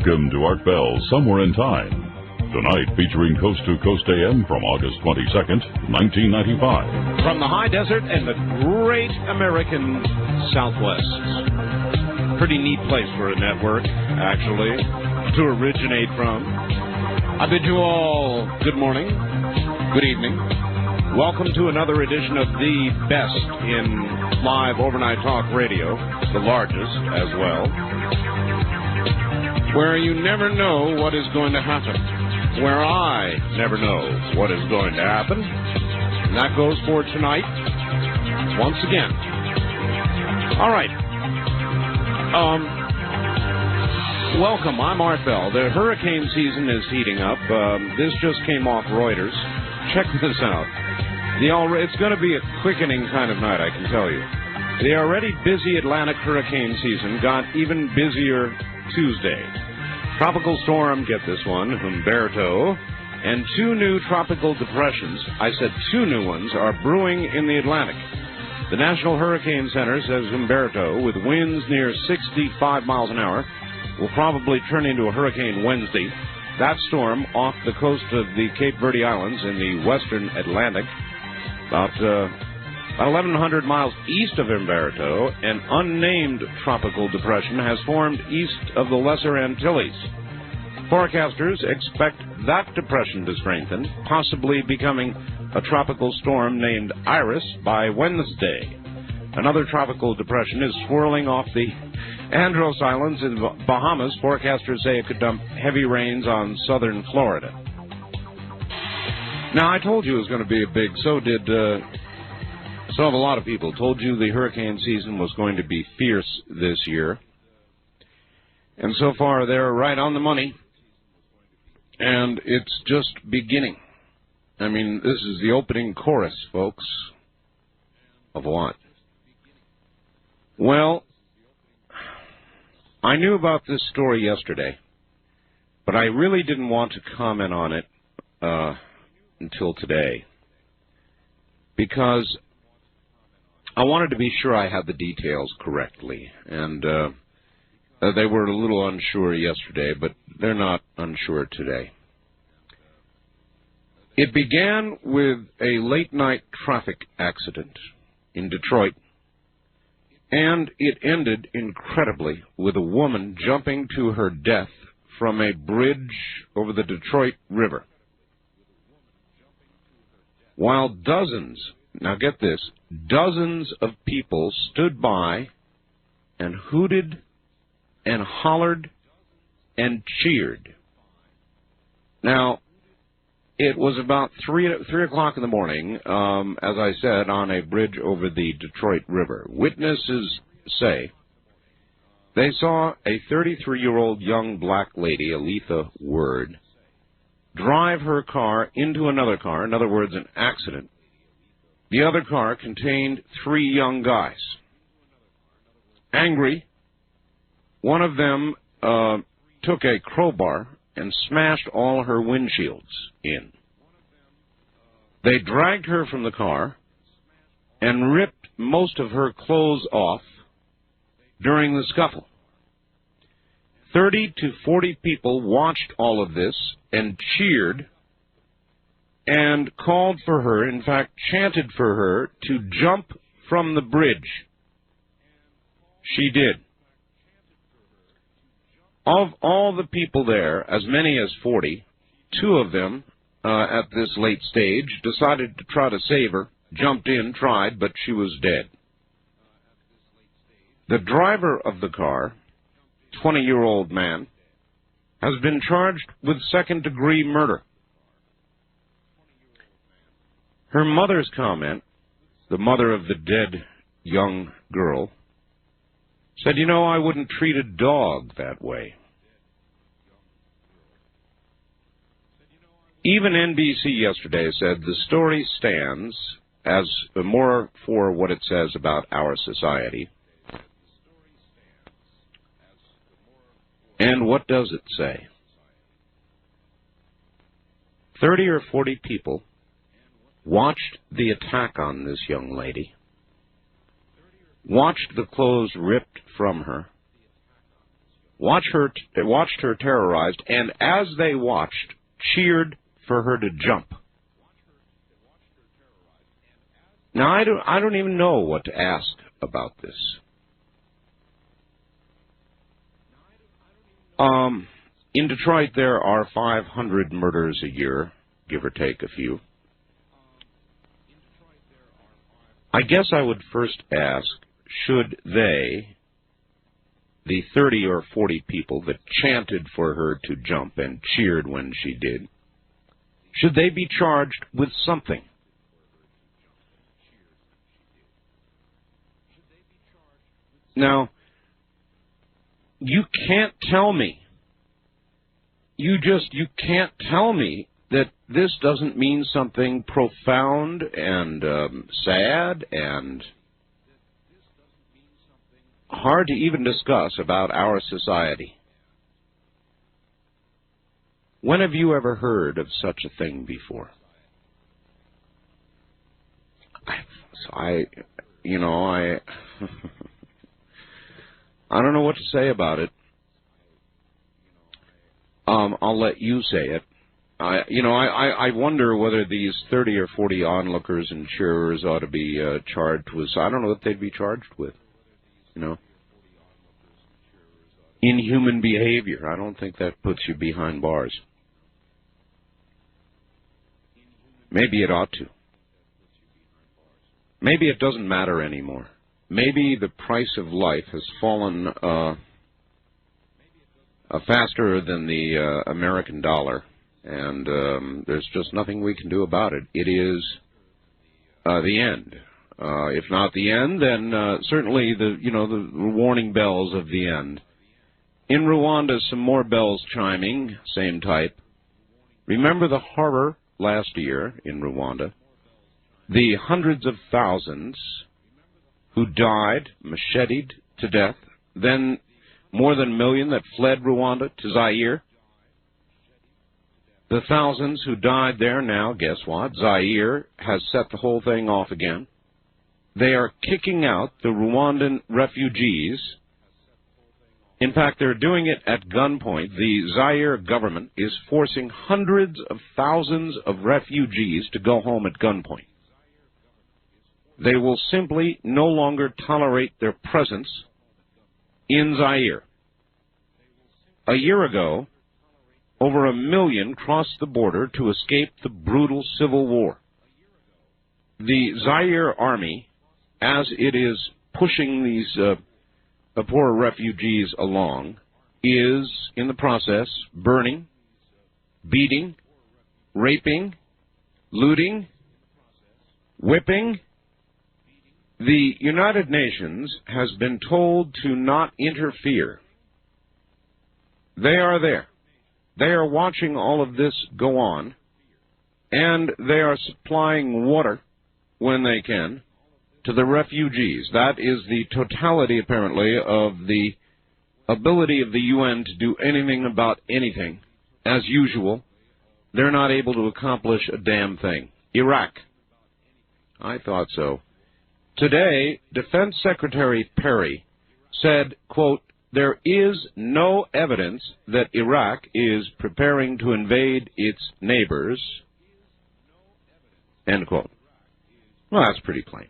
Welcome to Art Bell Somewhere in Time. Tonight featuring Coast to Coast AM from August 22nd, 1995. From the high desert and the great American Southwest. Pretty neat place for a network, actually, to originate from. I bid you all good morning, good evening. Welcome to another edition of the best in live overnight talk radio, the largest as well, where you never know what is going to happen, where I never know what is going to happen. And that goes for tonight, once again. All right. Welcome. I'm Art Bell. The hurricane season is heating up. This just came off Reuters. Check this out. It's going to be a quickening kind of night, I can tell you. The already busy Atlantic hurricane season got even busier Tuesday. Tropical storm, get this one, Humberto, and two new tropical depressions, I said two new ones, are brewing in the Atlantic. The National Hurricane Center says Humberto, with winds near 65 miles an hour, will probably turn into a hurricane Wednesday. That storm off the coast of the Cape Verde Islands in the western Atlantic, about 1,100 miles east of Humberto, an unnamed tropical depression has formed east of the Lesser Antilles. Forecasters expect that depression to strengthen, possibly becoming a tropical storm named Iris by Wednesday. Another tropical depression is swirling off the Andros Islands in the Bahamas. Forecasters say it could dump heavy rains on southern Florida. Now, I told you it was going to be so have a lot of people. Told you the hurricane season was going to be fierce this year. And so far, they're right on the money. And it's just beginning. I mean, this is the opening chorus, folks. Of what? Well, I knew about this story yesterday, but I really didn't want to comment on it until today, because I wanted to be sure I had the details correctly, and they were a little unsure yesterday, but they're not unsure today. It began with a late-night traffic accident in Detroit, and it ended, incredibly, with a woman jumping to her death from a bridge over the Detroit River. While dozens, now get this, dozens of people stood by and hooted and hollered and cheered. Now, it was about 3 o'clock in the morning, as I said, on a bridge over the Detroit River. Witnesses say they saw a 33-year-old young black lady, Aletha Word, drive her car into another car, in other words, an accident. The other car contained 3 young guys. Angry, one of them took a crowbar and smashed all her windshields in. They dragged her from the car and ripped most of her clothes off during the scuffle. 30 to 40 people watched all of this and cheered and called for her, in fact, chanted for her to jump from the bridge. She did. Of all the people there, as many as 40, 2 of them, at this late stage, decided to try to save her, jumped in, tried, but she was dead. The driver of the car, 20-year-old man, has been charged with second-degree murder. Her mother's comment, the mother of the dead young girl, said, "You know, I wouldn't treat a dog that way." Even NBC yesterday said the story stands as more for what it says about our society. And what does it say? 30 or 40 people watched the attack on this young lady, watched the clothes ripped from her, watched her terrorized, and as they watched, cheered for her to jump. Now, I don't even know what to ask about this. In Detroit, there are 500 murders a year, give or take a few. I guess I would first ask, should they, the 30 or 40 people that chanted for her to jump and cheered when she did, should they be charged with something? Now, you can't tell me, you can't tell me that this doesn't mean something profound and sad and hard to even discuss about our society. When have you ever heard of such a thing before? I don't know what to say about it. I'll let you say it. I wonder whether these 30 or 40 onlookers and cheerers ought to be charged with. I don't know what they'd be charged with. Inhuman behavior. I don't think that puts you behind bars. Maybe it ought to. Maybe it doesn't matter anymore. Maybe the price of life has fallen faster than the American dollar, and there's just nothing we can do about it. It is the end. If not the end, then certainly the warning bells of the end. In Rwanda, some more bells chiming, same type. Remember the horror last year in Rwanda? The hundreds of thousands who died, macheted to death, then more than a million that fled Rwanda to Zaire. The thousands who died there now, guess what? Zaire has set the whole thing off again. They are kicking out the Rwandan refugees. In fact, they're doing it at gunpoint. The Zaire government is forcing hundreds of thousands of refugees to go home at gunpoint. They will simply no longer tolerate their presence in Zaire. A year ago, over 1 million crossed the border to escape the brutal civil war. The Zaire army, as it is pushing these poor refugees along, is in the process burning, beating, raping, looting, whipping. The United Nations has been told to not interfere. They are there. They are watching all of this go on, and they are supplying water when they can to the refugees. That is the totality, apparently, of the ability of the UN to do anything about anything. As usual, they're not able to accomplish a damn thing. Iraq. I thought so. Today, Defense Secretary Perry said, quote, "There is no evidence that Iraq is preparing to invade its neighbors," end quote. Well, that's pretty plain.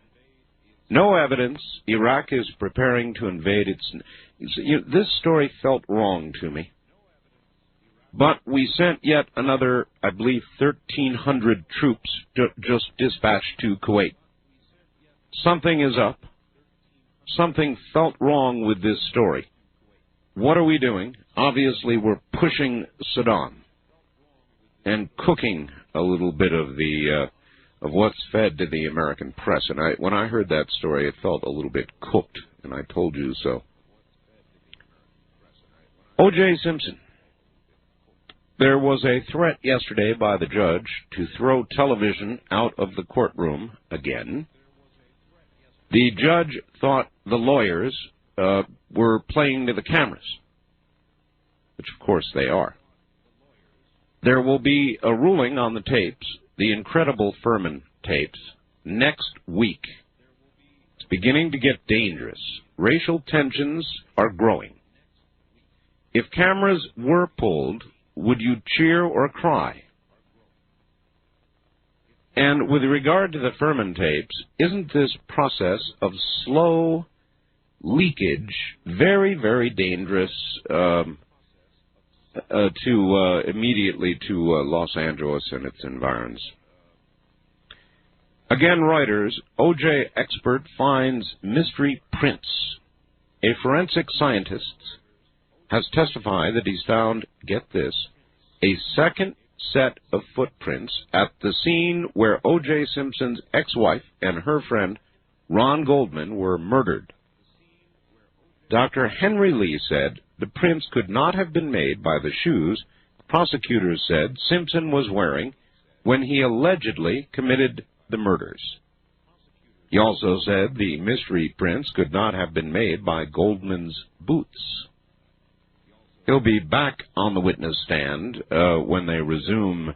No evidence Iraq is preparing to invade its... This story felt wrong to me. But we sent yet another, I believe, 1,300 troops just dispatched to Kuwait. Something is up. Something felt wrong with this story. What are we doing? Obviously, we're pushing Saddam and cooking a little bit of the of what's fed to the American press. And when I heard that story, it felt a little bit cooked, and I told you so. O.J. Simpson. There was a threat yesterday by the judge to throw television out of the courtroom again. The judge thought the lawyers were playing to the cameras, which of course they are. There will be a ruling on the tapes, the incredible Furman tapes, next week. It's beginning to get dangerous. Racial tensions are growing. If cameras were pulled, would you cheer or cry? And with regard to the Furman tapes, isn't this process of slow leakage very, very dangerous immediately to Los Angeles and its environs? Again, Reuters, O.J. expert finds mystery prints. A forensic scientist has testified that he's found, get this, a second set of footprints at the scene where O.J. Simpson's ex-wife and her friend Ron Goldman were murdered. Dr. Henry Lee said the prints could not have been made by the shoes prosecutors said Simpson was wearing when he allegedly committed the murders. He also said the mystery prints could not have been made by Goldman's boots. He'll be back on the witness stand when they resume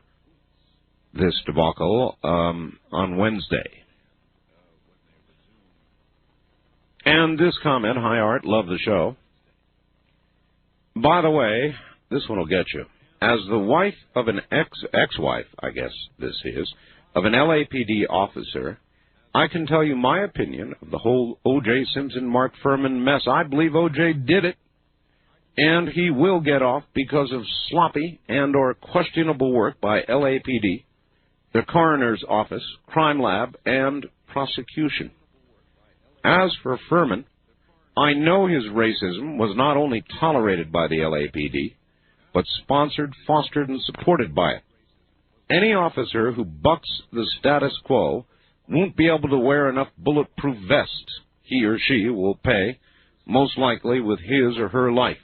this debacle on Wednesday. And this comment, hi Art, love the show. By the way, this one will get you. As the wife of an ex-wife, I guess this is, of an LAPD officer, I can tell you my opinion of the whole O.J. Simpson, Mark Furman mess. I believe O.J. did it, and he will get off because of sloppy and or questionable work by LAPD, the coroner's office, crime lab, and prosecution. As for Furman, I know his racism was not only tolerated by the LAPD, but sponsored, fostered, and supported by it. Any officer who bucks the status quo won't be able to wear enough bulletproof vests. He or she will pay, most likely with his or her life.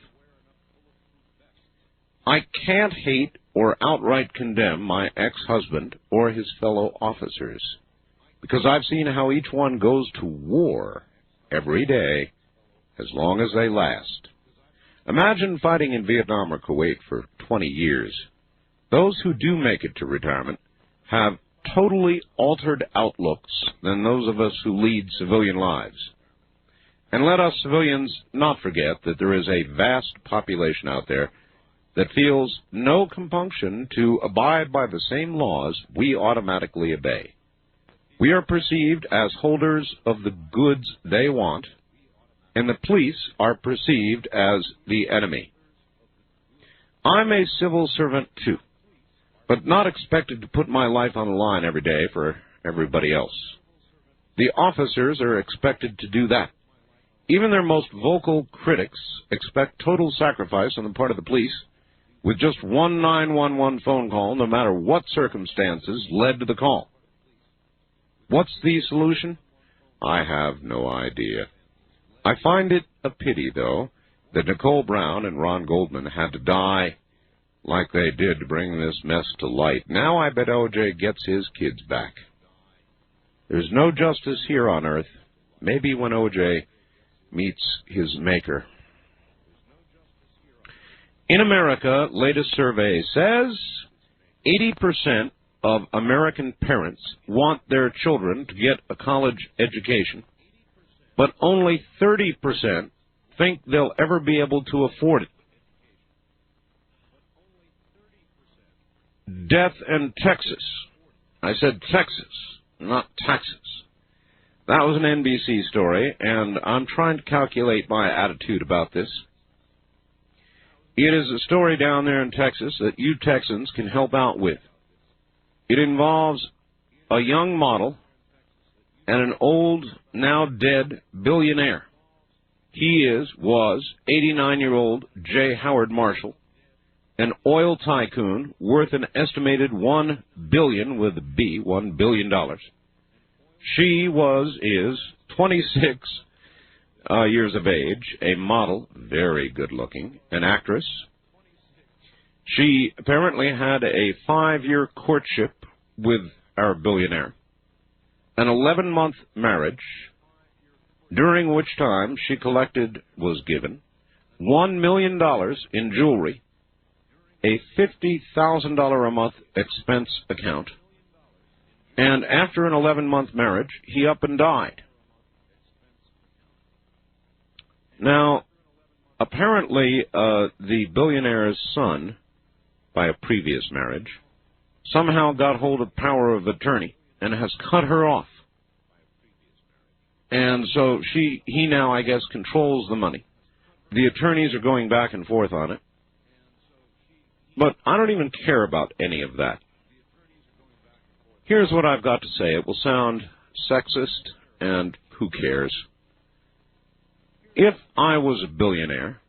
I can't hate or outright condemn my ex-husband or his fellow officers, because I've seen how each one goes to war every day as long as they last. Imagine fighting in Vietnam or Kuwait for 20 years. Those who do make it to retirement have totally altered outlooks than those of us who lead civilian lives. And let us civilians not forget that there is a vast population out there that feels no compunction to abide by the same laws we automatically obey. We are perceived as holders of the goods they want, and the police are perceived as the enemy. I'm a civil servant, too, but not expected to put my life on the line every day for everybody else. The officers are expected to do that. Even their most vocal critics expect total sacrifice on the part of the police, with just one 911 phone call, no matter what circumstances led to the call. What's the solution? I have no idea. I find it a pity, though, that Nicole Brown and Ron Goldman had to die like they did to bring this mess to light. Now I bet O.J. gets his kids back. There's no justice here on earth. Maybe when O.J. meets his maker. In America, latest survey says 80% of American parents want their children to get a college education, but only 30% think they'll ever be able to afford it. Death in Texas. I said Texas, not Texas. That was an NBC story, and I'm trying to calculate my attitude about this. It is a story down there in Texas that you Texans can help out with. It involves a young model and an old, now dead billionaire. He was 89-year-old J. Howard Marshall, an oil tycoon worth an estimated $1 billion with a B, $1 billion. She is 26 years of age, a model, very good-looking, an actress. She apparently had a 5-year courtship with our billionaire, an 11-month marriage, during which time she was given $1 million in jewelry, a $50,000 a month expense account, and after an 11-month marriage, he up and died. Now, Apparently, the billionaire's son, by a previous marriage, somehow got hold of power of attorney and has cut her off. And so he now, I guess, controls the money. The attorneys are going back and forth on it. But I don't even care about any of that. Here's what I've got to say. It will sound sexist, and who cares? If I was a billionaire,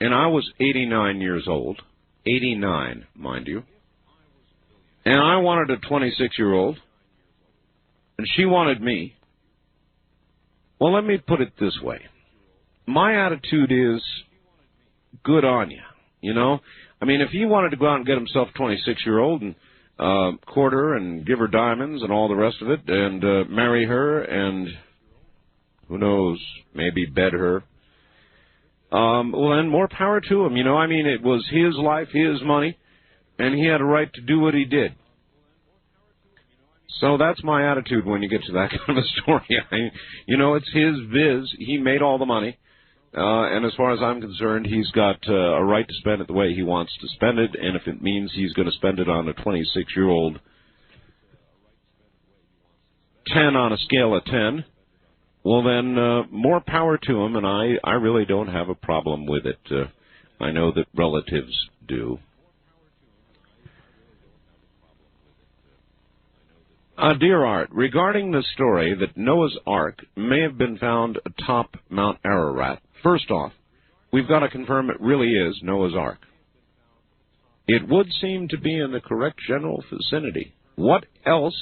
and I was 89 years old, 89, mind you, and I wanted a 26-year-old, and she wanted me, well, let me put it this way. My attitude is, good on you, you know? I mean, if he wanted to go out and get himself a 26-year-old and court her and give her diamonds and all the rest of it and marry her and, who knows, maybe bed her, well, then more power to him, you know? I mean, it was his life, his money, and he had a right to do what he did. So that's my attitude when you get to that kind of a story. You know, it's his biz. He made all the money. And as far as I'm concerned, he's got a right to spend it the way he wants to spend it. And if it means he's going to spend it on a 26-year-old 10 on a scale of 10, well, then more power to him. And I really don't have a problem with it. I know that relatives do. Dear Art, regarding the story that Noah's Ark may have been found atop Mount Ararat, first off, we've got to confirm it really is Noah's Ark. It would seem to be in the correct general vicinity. What else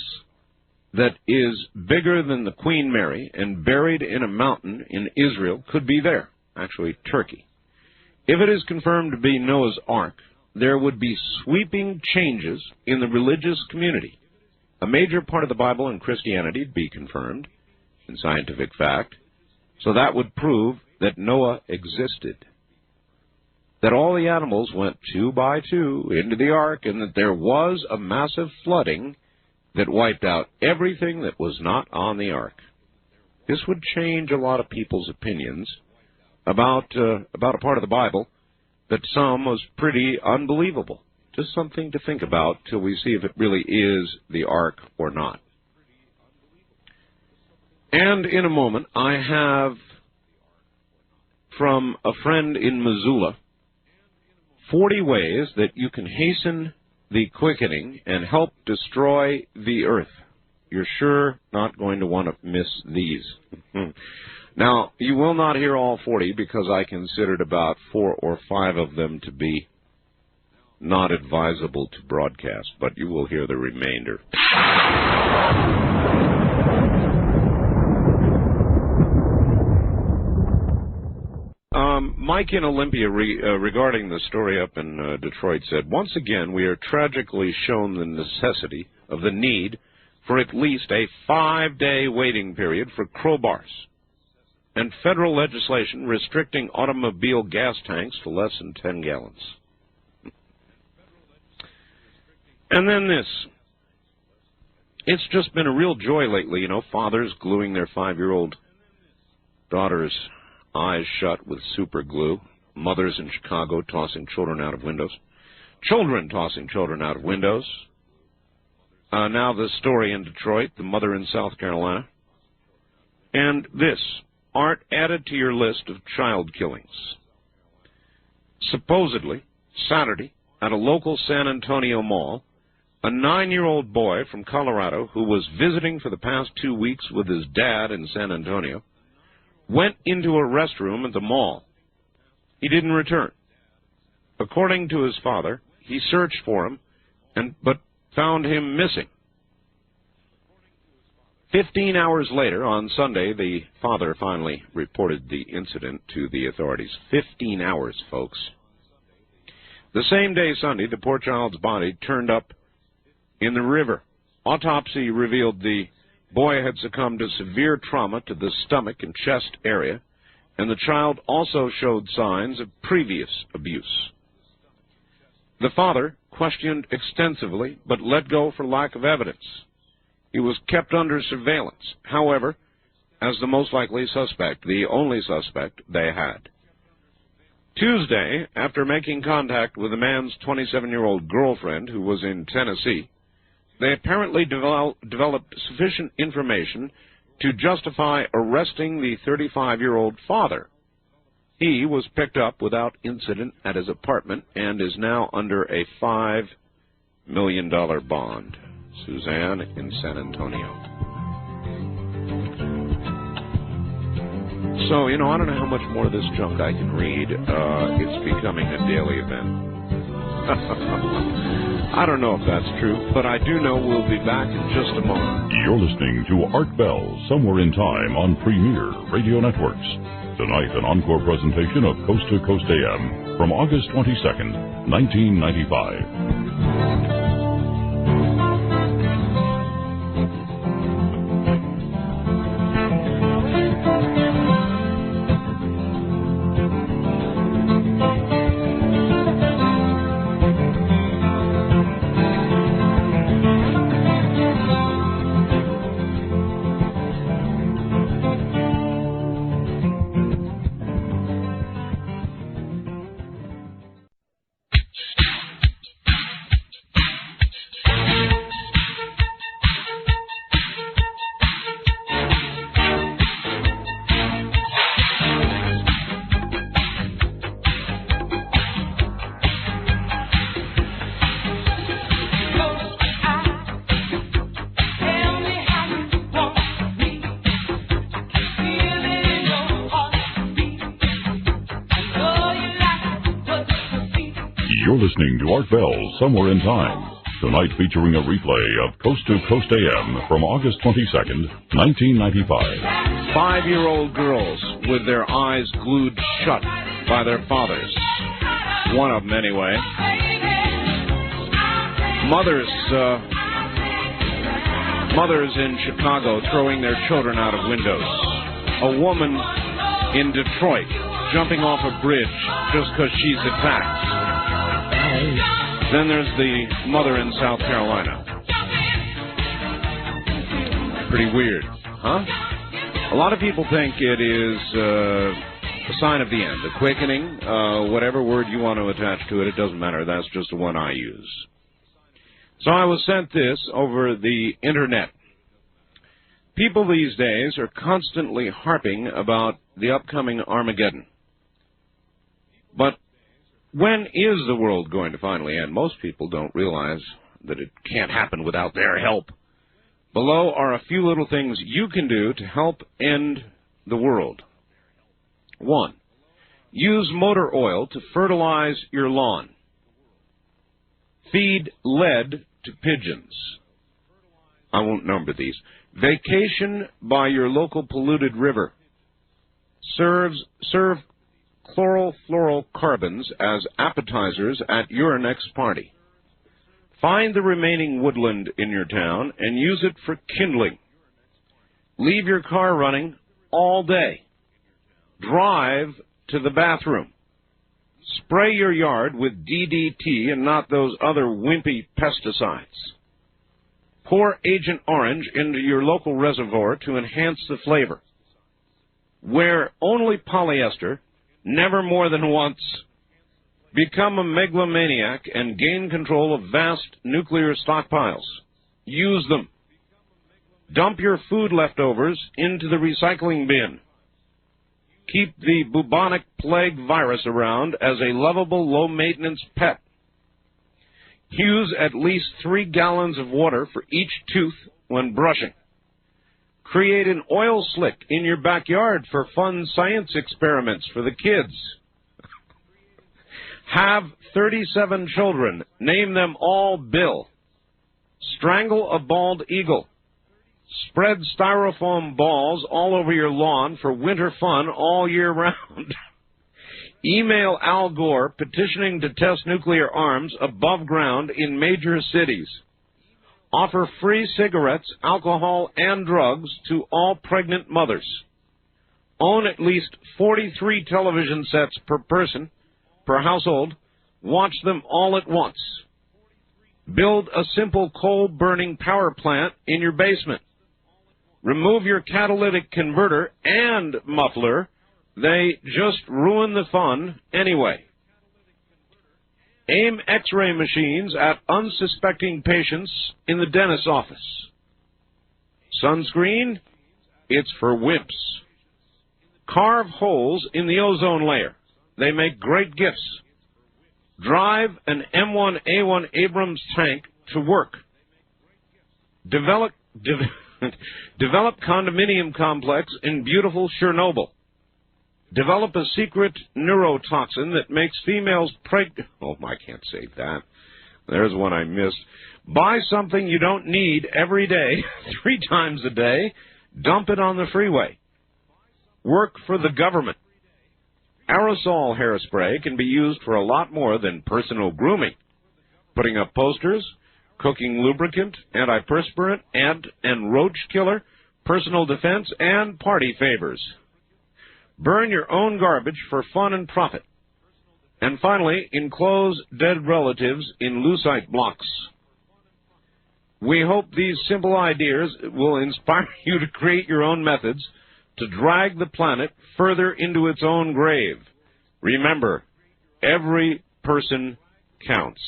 that is bigger than the Queen Mary and buried in a mountain in Israel could be there? Actually, Turkey. If it is confirmed to be Noah's Ark, there would be sweeping changes in the religious community. A major part of the Bible and Christianity would be confirmed in scientific fact, so that would prove that Noah existed, that all the animals went 2 by 2 into the ark, and that there was a massive flooding that wiped out everything that was not on the ark. This would change a lot of people's opinions about a part of the Bible that some was pretty unbelievable. Just something to think about till we see if it really is the ark or not. And in a moment, I have from a friend in Missoula 40 ways that you can hasten the quickening and help destroy the earth. You're sure not going to want to miss these. Now, you will not hear all 40 because I considered about 4 or 5 of them to be not advisable to broadcast, but you will hear the remainder. Mike in Olympia, regarding the story up in Detroit, said, once again, we are tragically shown the necessity of the need for at least a 5-day waiting period for crowbars and federal legislation restricting automobile gas tanks to less than 10 gallons. And then this. It's just been a real joy lately, you know, fathers gluing their 5-year-old daughter's eyes shut with super glue, mothers in Chicago tossing children out of windows, children tossing children out of windows. Now the story in Detroit, the mother in South Carolina. And this, Art, added to your list of child killings. Supposedly, Saturday, at a local San Antonio mall, a 9-year-old boy from Colorado who was visiting for the past 2 weeks with his dad in San Antonio went into a restroom at the mall. He didn't return. According to his father, he searched for him, but found him missing. 15 hours later, on Sunday, the father finally reported the incident to the authorities. 15 hours, folks. The same day, Sunday, the poor child's body turned up in the river. Autopsy revealed the boy had succumbed to severe trauma to the stomach and chest area, and the child also showed signs of previous abuse. The father questioned extensively, but let go for lack of evidence. He was kept under surveillance, however, as the most likely suspect, the only suspect they had. Tuesday, after making contact with the man's 27-year-old girlfriend who was in Tennessee, they apparently developed sufficient information to justify arresting the 35-year-old father. He was picked up without incident at his apartment and is now under a $5 million bond. Suzanne in San Antonio. So, I don't know how much more of this junk I can read. It's becoming a daily event. I don't know if that's true, but I do know we'll be back in just a moment. You're listening to Art Bell, Somewhere in Time on Premier Radio Networks. Tonight, an encore presentation of Coast to Coast AM from August 22nd, 1995. Listening to Art Bell, Somewhere in Time. Tonight featuring a replay of Coast to Coast AM from August 22nd, 1995. 5-year-old girls with their eyes glued shut by their fathers. One of them, anyway. Mothers in Chicago throwing their children out of windows. A woman in Detroit jumping off a bridge just because she's attacked. Then there's the mother in South Carolina. Pretty weird, huh? A lot of people think it is a sign of the end, a quickening, whatever word you want to attach to it, it doesn't matter. That's just the one I use. So I was sent this over the Internet. People these days are constantly harping about the upcoming Armageddon. But when is the world going to finally end? Most people don't realize that it can't happen without their help. Below are a few little things you can do to help end the world. 1. Use motor oil to fertilize your lawn. Feed lead to pigeons. I won't number these. Vacation by your local polluted river. Serve chlorofluorocarbons as appetizers at your next party. Find the remaining woodland in your town and use it for kindling. Leave your car running all day. Drive to the bathroom. Spray your yard with DDT and not those other wimpy pesticides. Pour Agent Orange into your local reservoir to enhance the flavor. Wear only polyester, never more than once. Become a megalomaniac and gain control of vast nuclear stockpiles. Use them. Dump your food leftovers into the recycling bin. Keep the bubonic plague virus around as a lovable, low-maintenance pet. Use at least 3 gallons of water for each tooth when brushing. Create an oil slick in your backyard for fun science experiments for the kids. Have 37 children. Name them all Bill. Strangle a bald eagle. Spread styrofoam balls all over your lawn for winter fun all year round. Email Al Gore petitioning to test nuclear arms above ground in major cities. Offer free cigarettes, alcohol, and drugs to all pregnant mothers. Own at least 43 television sets per person, per household. Watch them all at once. Build a simple coal-burning power plant in your basement. Remove your catalytic converter and muffler they just ruin the fun anyway. Aim X-ray machines at unsuspecting patients in the dentist's office. Sunscreen, it's for wimps. Carve holes in the ozone layer. They make great gifts. Drive an M1A1 Abrams tank to work. Develop condominium complex in beautiful Chernobyl. Develop a secret neurotoxin that makes females pregnant. Oh, I can't say that. There's one I missed. Buy something you don't need every day, 3 times a day. Dump it on the freeway. Work for the government. Aerosol hairspray can be used for a lot more than personal grooming. Putting up posters, cooking lubricant, antiperspirant, and roach killer, personal defense, and party favors. Burn your own garbage for fun and profit. And finally, enclose dead relatives in lucite blocks. We hope these simple ideas will inspire you to create your own methods to drag the planet further into its own grave. Remember, every person counts.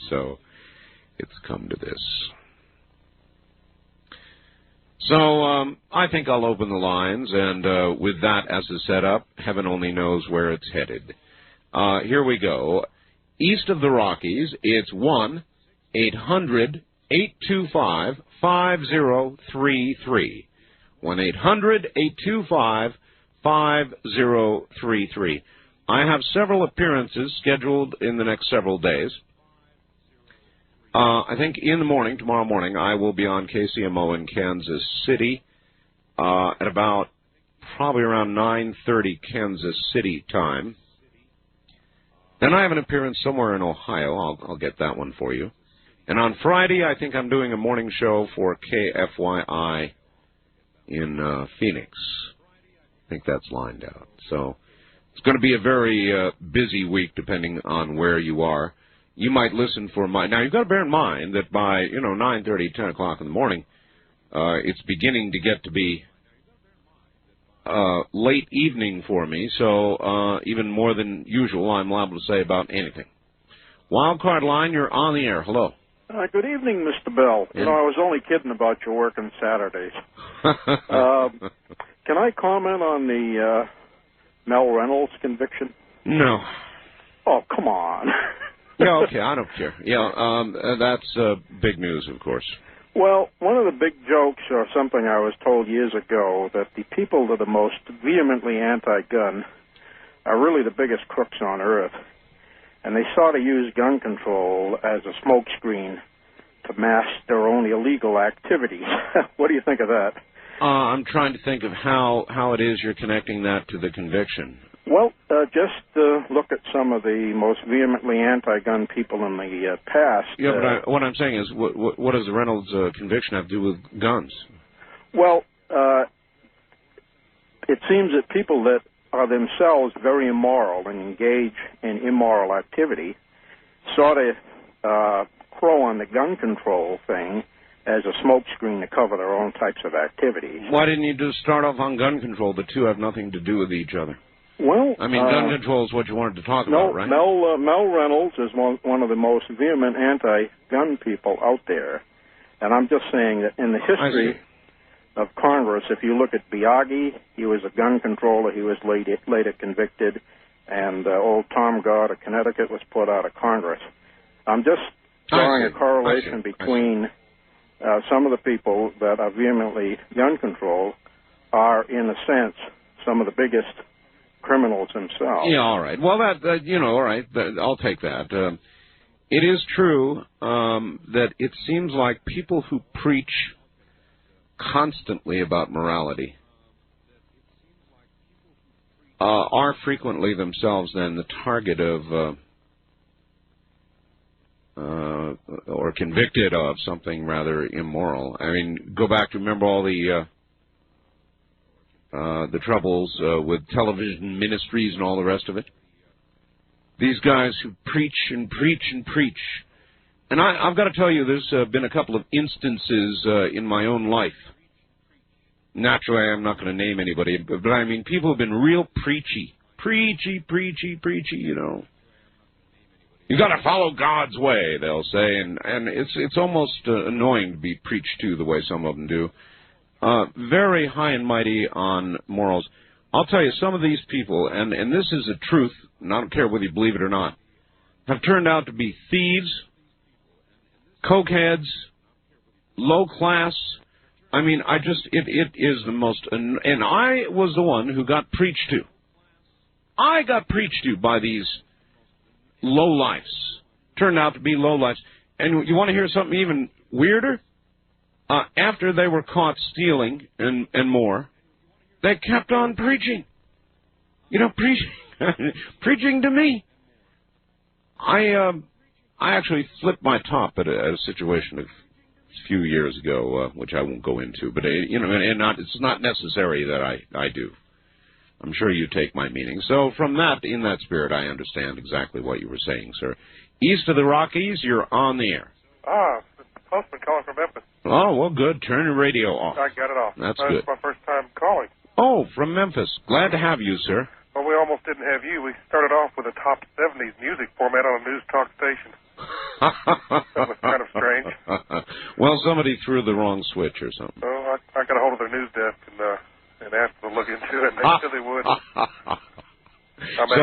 So, it's come to this. So, I think I'll open the lines, and with that as a setup, heaven only knows where it's headed. Here we go. East of the Rockies, it's 1-800-825-5033. 1-800-825-5033. I have several appearances scheduled in the next several days. I think in the morning, tomorrow morning, I will be on KCMO in Kansas City at about probably around 9:30 Kansas City time. Then I have an appearance somewhere in Ohio. I'll get that one for you. And on Friday, I think I'm doing a morning show for KFYI in Phoenix. I think that's lined out. So it's going to be a very busy week depending on where you are. You might listen for my... Now, you've got to bear in mind that by, 9:30, 10 o'clock in the morning, it's beginning to get to be late evening for me, so even more than usual, I'm liable to say about anything. Wildcard line, you're on the air. Hello. Good evening, Mr. Bell. Yeah. I was only kidding about your work on Saturdays. Can I comment on the Mel Reynolds conviction? No. Oh, come on. Yeah, okay, I don't care. Yeah, that's big news, of course. Well, one of the big jokes, or something I was told years ago, that the people that are most vehemently anti-gun are really the biggest crooks on earth. And they sort of use gun control as a smokescreen to mask their own illegal activities. What do you think of that? I'm trying to think of how it is you're connecting that to the conviction. Well, just look at some of the most vehemently anti-gun people in the past. Yeah, but what I'm saying is, what does the Reynolds conviction have to do with guns? Well, it seems that people that are themselves very immoral and engage in immoral activity sort of crow on the gun control thing as a smokescreen to cover their own types of activities. Why didn't you just start off on gun control? The two have nothing to do with each other. Well, I mean, gun control is what you wanted to talk about, right? Mel Reynolds is one of the most vehement anti-gun people out there. And I'm just saying that in the history of Congress, if you look at Biagi, he was a gun controller. He was later convicted. And old Tom Gard of Connecticut was put out of Congress. I'm just drawing a correlation between some of the people that are vehemently gun control are, in a sense, some of the biggest criminals themselves. Yeah, all right. Well, all right, I'll take that. It is true that it seems like people who preach constantly about morality are frequently themselves then the target of or convicted of something rather immoral. I mean, go back to remember all the troubles with television ministries and all the rest of it. These guys who preach and preach and preach. And I've got to tell you, there's been a couple of instances in my own life Naturally, I'm not going to name anybody, but I mean, people have been real preachy, you know. You got to follow God's way, they'll say, and it's almost annoying to be preached to the way some of them do. Very high and mighty on morals. I'll tell you, some of these people, and this is the truth, and I don't care whether you believe it or not, have turned out to be thieves, cokeheads, low class. I mean, it is the most, and I was the one who got preached to. I got preached to by these lowlifes. Turned out to be lowlifes. And you want to hear something even weirder? After they were caught stealing and more, they kept on preaching. You know, preaching to me. I actually flipped my top at a situation a few years ago, which I won't go into. But you know, it's not necessary that I do. I'm sure you take my meaning. So from that, in that spirit, I understand exactly what you were saying, sir. East of the Rockies, you're on the air. It's the postman calling from Memphis. Oh, well, good. Turn your radio off. I got it off. That's good. It's my first time calling. Oh, from Memphis. Glad to have you, sir. Well, we almost didn't have you. We started off with a top 70s music format on a news talk station. That was kind of strange. Well, somebody threw the wrong switch or something. So I got a hold of their news desk and asked them to look into it, and they said they would. So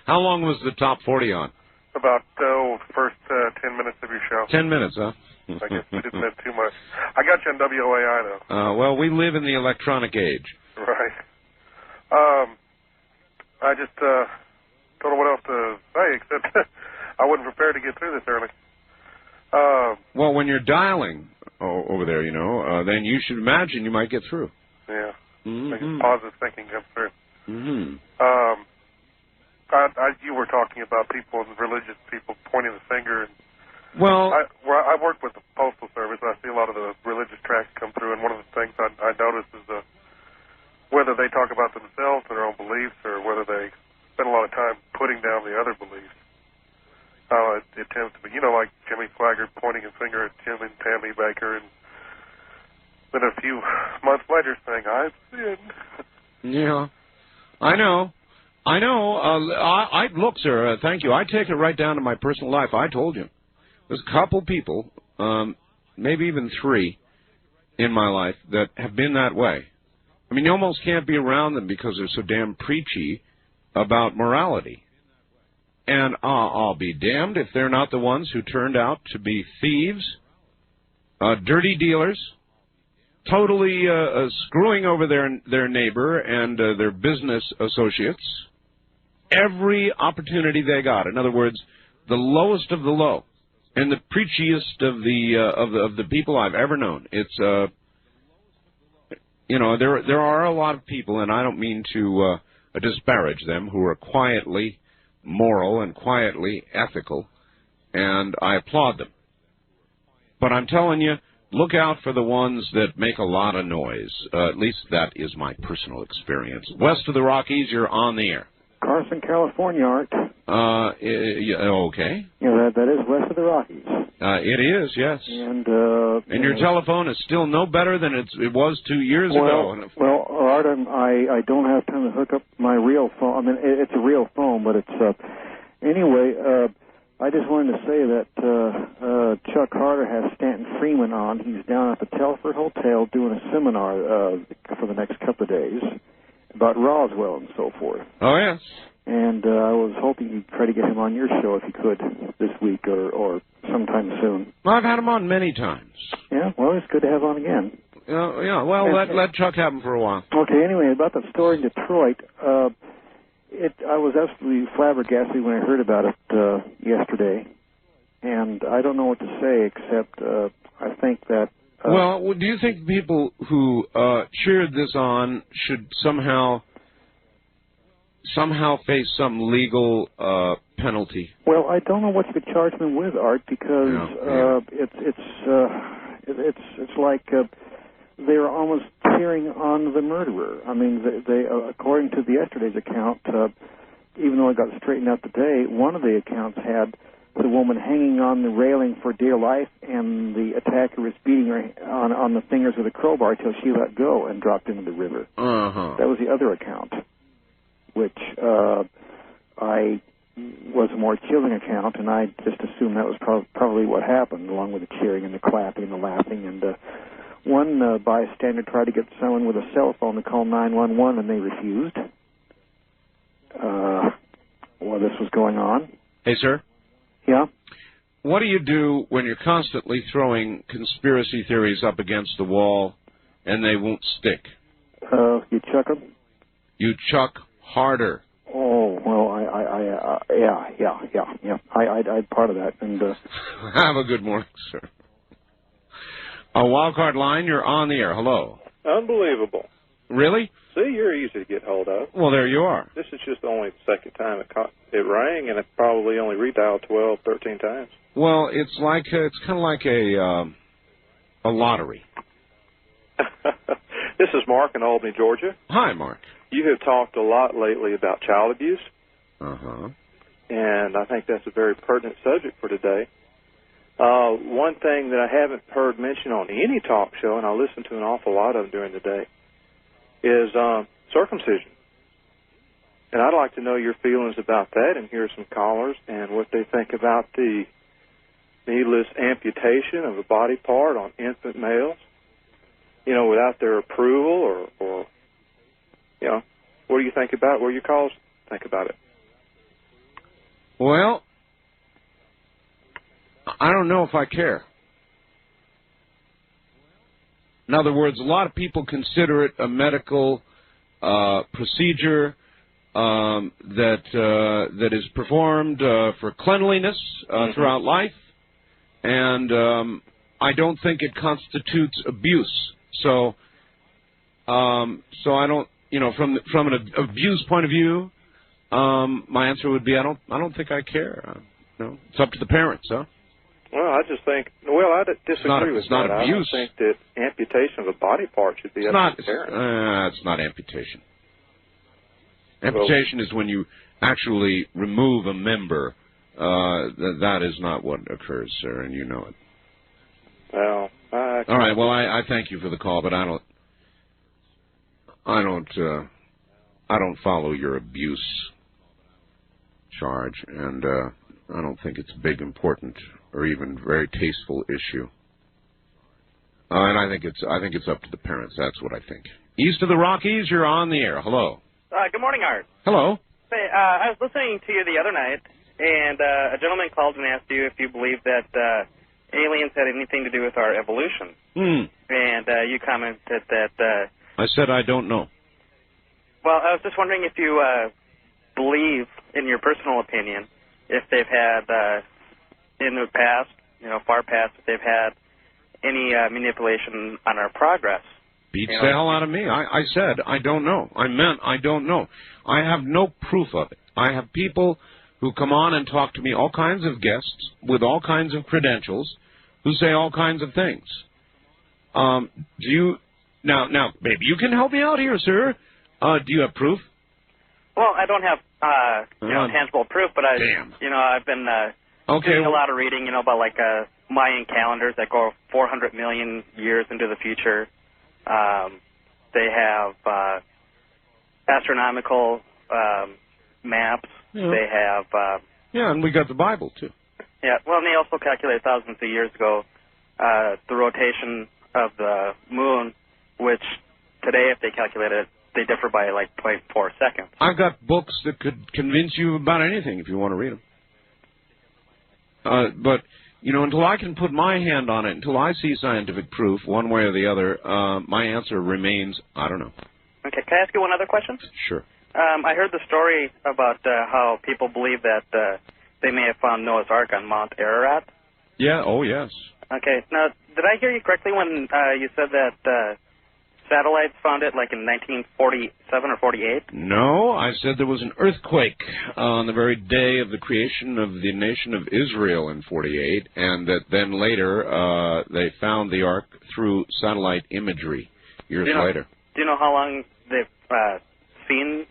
how long was the top 40 on? About the first 10 minutes of your show. 10 minutes, huh? I guess we didn't have too much. I got you on WOAI, though. Well, we live in the electronic age. Right. I just don't know what else to say, except I wasn't prepared to get through this early. Well, when you're dialing over there, you know, then you should imagine you might get through. Yeah. Mm-hmm. Positive thinking comes through. Mm-hmm. You were talking about people and religious people pointing the finger. And well, I work with the Postal Service, and I see a lot of the religious tracts come through, and one of the things I notice is whether they talk about themselves and their own beliefs, or whether they spend a lot of time putting down the other beliefs. It tends to be, you know, like Jimmy Swaggart pointing a finger at Jim and Tammy Baker, and then a few months later saying, "I've sinned." Yeah, I know. Look, sir, thank you. I take it right down to my personal life. I told you. There's a couple people, maybe even 3, in my life that have been that way. I mean, you almost can't be around them because they're so damn preachy about morality. And I'll be damned if they're not the ones who turned out to be thieves, dirty dealers, totally screwing over their neighbor and their business associates every opportunity they got. In other words, the lowest of the low and the preachiest of the people I've ever known. It's you know, there are a lot of people, and I don't mean to disparage them, who are quietly moral and quietly ethical, and I applaud them. But I'm telling you, look out for the ones that make a lot of noise. At least that is my personal experience. West of the Rockies, you're on the air. Carson, California, Art. Okay. Yeah, that is west of the Rockies. It is, yes. And your telephone is still no better than it was 2 years ago. Well, Art, I don't have time to hook up my real phone. I mean, it's a real phone, but it's anyway. I just wanted to say that Chuck Carter has Stanton Freeman on. He's down at the Telford Hotel doing a seminar for the next couple of days about Roswell and so forth. Oh, yes. And I was hoping you'd try to get him on your show if you could this week or sometime soon. Well, I've had him on many times. Yeah, well, it's good to have on again. Yeah, well, let Chuck have him for a while. Okay, anyway, about that story in Detroit, I was absolutely flabbergasted when I heard about it yesterday, and I don't know what to say except I think that... well, do you think people who cheered this on should somehow face some legal penalty? Well, I don't know what you could charge them with, Art, because it's like they're almost cheering on the murderer. I mean, they according to the yesterday's account, even though it got straightened out today, one of the accounts had the woman hanging on the railing for dear life, and the attacker was beating her on the fingers with a crowbar till she let go and dropped into the river. That was the other account, which was a more chilling account, and I just assumed that was probably what happened, along with the cheering and the clapping and the laughing. And one bystander tried to get someone with a cell phone to call 911, and they refused. While this was going on. Hey, sir? Yeah? What do you do when you're constantly throwing conspiracy theories up against the wall and they won't stick? You chuck them? You chuck harder. Oh, well, yeah. I'd part of that. And have a good morning, sir. A wildcard line, you're on the air. Hello. Unbelievable. Really? See, you're easy to get hold of. Well, there you are. This is just only the second time it rang, and it probably only redialed 12, 13 times. Well, it's kind of like a lottery. This is Mark in Albany, Georgia. Hi, Mark. You have talked a lot lately about child abuse. And I think that's a very pertinent subject for today. One thing that I haven't heard mentioned on any talk show, and I listen to an awful lot of them during the day, is circumcision. And I'd like to know your feelings about that and hear some callers and what they think about the needless amputation of a body part on infant males, without their approval or what do you think about it? What do your callers think about it? Well, I don't know if I care. In other words, a lot of people consider it a medical procedure that is performed for cleanliness throughout life, and I don't think it constitutes abuse. So I don't, from an abuse point of view, my answer would be I don't think I care. It's up to the parents, huh? Well, I just think, I disagree with that. It's not abuse. I don't think that amputation of a body part should be up to the parents. It's not amputation. Amputation is when you actually remove a member. That is not what occurs, sir, and you know it. Well, all right. Well, I thank you for the call, but I don't follow your abuse charge, and I don't think it's a big, important, or even very tasteful issue. And I think it's up to the parents. That's what I think. East of the Rockies, you're on the air. Hello. Good morning, Art. Hello. Hey, I was listening to you the other night, and a gentleman called and asked you if you believe that aliens had anything to do with our evolution. And you commented that... I said I don't know. Well, I was just wondering if you believe, in your personal opinion, if they've had, in the past, far past, if they've had any manipulation on our progress. Beats the hell out of me. I said I don't know. I meant I don't know. I have no proof of it. I have people who come on and talk to me, all kinds of guests with all kinds of credentials, who say all kinds of things. Do you... Now, maybe you can help me out here, sir. Do you have proof? Well, I don't have, tangible proof, but I've been doing a lot of reading, about like Mayan calendars that go 400 million years into the future. They have astronomical maps. Yeah. They have... and we got the Bible, too. Yeah, well, and they also calculated thousands of years ago the rotation of the moon, which today, if they calculate it, they differ by like 0.4 seconds. I've got books that could convince you about anything if you want to read them. But, until I can put my hand on it, until I see scientific proof one way or the other, my answer remains, I don't know. Okay, can I ask you one other question? Sure. I heard the story about how people believe that they may have found Noah's Ark on Mount Ararat. Yeah, oh yes. Okay, now, did I hear you correctly when you said that satellites found it like in 1947 or 48? No, I said there was an earthquake on the very day of the creation of the nation of Israel in 48, and that then later they found the Ark through satellite imagery years later. Do you know how long they've seen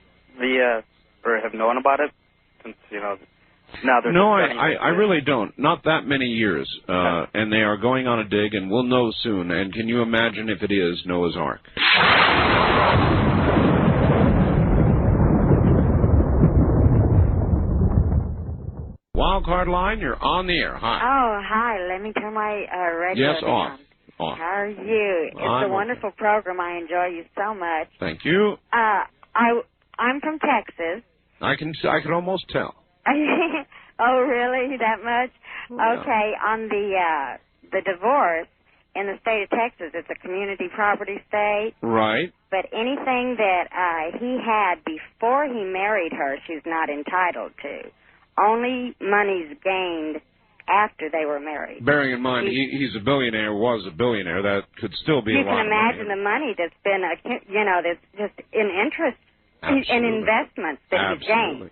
or have known about it? Since, Now there's no, I really don't. Not that many years. And they are going on a dig, and we'll know soon. And can you imagine if it is Noah's Ark? Wild Card Line, you're on the air. Hi. Oh, hi. Let me turn my radio down. On. How are you? It's a wonderful program. I enjoy you so much. Thank you. I'm from Texas. I can almost tell. Oh, really? That much? Yeah. Okay. On the divorce in the state of Texas, it's a community property state. Right. But anything that he had before he married her, she's not entitled to. Only money's gained after they were married. Bearing in mind, he's a billionaire, was a billionaire, that could still be a lot of money. You can imagine the money that's been, that's just in interest, in investments that he's gained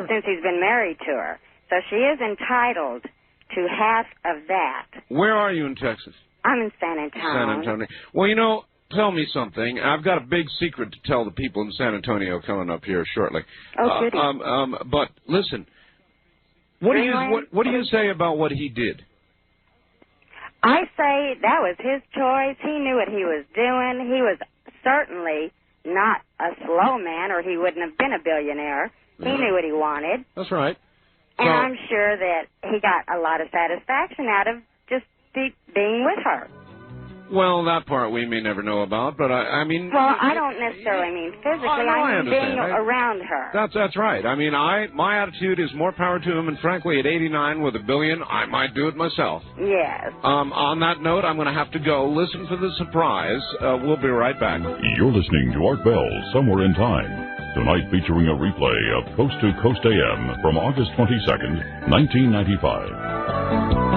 since he's been married to her. So she is entitled to half of that. Where are you in Texas? I'm in San Antonio. San Antonio. Well, tell me something. I've got a big secret to tell the people in San Antonio coming up here shortly. Oh, goody. But listen. What do you say about what he did? I say that was his choice. He knew what he was doing. He was certainly not a slow man, or he wouldn't have been a billionaire. He knew what he wanted. That's right. And I'm sure that he got a lot of satisfaction out of just being with her. Well, that part we may never know about, but I mean... Well, I don't necessarily mean physically. I mean being around her. That's right. I mean, my attitude is more power to him, and frankly, at 89 with $1 billion, I might do it myself. Yes. On that note, I'm going to have to go. Listen for the surprise. We'll be right back. You're listening to Art Bell, Somewhere in Time. Tonight featuring a replay of Coast to Coast AM from August 22nd, 1995.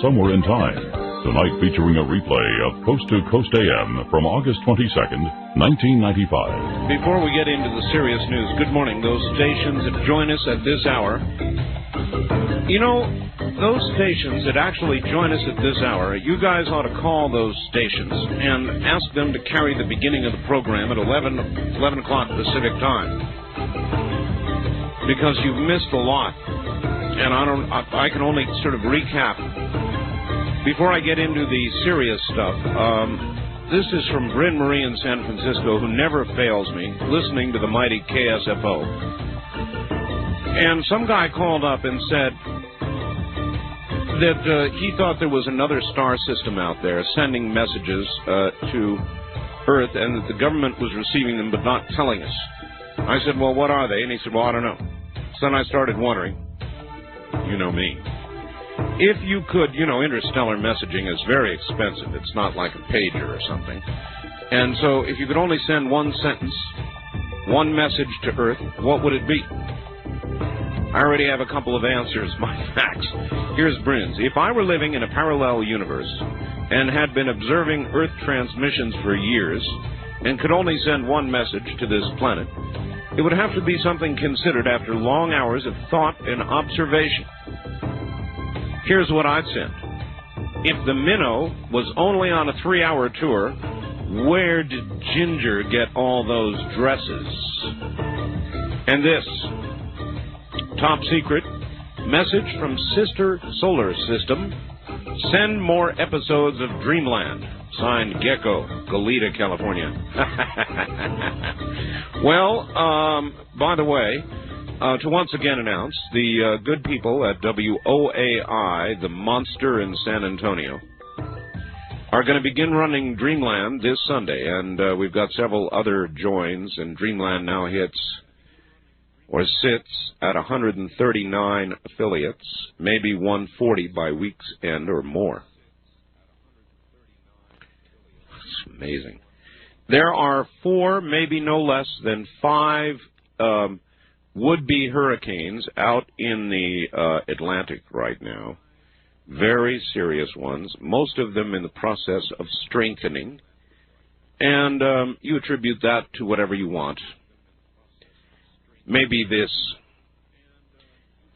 Somewhere in Time. Tonight featuring a replay of Coast to Coast AM from August 22nd, 1995. Before we get into the serious news, good morning. Those stations that join us at this hour. Those stations that actually join us at this hour, you guys ought to call those stations and ask them to carry the beginning of the program at 11 o'clock Pacific time. Because you've missed a lot. And I can only sort of recap. Before I get into the serious stuff, this is from Bryn Marie in San Francisco, who never fails me, listening to the mighty KSFO. And some guy called up and said that he thought there was another star system out there sending messages to Earth, and that the government was receiving them but not telling us. I said, well, what are they? And he said, well, I don't know. So then I started wondering. You know me. If you could, interstellar messaging is very expensive. It's not like a pager or something. And so if you could only send one sentence, one message to Earth, what would it be? I already have a couple of answers, my facts. Here's Bryn's. If I were living in a parallel universe and had been observing Earth transmissions for years and could only send one message to this planet, it would have to be something considered after long hours of thought and observation. Here's what I'd send. If the minnow was only on a 3-hour tour, where did Ginger get all those dresses? And this, top secret, message from Sister Solar System. Send more episodes of Dreamland. Signed, Gecko, Goleta, California. Well, by the way, to once again announce, the good people at WOAI, the Monster in San Antonio, are going to begin running Dreamland this Sunday, and we've got several other joins, and Dreamland now sits at 139 affiliates, maybe 140 by week's end or more. It's amazing. There are 4, maybe no less than 5 would-be hurricanes out in the Atlantic right now. Very serious ones, most of them in the process of strengthening. And you attribute that to whatever you want. Maybe this.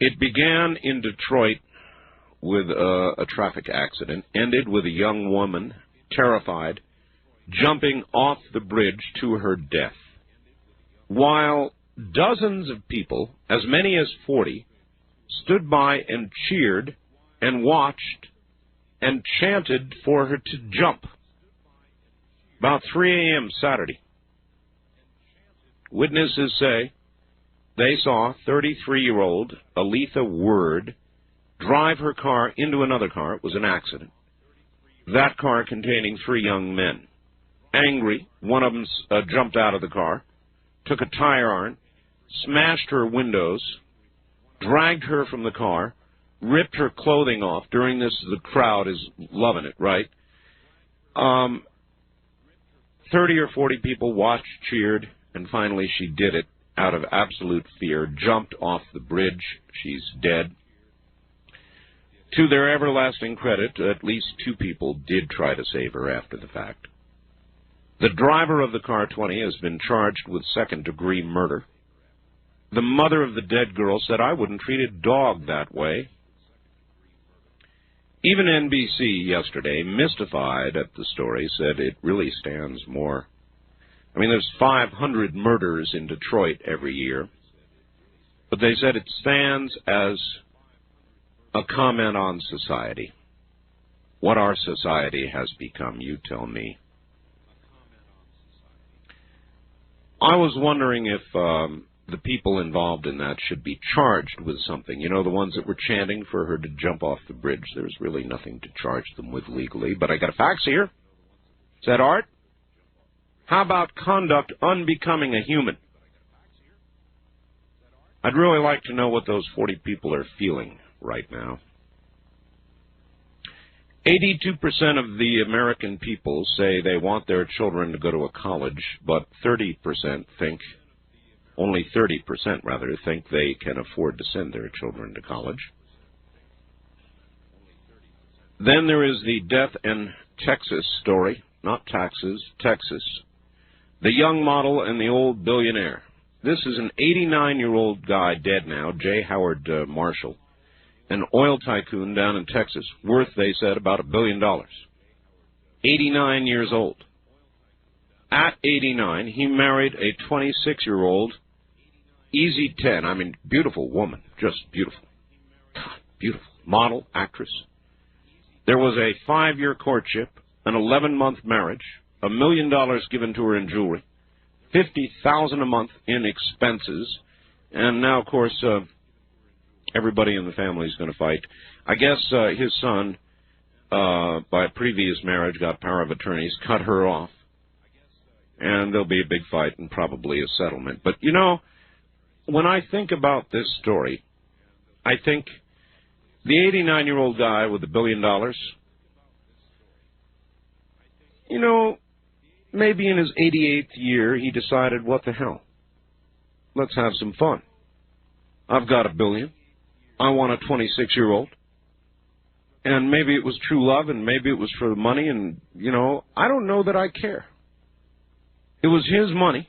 It began in Detroit with a traffic accident, ended with a young woman, terrified, jumping off the bridge to her death, while dozens of people, as many as 40, stood by and cheered and watched and chanted for her to jump. About 3 a.m. Saturday. Witnesses say they saw 33-year-old Aletha Word drive her car into another car. It was an accident. That car containing 3 young men. Angry, one of them jumped out of the car, took a tire iron, smashed her windows, dragged her from the car, ripped her clothing off. During this, the crowd is loving it, right? 30 or 40 people watched, cheered, and finally she did it out of absolute fear, jumped off the bridge. She's dead. To their everlasting credit, at least 2 people did try to save her after the fact. The driver of the car 20 has been charged with second-degree murder. The mother of the dead girl said, "I wouldn't treat a dog that way." Even NBC yesterday, mystified at the story, said it really stands more. I mean, there's 500 murders in Detroit every year. But they said it stands as a comment on society. What our society has become, you tell me. I was wondering if the people involved in that should be charged with something. You know, the ones that were chanting for her to jump off the bridge. There's really nothing to charge them with legally. But I got a fax here. Is that Art? How about conduct unbecoming a human? I'd really like to know what those 40 people are feeling right now. 82% of the American people say they want their children to go to a college, but 30% think, only 30% rather, think they can afford to send their children to college. Then there is the death in Texas story, not taxes, Texas. The young model and the old billionaire. This is an 89-year-old guy, dead now, J. Howard Marshall, an oil tycoon down in Texas, worth, they said, about $1 billion. 89 years old. At 89, he married a 26-year-old Easy 10, I mean, beautiful woman, just beautiful. God, beautiful. Model, actress. There was a 5-year courtship, an 11-month marriage, $1 million given to her in jewelry, $50,000 a month in expenses, and now, of course, everybody in the family is going to fight. I guess his son, by previous marriage, got power of attorneys, cut her off, and there'll be a big fight and probably a settlement. But, you know, when I think about this story, I think the 89-year-old guy with $1 billion, you know, maybe in his 88th year he decided, what the hell? Let's have some fun. I've got $1 billion. I want a 26-year-old. And maybe it was true love, and maybe it was for the money, and, you know, I don't know that I care. It was his money.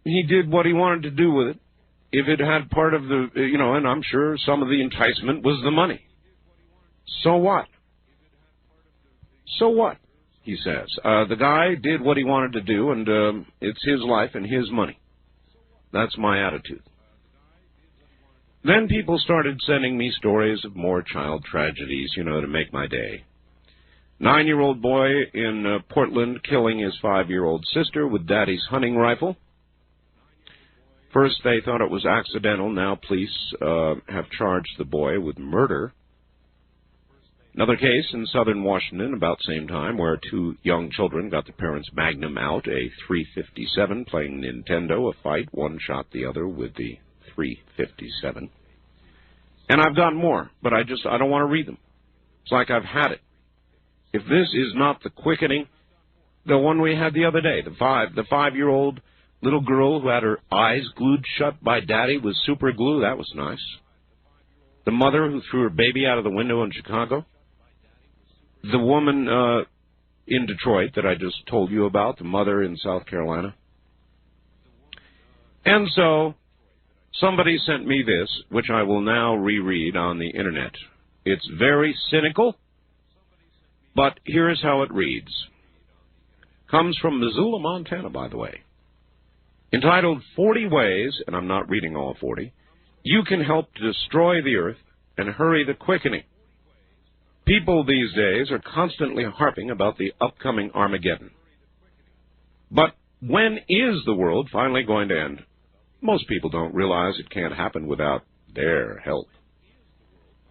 He did what he wanted to do with it. If it had part of the, you know, and I'm sure some of the enticement was the money. So what? So what, he says. The guy did what he wanted to do, and it's his life and his money. That's my attitude. Then people started sending me stories of more child tragedies, you know, to make my day. 9-year-old boy in Portland killing his 5-year-old sister with daddy's hunting rifle. First, they thought it was accidental. Now police have charged the boy with murder. Another case in southern Washington about the same time where 2 young children got the parents' Magnum out, a .357, playing Nintendo, a fight. One shot the other with the .357. And I've got more, but I don't want to read them. It's like I've had it. If this is not the quickening, the one we had the other day, the 5-year-old little girl who had her eyes glued shut by daddy with super glue, that was nice. The mother who threw her baby out of the window in Chicago. The woman in Detroit that I just told you about, the mother in South Carolina. And so, somebody sent me this, which I will now reread on the Internet. It's very cynical, but here's how it reads. Comes from Missoula, Montana, by the way. Entitled 40 Ways, and I'm not reading all 40, you can help to destroy the earth and hurry the quickening. People these days are constantly harping about the upcoming Armageddon. But when is the world finally going to end? Most people don't realize it can't happen without their help.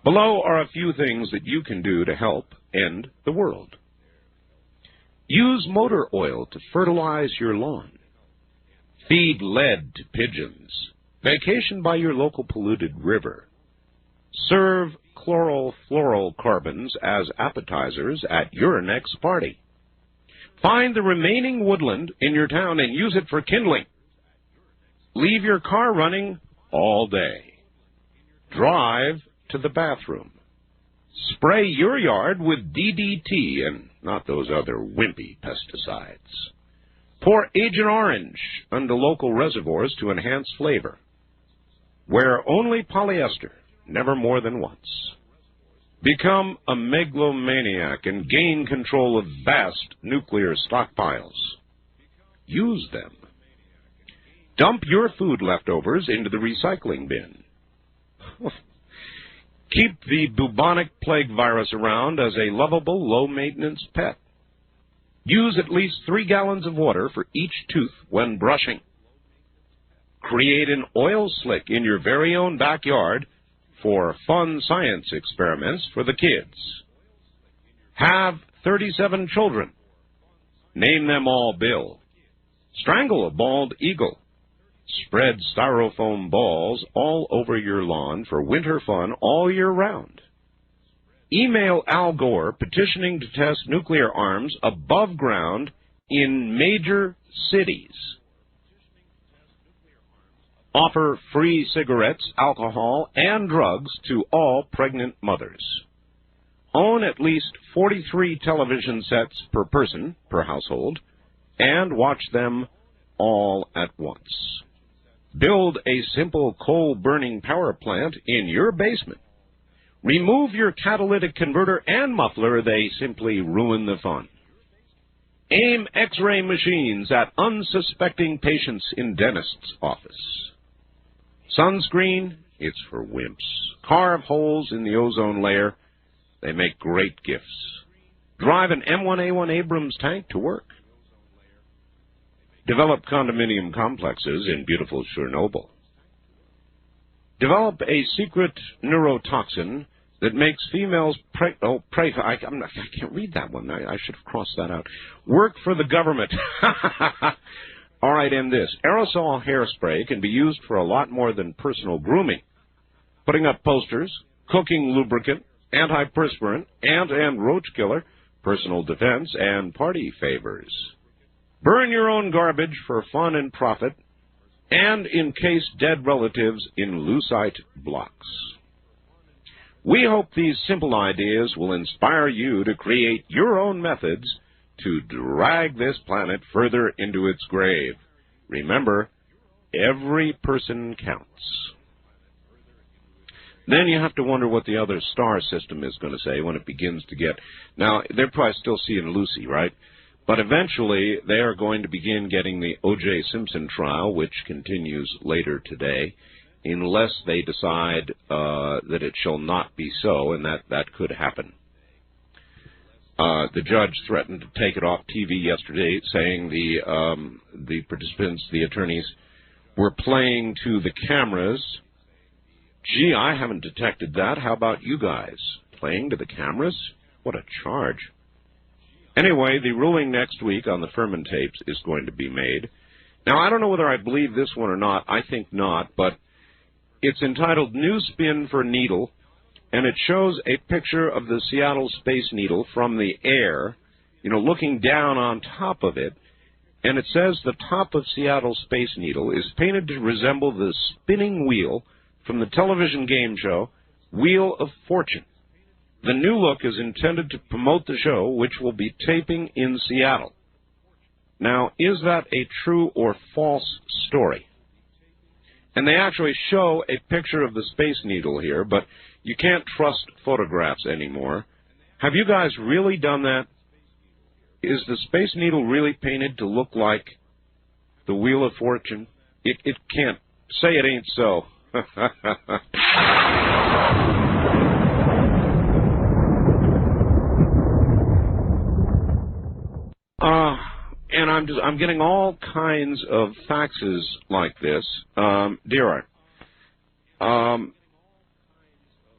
Below are a few things that you can do to help end the world. Use motor oil to fertilize your lawn. Feed lead to pigeons. Vacation by your local polluted river. Serve chlorofluorocarbons as appetizers at your next party. Find the remaining woodland in your town and use it for kindling. Leave your car running all day. Drive to the bathroom. Spray your yard with DDT and not those other wimpy pesticides. Pour Agent Orange into local reservoirs to enhance flavor. Wear only polyester, never more than once. Become a megalomaniac and gain control of vast nuclear stockpiles. Use them. Dump your food leftovers into the recycling bin. Keep the bubonic plague virus around as a lovable, low-maintenance pet. Use at least 3 gallons of water for each tooth when brushing. Create an oil slick in your very own backyard for fun science experiments for the kids. Have 37 children. Name them all Bill. Strangle a bald eagle. Spread styrofoam balls all over your lawn for winter fun all year round. Email Al Gore petitioning to test nuclear arms above ground in major cities. Offer free cigarettes, alcohol, and drugs to all pregnant mothers. Own at least 43 television sets per person, per household, and watch them all at once. Build a simple coal-burning power plant in your basement. Remove your catalytic converter and muffler, they simply ruin the fun. Aim X-ray machines at unsuspecting patients in dentist's office. Sunscreen, it's for wimps. Carve holes in the ozone layer. They make great gifts. Drive an M1A1 Abrams tank to work. Develop condominium complexes in beautiful Chernobyl. Develop a secret neurotoxin that makes females I can't read that one. I should have crossed that out. Work for the government. All right, and this. Aerosol hairspray can be used for a lot more than personal grooming. Putting up posters, cooking lubricant, antiperspirant, ant and roach killer, personal defense, and party favors. Burn your own garbage for fun and profit, and encase dead relatives in lucite blocks. We hope these simple ideas will inspire you to create your own methods to drag this planet further into its grave. Remember, every person counts. Then you have to wonder what the other star system is going to say when it begins to get... Now, they're probably still seeing Lucy, right? But eventually, they are going to begin getting the O.J. Simpson trial, which continues later today, unless they decide that it shall not be so, and that could happen. The judge threatened to take it off TV yesterday, saying the participants, the attorneys, were playing to the cameras. Gee, I haven't detected that. How about you guys? Playing to the cameras? What a charge. Anyway, the ruling next week on the Furman tapes is going to be made. Now, I don't know whether I believe this one or not. I think not, but it's entitled New Spin for Needle, and it shows a picture of the Seattle Space Needle from the air, looking down on top of it, and it says the top of Seattle Space Needle is painted to resemble the spinning wheel from the television game show Wheel of Fortune. The new look is intended to promote the show, which will be taping in Seattle. Now, is that a true or false story? And they actually show a picture of the Space Needle here, but you can't trust photographs anymore. Have you guys really done that? Is the Space Needle really painted to look like the Wheel of Fortune? It can't. Say it ain't so. And I'm getting all kinds of faxes like this. Dear Art,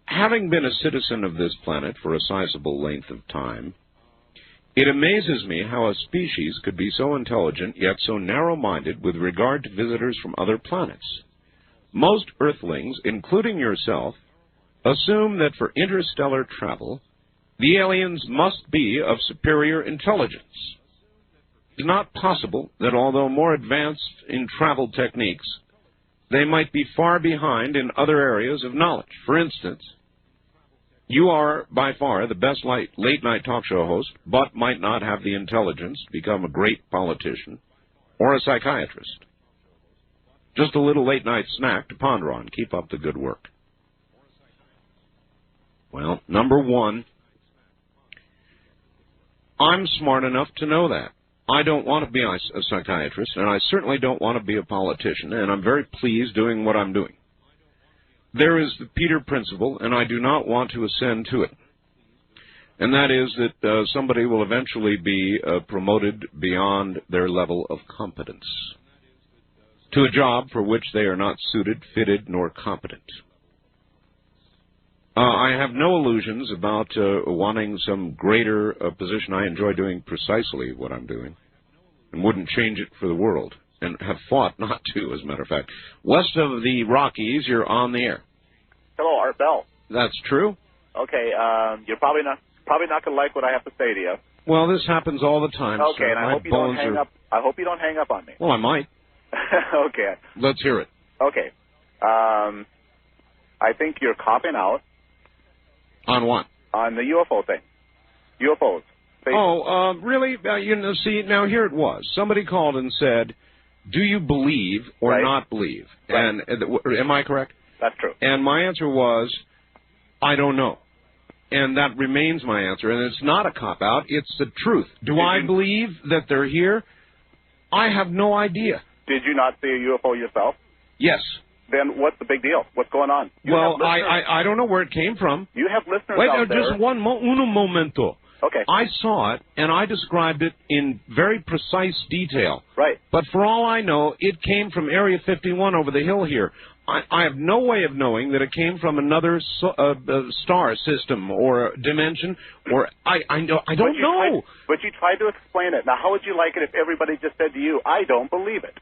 having been a citizen of this planet for a sizable length of time, it amazes me how a species could be so intelligent yet so narrow-minded with regard to visitors from other planets. Most Earthlings, including yourself, assume that for interstellar travel, the aliens must be of superior intelligence. It is not possible that although more advanced in travel techniques, they might be far behind in other areas of knowledge. For instance, you are by far the best late-night talk show host, but might not have the intelligence to become a great politician or a psychiatrist. Just a little late-night snack to ponder on. Keep up the good work. Well, number one, I'm smart enough to know that. I don't want to be a psychiatrist, and I certainly don't want to be a politician, and I'm very pleased doing what I'm doing. There is the Peter Principle, and I do not want to ascend to it. And that is that somebody will eventually be promoted beyond their level of competence to a job for which they are not suited, fitted, nor competent. I have no illusions about wanting some greater position. I enjoy doing precisely what I'm doing and wouldn't change it for the world, and have fought not to, as a matter of fact. West of the Rockies, you're on the air. Hello, Art Bell. That's true. Okay, you're probably not going to like what I have to say to you. Well, this happens all the time. Okay, sir. and I hope you don't hang up. I hope you don't hang up on me. Well, I might. Okay. Let's hear it. Okay. I think you're copping out. On what? On the UFO thing. UFOs. Really? See, now here it was. Somebody called and said, do you believe or not believe? Right. And am I correct? That's true. And my answer was, I don't know. And that remains my answer. And it's not a cop-out. It's the truth. Do I believe that they're here? I have no idea. Did you not see a UFO yourself? Yes. Then what's the big deal? What's going on? Well, I don't know where it came from. You have listeners out there. Just uno momento. Okay. I saw it, and I described it in very precise detail. Right. But for all I know, it came from Area 51 over the hill here. I have no way of knowing that it came from another star system or dimension, or I don't know. But you tried to explain it. Now, how would you like it if everybody just said to you, I don't believe it?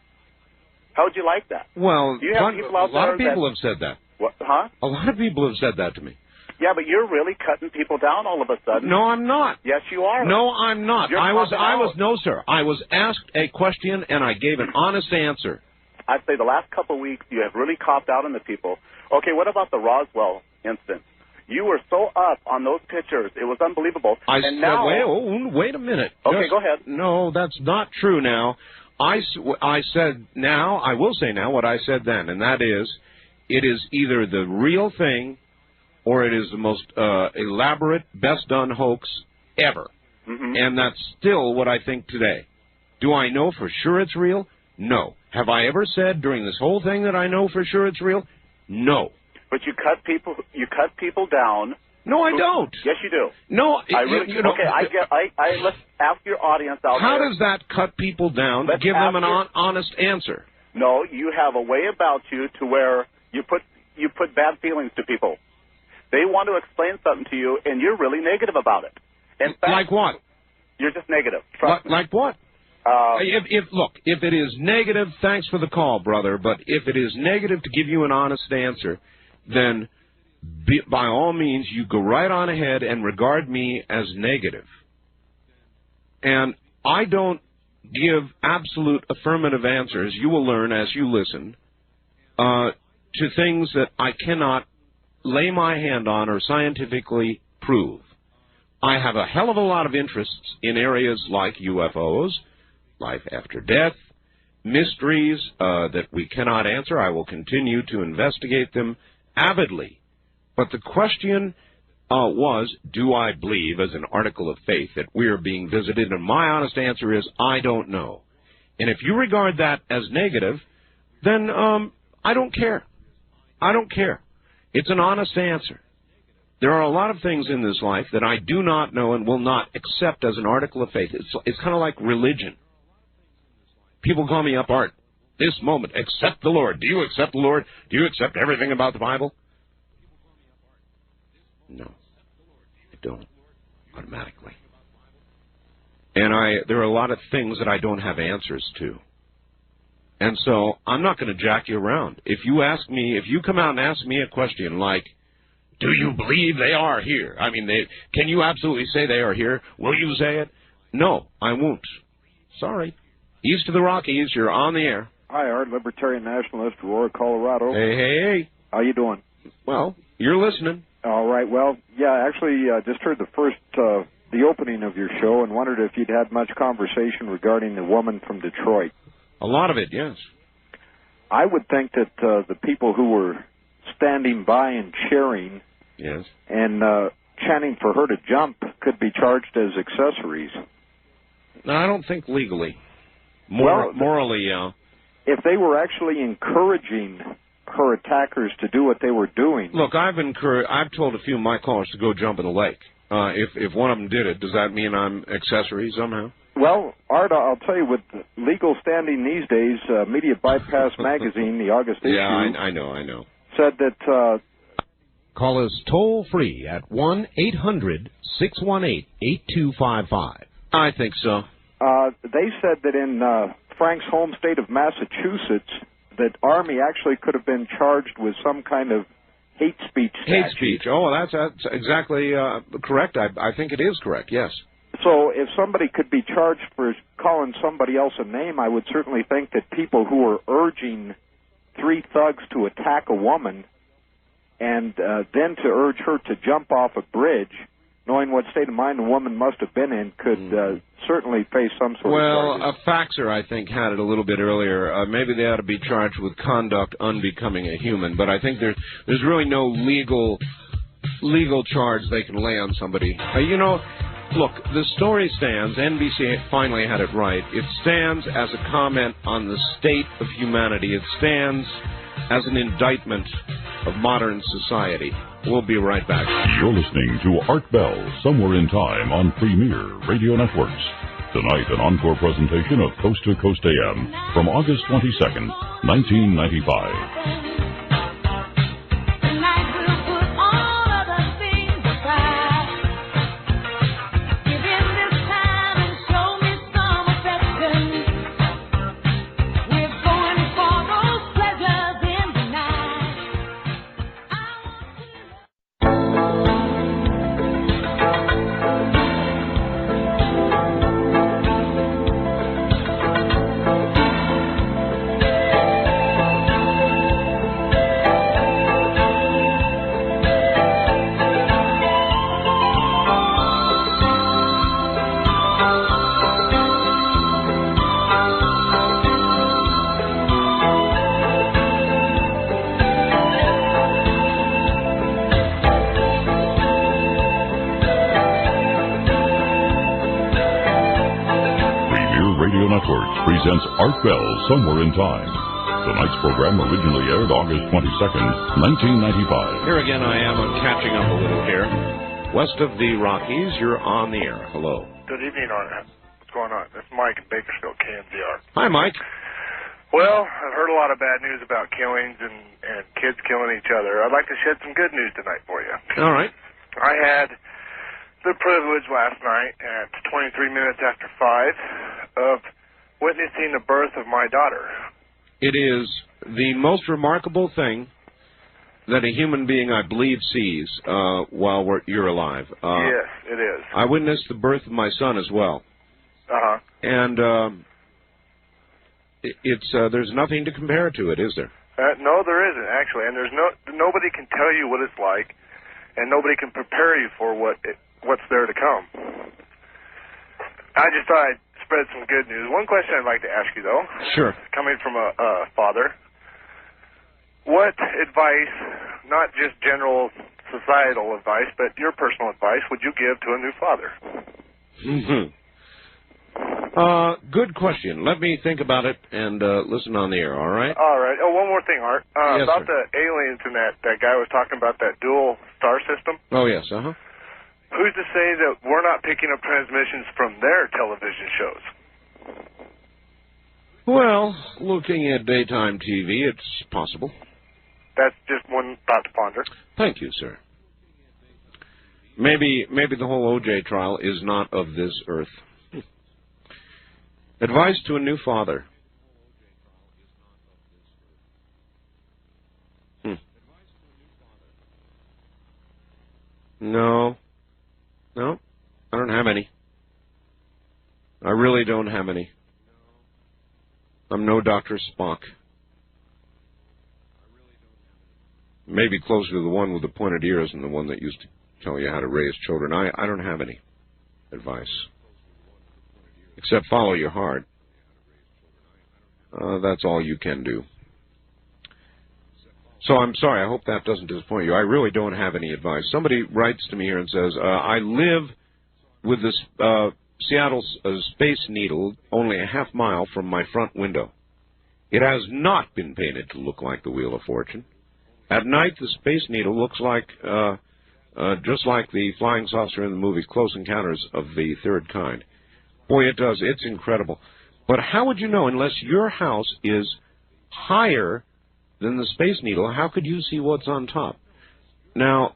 How would you like that? Well, a lot of people have said that. What, huh? A lot of people have said that to me. Yeah, but you're really cutting people down all of a sudden. No, I'm not. Yes, you are. No, I'm not. I was no, sir. I was asked a question, and I gave an honest answer. I'd say the last couple of weeks you have really copped out on the people. Okay, what about the Roswell incident? You were so up on those pictures. It was unbelievable. Wait a minute. Okay, go ahead. No, that's not true now. I said now, I will say now what I said then, and that is, it is either the real thing or it is the most elaborate, best-done hoax ever. Mm-hmm. And that's still what I think today. Do I know for sure it's real? No. Have I ever said during this whole thing that I know for sure it's real? No. But you cut people down No, I don't. Yes, you do. No, okay. Let's ask your audience out there. How does that cut people down to give them an honest answer? No, you have a way about you to where you put bad feelings to people. They want to explain something to you, and you're really negative about it. In fact, like what? You're just negative. Like what? If it is negative, thanks for the call, brother. But if it is negative to give you an honest answer, then by all means, you go right on ahead and regard me as negative. And I don't give absolute affirmative answers, you will learn as you listen, to things that I cannot lay my hand on or scientifically prove. I have a hell of a lot of interests in areas like UFOs, life after death, mysteries that we cannot answer. I will continue to investigate them avidly. But the question was, do I believe, as an article of faith, that we are being visited? And my honest answer is, I don't know. And if you regard that as negative, then I don't care. I don't care. It's an honest answer. There are a lot of things in this life that I do not know and will not accept as an article of faith. It's kind of like religion. People call me up, Art, this moment, accept the Lord. Do you accept the Lord? Do you accept everything about the Bible? No, I don't, automatically. And there are a lot of things that I don't have answers to. And so I'm not going to jack you around. If you come out and ask me a question like, do you believe they are here? I mean, can you absolutely say they are here? Will you say it? No, I won't. Sorry. East of the Rockies, you're on the air. Hi, Art, Libertarian Nationalist, Aurora, Colorado. Hey. How you doing? Well, you're listening. All right. Well, yeah, actually, just heard the opening of your show and wondered if you'd had much conversation regarding the woman from Detroit. A lot of it, yes. I would think that the people who were standing by and cheering and chanting for her to jump could be charged as accessories. No, I don't think legally. Morally, yeah. If they were actually encouraging her attackers to do what they were doing. Look, I've told a few of my callers to go jump in the lake. If one of them did it, does that mean I'm accessory somehow? Well, Art, I'll tell you, with legal standing these days, Media Bypass Magazine, the August issue... Yeah, I know. ...said that... Call us toll-free at 1-800-618-8255. I think so. They said that in Frank's home state of Massachusetts, that Army actually could have been charged with some kind of hate speech statute. Hate speech. Oh, that's exactly correct. I think it is correct, yes. So if somebody could be charged for calling somebody else a name, I would certainly think that people who are urging three thugs to attack a woman and then to urge her to jump off a bridge, knowing what state of mind the woman must have been in, could certainly face some sort of charges. Well, a faxer, I think, had it a little bit earlier. Maybe they ought to be charged with conduct unbecoming a human, but I think there's really no legal charge they can lay on somebody. Look, the story stands. NBC finally had it right. It stands as a comment on the state of humanity. It stands as an indictment of modern society. We'll be right back. You're listening to Art Bell, Somewhere in Time on Premier Radio Networks. Tonight, an encore presentation of Coast to Coast AM from August 22nd, 1995. Presents Art Bell, Somewhere in Time. Tonight's program originally aired August 22nd, 1995. Here again I am. I'm catching up a little here. west of the Rockies. You're on the air. Hello. Good evening, Art. What's going on? This is Mike in Bakersfield, KMZR. Hi, Mike. Well, I've heard a lot of bad news about killings and kids killing each other. I'd like to shed some good news tonight for you. All right. I had the privilege last night at 23 minutes after 5 of witnessing the birth of my daughter. It is the most remarkable thing that a human being, I believe, sees while you're alive. Yes, it is. I witnessed the birth of my son as well. Uh-huh. And there's nothing to compare to it, is there? No, there isn't, actually. And there's nobody can tell you what it's like, and nobody can prepare you for what's there to come. I just thought I'd spread some good news. One question I'd like to ask you, though. Sure. Coming from a father, what advice, not just general societal advice, but your personal advice, would you give to a new father? Mm-hmm. Good question. Let me think about it and listen on the air, all right? All right. Oh, one more thing, Art. Yes, about sir. the aliens and that guy was talking about that dual star system. Oh, yes, uh-huh. Who's to say that we're not picking up transmissions from their television shows? Well, looking at daytime TV, it's possible. That's just one thought to ponder. Thank you, sir. Maybe the whole O.J. trial is not of this earth. Advice to a new father. No, I don't have any. I really don't have any. I'm no Dr. Spock. Maybe closer to the one with the pointed ears than the one that used to tell you how to raise children. I don't have any advice. Except follow your heart. That's all you can do. So I'm sorry, I hope that doesn't disappoint you. I really don't have any advice. Somebody writes to me here and says, I live with this Seattle Space Needle only a half mile from my front window. It has not been painted to look like the Wheel of Fortune. At night, the Space Needle looks like, just like the flying saucer in the movie Close Encounters of the Third Kind. Boy, it does. It's incredible. But how would you know, unless your house is higher than the Space Needle, how could you see what's on top? Now,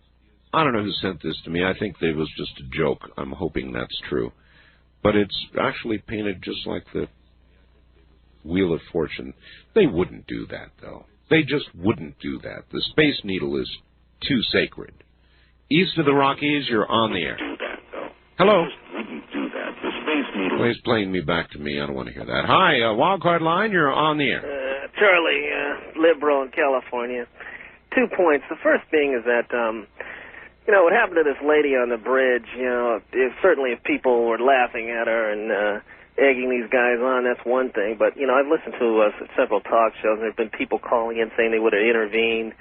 I don't know who sent this to me. I think it was just a joke. I'm hoping that's true. But it's actually painted just like the Wheel of Fortune. They wouldn't do that, though. They just wouldn't do that. The Space Needle is too sacred. East of the Rockies, you're on the air. Hello. Well, he's playing me back to me. I don't want to hear that. Hi, Wildcard Line, you're on the air. Charlie, liberal in California. 2 points. The first being is that, what happened to this lady on the bridge, certainly if people were laughing at her and egging these guys on, that's one thing. But, I've listened to several talk shows, and there have been people calling in saying they would have intervened.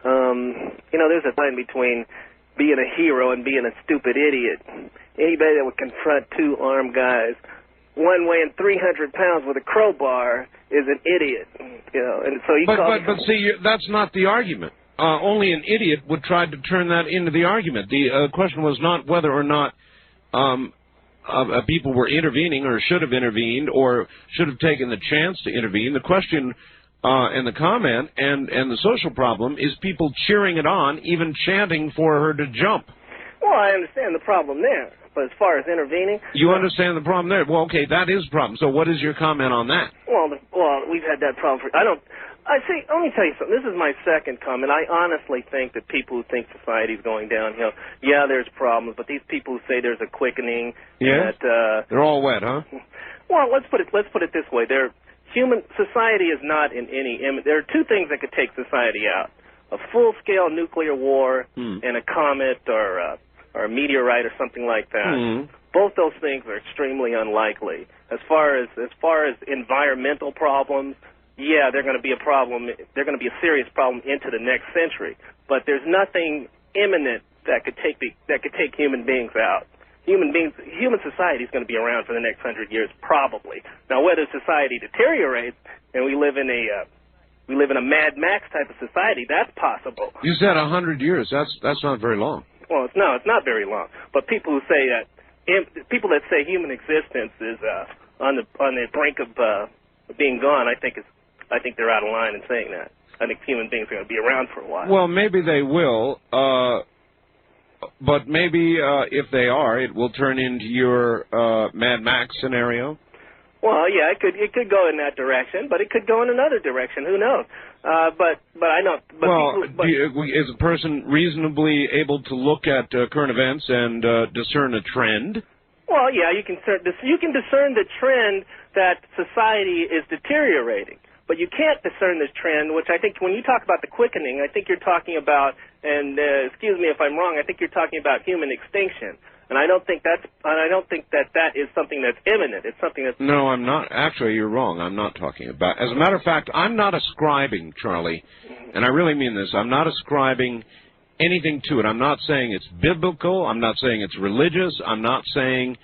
There's a line between being a hero and being a stupid idiot. Anybody that would confront 2 armed guys, one weighing 300 pounds with a crowbar, is an idiot. And so you But see, that's not the argument. Only an idiot would try to turn that into the argument. The question was not whether or not people were intervening or should have intervened or should have taken the chance to intervene. The question and the comment and the social problem is people cheering it on, even chanting for her to jump. Well, I understand the problem there. But as far as intervening... You understand the problem there? Well, okay, that is a problem. So what is your comment on that? Well, we've had that problem let me tell you something. This is my second comment. I honestly think that people who think society's going downhill, yeah, there's problems, but these people who say there's a quickening... Yeah? They're all wet, huh? Well, let's put it this way. Society is not in any... There are 2 things that could take society out. A full-scale nuclear war and a comet or a meteorite or something like that. Both those things are extremely unlikely. As far as environmental problems, yeah, they're going to be a problem. They're going to be a serious problem into the next century. But there's nothing imminent that could take human beings out. Human society is going to be around for the next 100 years, probably. Now, whether society deteriorates and we live in a Mad Max type of society, that's possible. You said 100 years. That's not very long. Well, it's not very long. But people who say that human existence is on the brink of being gone, I think they're out of line in saying that. I think human beings are going to be around for a while. Well, maybe they will, but maybe if they are, it will turn into your Mad Max scenario. Well, yeah, it could go in that direction, but it could go in another direction. Who knows? But I know. But well, people, is a person reasonably able to look at current events and discern a trend? Well, yeah, you can discern the trend that society is deteriorating. But you can't discern this trend, which I think when you talk about the quickening, I think you're talking about, and excuse me if I'm wrong, I think you're talking about human extinction. And I don't think that is something that's imminent. It's something that's... No, I'm not. Actually, you're wrong. I'm not talking about... As a matter of fact, I'm not ascribing, Charlie, and I really mean this, I'm not ascribing anything to it. I'm not saying it's biblical. I'm not saying it's religious. I'm not saying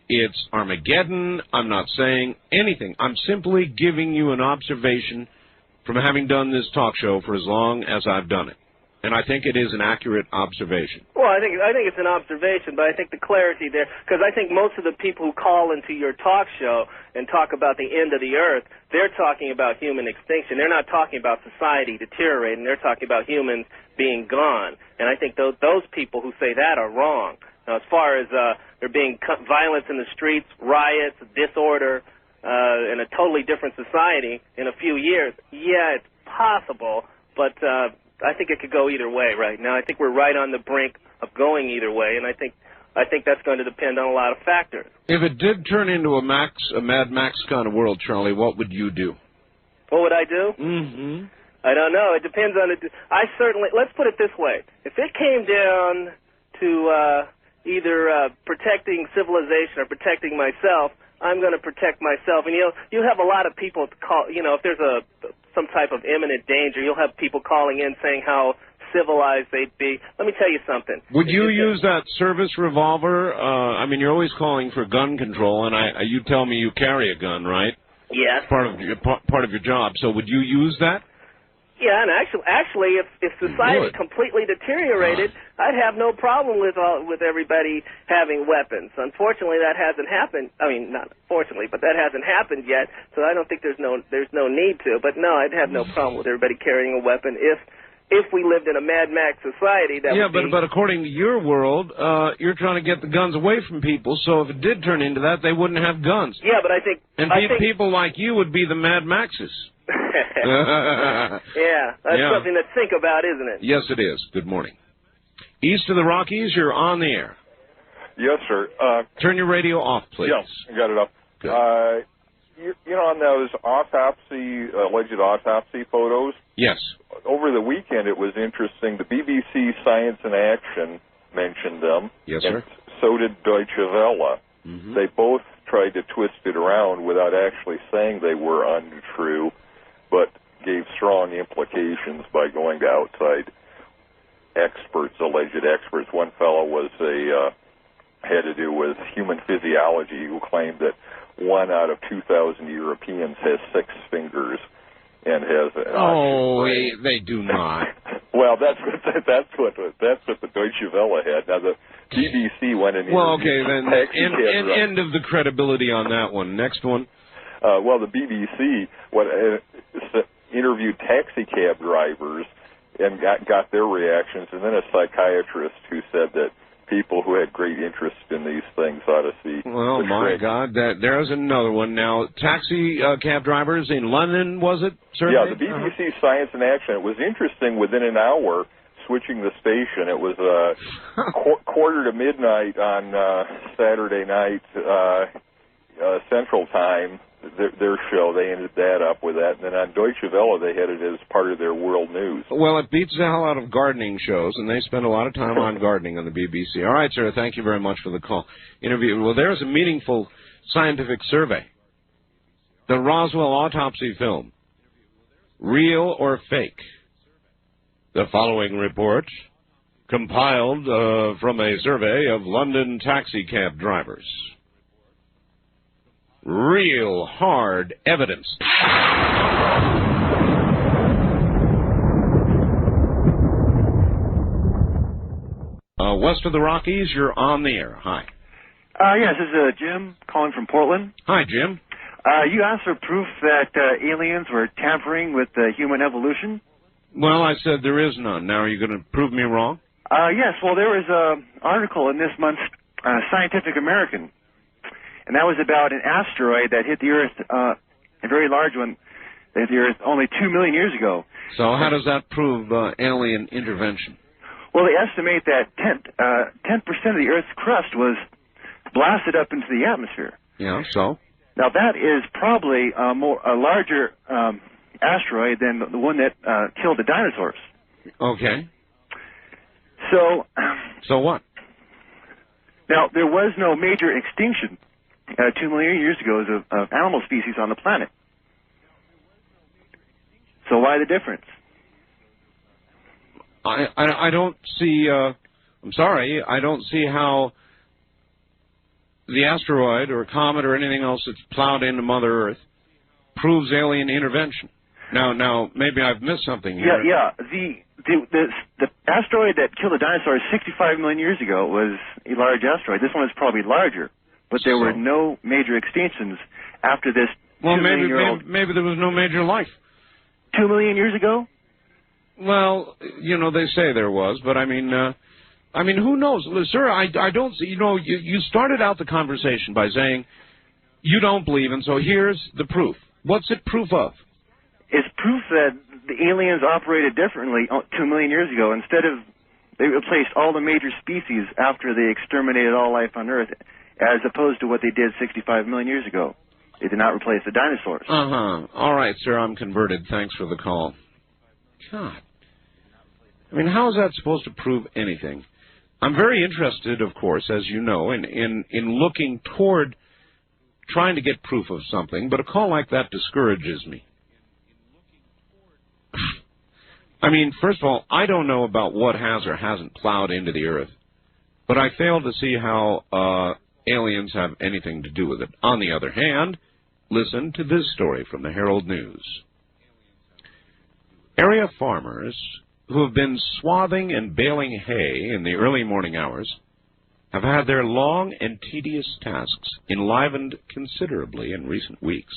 it's Armageddon. I'm not saying anything. I'm simply giving you an observation from having done this talk show for as long as I've done it. And I think it is an accurate observation. Well, I think it's an observation, but I think the clarity there, because I think most of the people who call into your talk show and talk about the end of the earth, they're talking about human extinction. They're not talking about society deteriorating. They're talking about humans being gone. And I think those people who say that are wrong. Now, as far as there being violence in the streets, riots, disorder, in a totally different society in a few years, yeah, it's possible, but I think it could go either way right now. I think we're right on the brink of going either way, and I think that's going to depend on a lot of factors. If it did turn into a Mad Max kind of world, Charlie, what would you do? What would I do? Mm-hmm. I don't know. It depends on it. Let's put it this way. If it came down to either protecting civilization or protecting myself, I'm going to protect myself. And you have a lot of people call. If there's some type of imminent danger, you'll have people calling in saying how civilized they'd be. Let me tell you something. Would you use that service revolver? I mean, you're always calling for gun control, and you tell me you carry a gun, right? Yes. Part of your job. So would you use that? Yeah, and actually, if society completely deteriorated, I'd have no problem with everybody having weapons. Unfortunately, that hasn't happened. I mean, not unfortunately, but that hasn't happened yet. So I don't think there's no need to. But no, I'd have no problem with everybody carrying a weapon if we lived in a Mad Max society. But according to your world, you're trying to get the guns away from people. So if it did turn into that, they wouldn't have guns. Yeah, but I think people like you would be the Mad Maxes. Yeah, that's something to think about, isn't it? Yes, it is. Good morning. East of the Rockies, you're on the air. Yes, sir. Turn your radio off, please. Yes, I got it up. On those alleged autopsy photos? Yes. Over the weekend, it was interesting. The BBC Science in Action mentioned them. Yes, sir. And so did Deutsche Welle. Mm-hmm. They both tried to twist it around without actually saying they were untrue, but gave strong implications by going to outside alleged experts. One fellow had to do with human physiology, who claimed that 1 out of 2,000 Europeans has 6 fingers and has an they do not. Well, that's what the Deutsche Welle had. Now the BBC went and then end of the credibility on that one. Next one. The BBC interviewed taxi cab drivers and got their reactions, and then a psychiatrist who said that people who had great interest in these things ought to see. Well, my God, there's another one. Now, taxi cab drivers in London, was it? Survey? Yeah, the BBC Science in Action. It was interesting. Within an hour, switching the station, it was quarter to midnight on Saturday night Central Time. Their show, they ended that up with that. And then on Deutsche Welle, they had it as part of their world news. Well, it beats the hell out of gardening shows, and they spend a lot of time on gardening on the BBC. All right, sir, thank you very much for the call. Interview. Well, there's a meaningful scientific survey. The Roswell autopsy film, real or fake? The following report, compiled from a survey of London taxi cab drivers. Real hard evidence. west of the Rockies, you're on the air. Hi. Yes, this is Jim calling from Portland. Hi, Jim. You asked for proof that aliens were tampering with human evolution? Well, I said there is none. Now, are you going to prove me wrong? Yes, well, there was an article in this month's Scientific American, and that was about an asteroid that hit the Earth, a very large one, that hit the Earth only 2 million years ago. So how does that prove alien intervention? Well, they estimate that 10% of the Earth's crust was blasted up into the atmosphere. Yeah, so? Now, that is probably a larger asteroid than the one that killed the dinosaurs. Okay. So what? Now, there was no major extinction 2 million years ago of animal species on the planet. So why the difference? I don't see, I'm sorry, I don't see how the asteroid or comet or anything else that's plowed into Mother Earth proves alien intervention. Now, maybe I've missed something here. Yeah. The asteroid that killed the dinosaurs 65 million years ago was a large asteroid. This one is probably larger, but there were no major extinctions after this. Well, maybe there was no major life. 2 million years ago? Well, they say there was, but I mean, who knows? Sir, I don't see, you started out the conversation by saying you don't believe, and so here's the proof. What's it proof of? It's proof that the aliens operated differently 2 million years ago. Instead of, they replaced all the major species after they exterminated all life on Earth, as opposed to what they did 65 million years ago. They did not replace the dinosaurs. All right, sir, I'm converted. Thanks for the call. God. I mean, how is that supposed to prove anything? I'm very interested, of course, as you know, in looking toward trying to get proof of something, but a call like that discourages me. I mean, first of all, I don't know about what has or hasn't plowed into the Earth, but I fail to see how aliens have anything to do with it. On the other hand, listen to this story from the Herald News. Area farmers who have been swathing and baling hay in the early morning hours have had their long and tedious tasks enlivened considerably in recent weeks.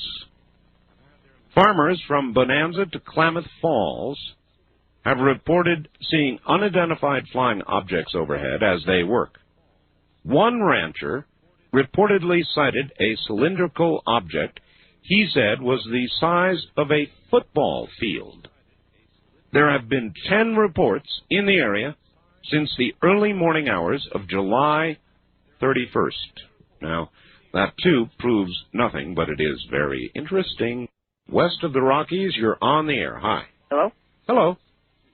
Farmers from Bonanza to Klamath Falls have reported seeing unidentified flying objects overhead as they work. One rancher reportedly sighted a cylindrical object he said was the size of a football field. There have been 10 reports in the area since the early morning hours of July 31st. Now, that too proves nothing, but it is very interesting. West of the Rockies, you're on the air. Hi. Hello? Hello.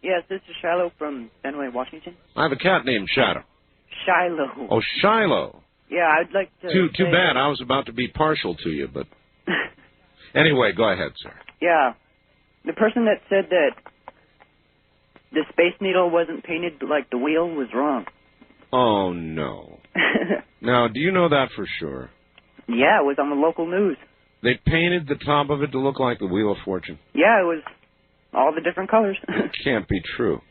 Yes, this is Shiloh from Fenway, Washington. I have a cat named Shadow. Shiloh. Oh, Shiloh. Yeah, I'd like to... Too bad. I was about to be partial to you, but... Anyway, go ahead, sir. Yeah. The person that said that the Space Needle wasn't painted like the wheel was wrong. Oh, no. Now, do you know that for sure? Yeah, it was on the local news. They painted the top of it to look like the Wheel of Fortune. Yeah, it was all the different colors. It can't be true.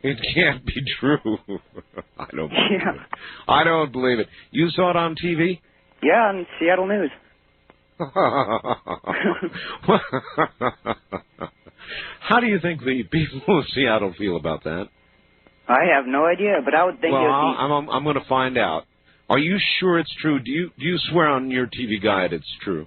It can't be true. I don't believe it. I don't believe it. You saw it on TV? Yeah, on Seattle News. How do you think the people of Seattle feel about that? I have no idea, but I would think it would be... I'm going to find out. Are you sure it's true? Do you swear on your TV guide it's true?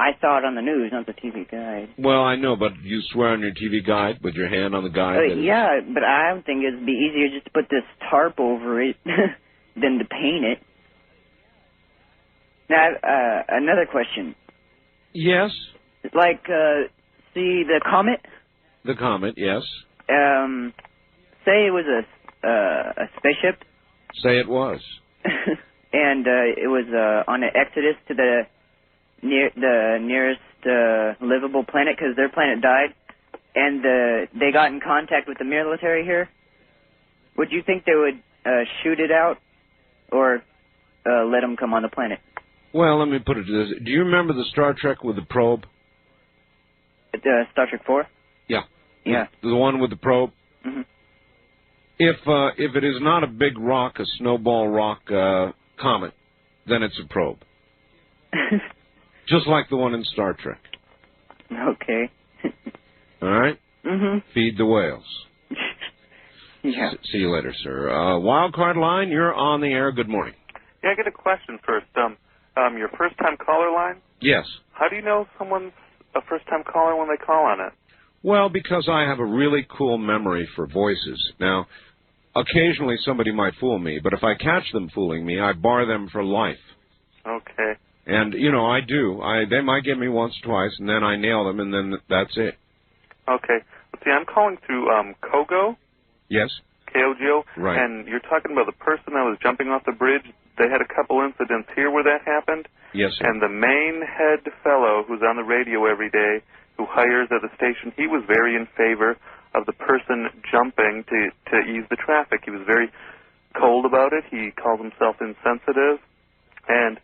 I saw it on the news, not the TV guide. Well, I know, but you swear on your TV guide with your hand on the guide? Yeah, but I would think it'd be easier just to put this tarp over it than to paint it. Now, another question. Yes? Like, see the comet? The comet, yes. Say it was a spaceship. Say it was. And it was on an exodus to the nearest livable planet because their planet died, and they got in contact with the military here. Would you think they would shoot it out or let them come on the planet? Well, let me put it to this. Do you remember the Star Trek with the probe? Star Trek 4? Yeah. Yeah. The one with the probe? Mm-hmm. If it is not a big rock, a snowball rock comet, then it's a probe. Just like the one in Star Trek. Okay. All right? Mm-hmm. Feed the whales. Yeah. See you later, sir. Wildcard line, you're on the air. Good morning. Yeah, I get a question first. Your first-time caller line? Yes. How do you know someone's a first-time caller when they call on it? Well, because I have a really cool memory for voices. Now, occasionally somebody might fool me, but if I catch them fooling me, I bar them for life. Okay. And, you know, I do. They might get me once or twice, and then I nail them, and then that's it. Okay. Let's see, I'm calling through Kogo. Yes. KOGO. Right. And you're talking about the person that was jumping off the bridge. They had a couple incidents here where that happened. Yes, sir. And the main head fellow who's on the radio every day, who hires at the station, he was very in favor of the person jumping to ease the traffic. He was very cold about it. He called himself insensitive. And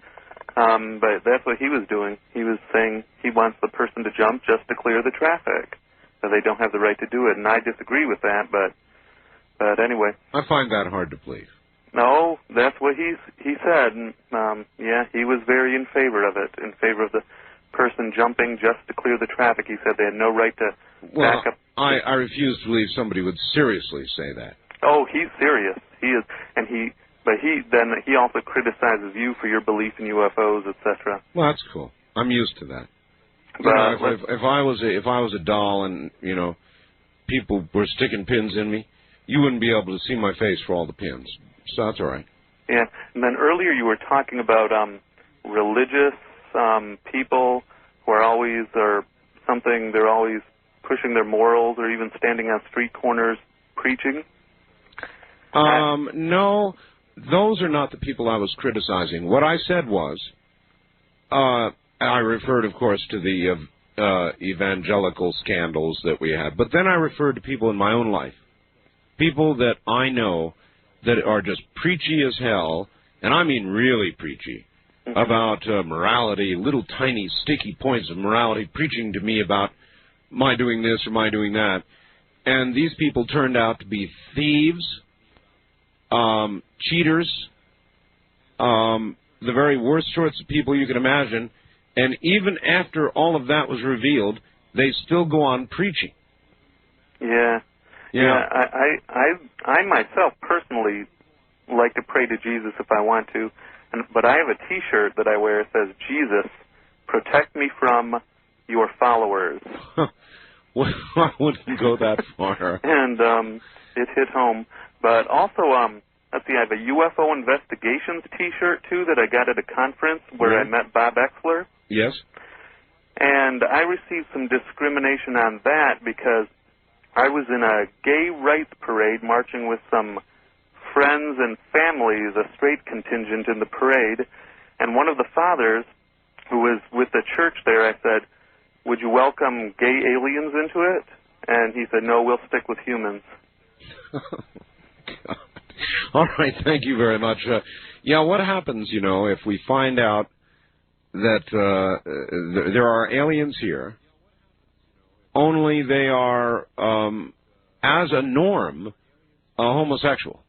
but that's what he was doing. He was saying he wants the person to jump just to clear the traffic. So they don't have the right to do it. And I disagree with that, but anyway. I find that hard to believe. No, that's what he said. And, yeah, he was very in favor of it, in favor of the person jumping just to clear the traffic. He said they had no right to back up. I refuse to believe somebody would seriously say that. Oh, he's serious. He is, and he also criticizes you for your belief in UFOs, etc. Well, that's cool. I'm used to that. But if I was a doll and people were sticking pins in me, you wouldn't be able to see my face for all the pins. So that's all right. Yeah, and then earlier you were talking about religious people who are always they're always pushing their morals or even standing on street corners preaching. No, those are not the people I was criticizing. What I said was, I referred, of course, to the evangelical scandals that we had, but then I referred to people in my own life, people that I know that are just preachy as hell, and I mean really preachy, about morality, little tiny sticky points of morality, preaching to me about my doing this or my doing that. And these people turned out to be thieves, cheaters, the very worst sorts of people you can imagine. And even after all of that was revealed, they still go on preaching. Yeah. Yeah. I myself personally like to pray to Jesus if I want to, but I have a T-shirt that I wear that says, "Jesus, protect me from your followers." Well, I wouldn't go that far. And it hit home. But also, let's see, I have a UFO Investigations T-shirt, too, that I got at a conference where I met Bob Exler. Yes. And I received some discrimination on that because I was in a gay rights parade marching with some friends and families, a straight contingent in the parade, and one of the fathers who was with the church there, I said, "Would you welcome gay aliens into it?" And he said, "No, we'll stick with humans." God. All right, thank you very much. What happens, if we find out that there are aliens here, only they are, as a norm, homosexual.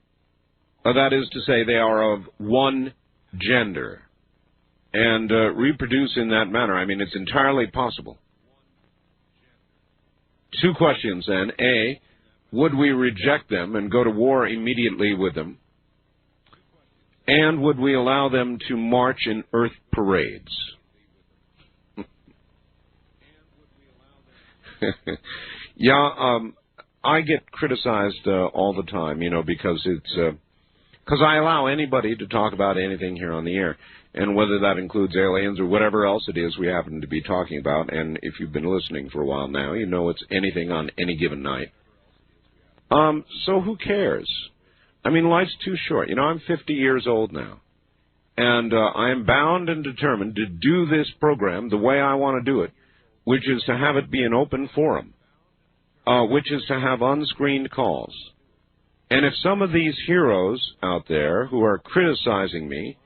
That is to say, they are of one gender and reproduce in that manner. I mean, it's entirely possible. Two questions, then. A, would we reject them and go to war immediately with them? And would we allow them to march in Earth parades? I get criticized all the time, because because I allow anybody to talk about anything here on the air, and whether that includes aliens or whatever else it is we happen to be talking about. And if you've been listening for a while now, you know it's anything on any given night. So who cares? I mean, life's too short. I'm 50 years old now, and I am bound and determined to do this program the way I want to do it, which is to have it be an open forum, which is to have unscreened calls. And if some of these heroes out there who are criticizing me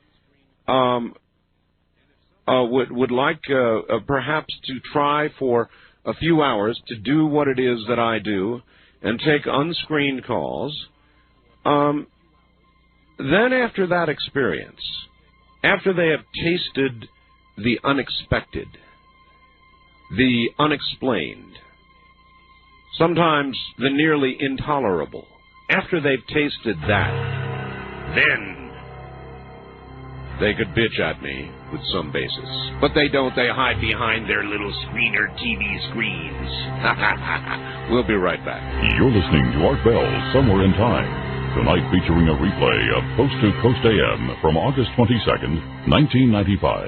would like perhaps to try for a few hours to do what it is that I do and take unscreened calls, Then after that experience, after they have tasted the unexpected, the unexplained, sometimes the nearly intolerable, after they've tasted that, then they could bitch at me with some basis. But they don't. They hide behind their little screener TV screens. We'll be right back. You're listening to Art Bell, Somewhere in Time. Tonight featuring a replay of Coast to Coast AM from August 22nd, 1995.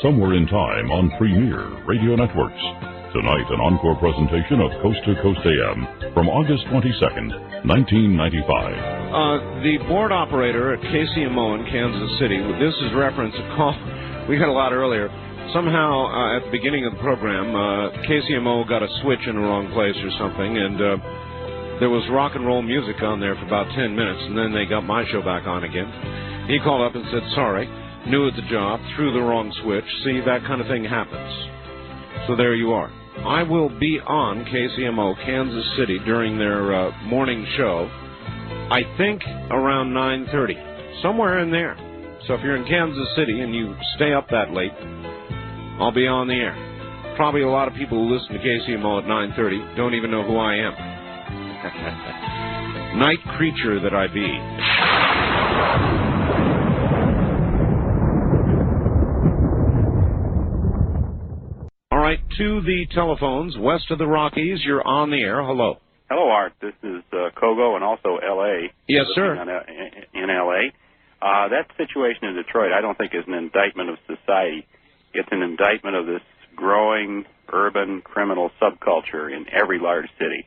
Somewhere in Time on Premier Radio Networks. Tonight, an encore presentation of Coast to Coast AM from August 22nd, 1995. The board operator at KCMO in Kansas City, this is reference a call we got a lot earlier. Somehow, at the beginning of the program, KCMO got a switch in the wrong place or something, and there was rock and roll music on there for about 10 minutes, and then they got my show back on again. He called up and said, sorry. New at the job, threw the wrong switch. See, that kind of thing happens. So there you are. I will be on KCMO, Kansas City, during their morning show, I think around 9:30, somewhere in there. So if you're in Kansas City and you stay up that late, I'll be on the air. Probably a lot of people who listen to KCMO at 9:30 don't even know who I am. Night creature that I be. To the telephones west of the Rockies. You're on the air. Hello. Hello, Art. This is Kogo and also L.A. Yes, sir. In L.A. That situation in Detroit, I don't think is an indictment of society. It's an indictment of this growing urban criminal subculture in every large city.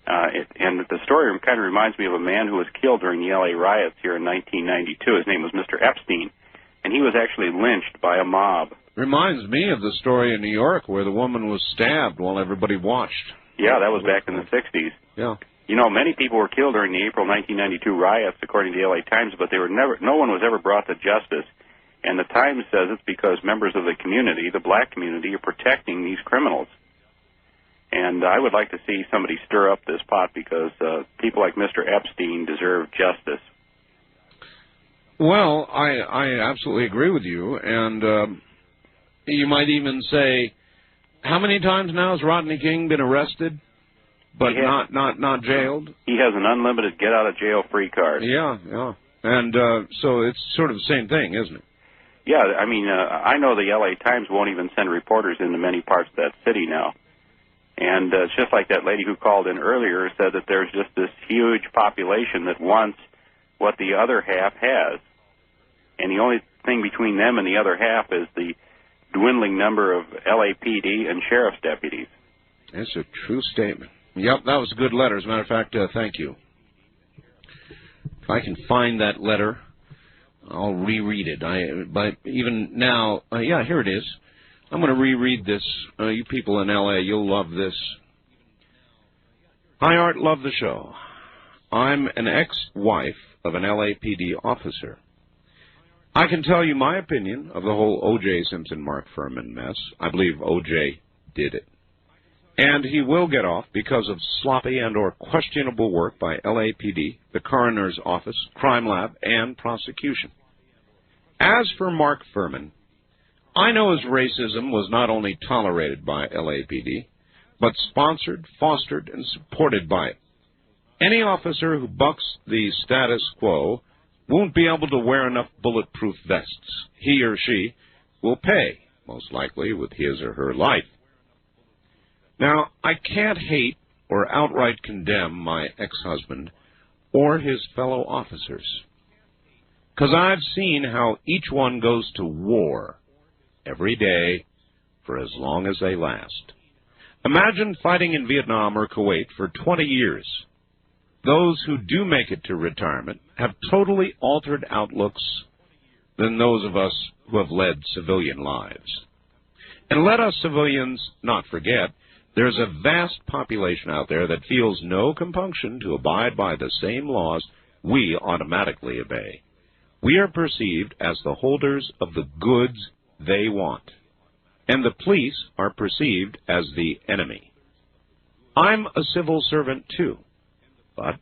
And the story kind of reminds me of a man who was killed during the L.A. riots here in 1992. His name was Mr. Epstein, and he was actually lynched by a mob. Reminds me of the story in New York where the woman was stabbed while everybody watched. Yeah, that was back in the 60s. Yeah. You know, many people were killed during the April 1992 riots, according to the LA Times, but no one was ever brought to justice. And the Times says it's because members of the community, the black community, are protecting these criminals. And I would like to see somebody stir up this pot because people like Mr. Epstein deserve justice. Well, I absolutely agree with you, and you might even say, how many times now has Rodney King been arrested, but not jailed? He has an unlimited get-out-of-jail-free card. Yeah. And so it's sort of the same thing, isn't it? Yeah, I mean, I know the L.A. Times won't even send reporters into many parts of that city now. And it's just like that lady who called in earlier said that there's just this huge population that wants what the other half has. And the only thing between them and the other half is the dwindling number of LAPD and sheriff's deputies. That's a true statement. Yep, that was a good letter. As a matter of fact, thank you. If I can find that letter, I'll reread it. But even now, yeah, here it is. I'm going to reread this. You people in L.A., you'll love this. Hi, Art, love the show. I'm an ex-wife of an LAPD officer. I can tell you my opinion of the whole O.J. Simpson-Mark Fuhrman mess. I believe O.J. did it. And he will get off because of sloppy and or questionable work by LAPD, the coroner's office, crime lab, and prosecution. As for Mark Fuhrman, I know his racism was not only tolerated by LAPD, but sponsored, fostered, and supported by it. Any officer who bucks the status quo won't be able to wear enough bulletproof vests. He or she will pay, most likely with his or her life. Now, I can't hate or outright condemn my ex-husband or his fellow officers. Because I've seen how each one goes to war every day for as long as they last. Imagine fighting in Vietnam or Kuwait for 20 years. Those who do make it to retirement have totally altered outlooks than those of us who have led civilian lives. And let us civilians not forget, there's a vast population out there that feels no compunction to abide by the same laws we automatically obey. We are perceived as the holders of the goods they want, and the police are perceived as the enemy. I'm a civil servant too, but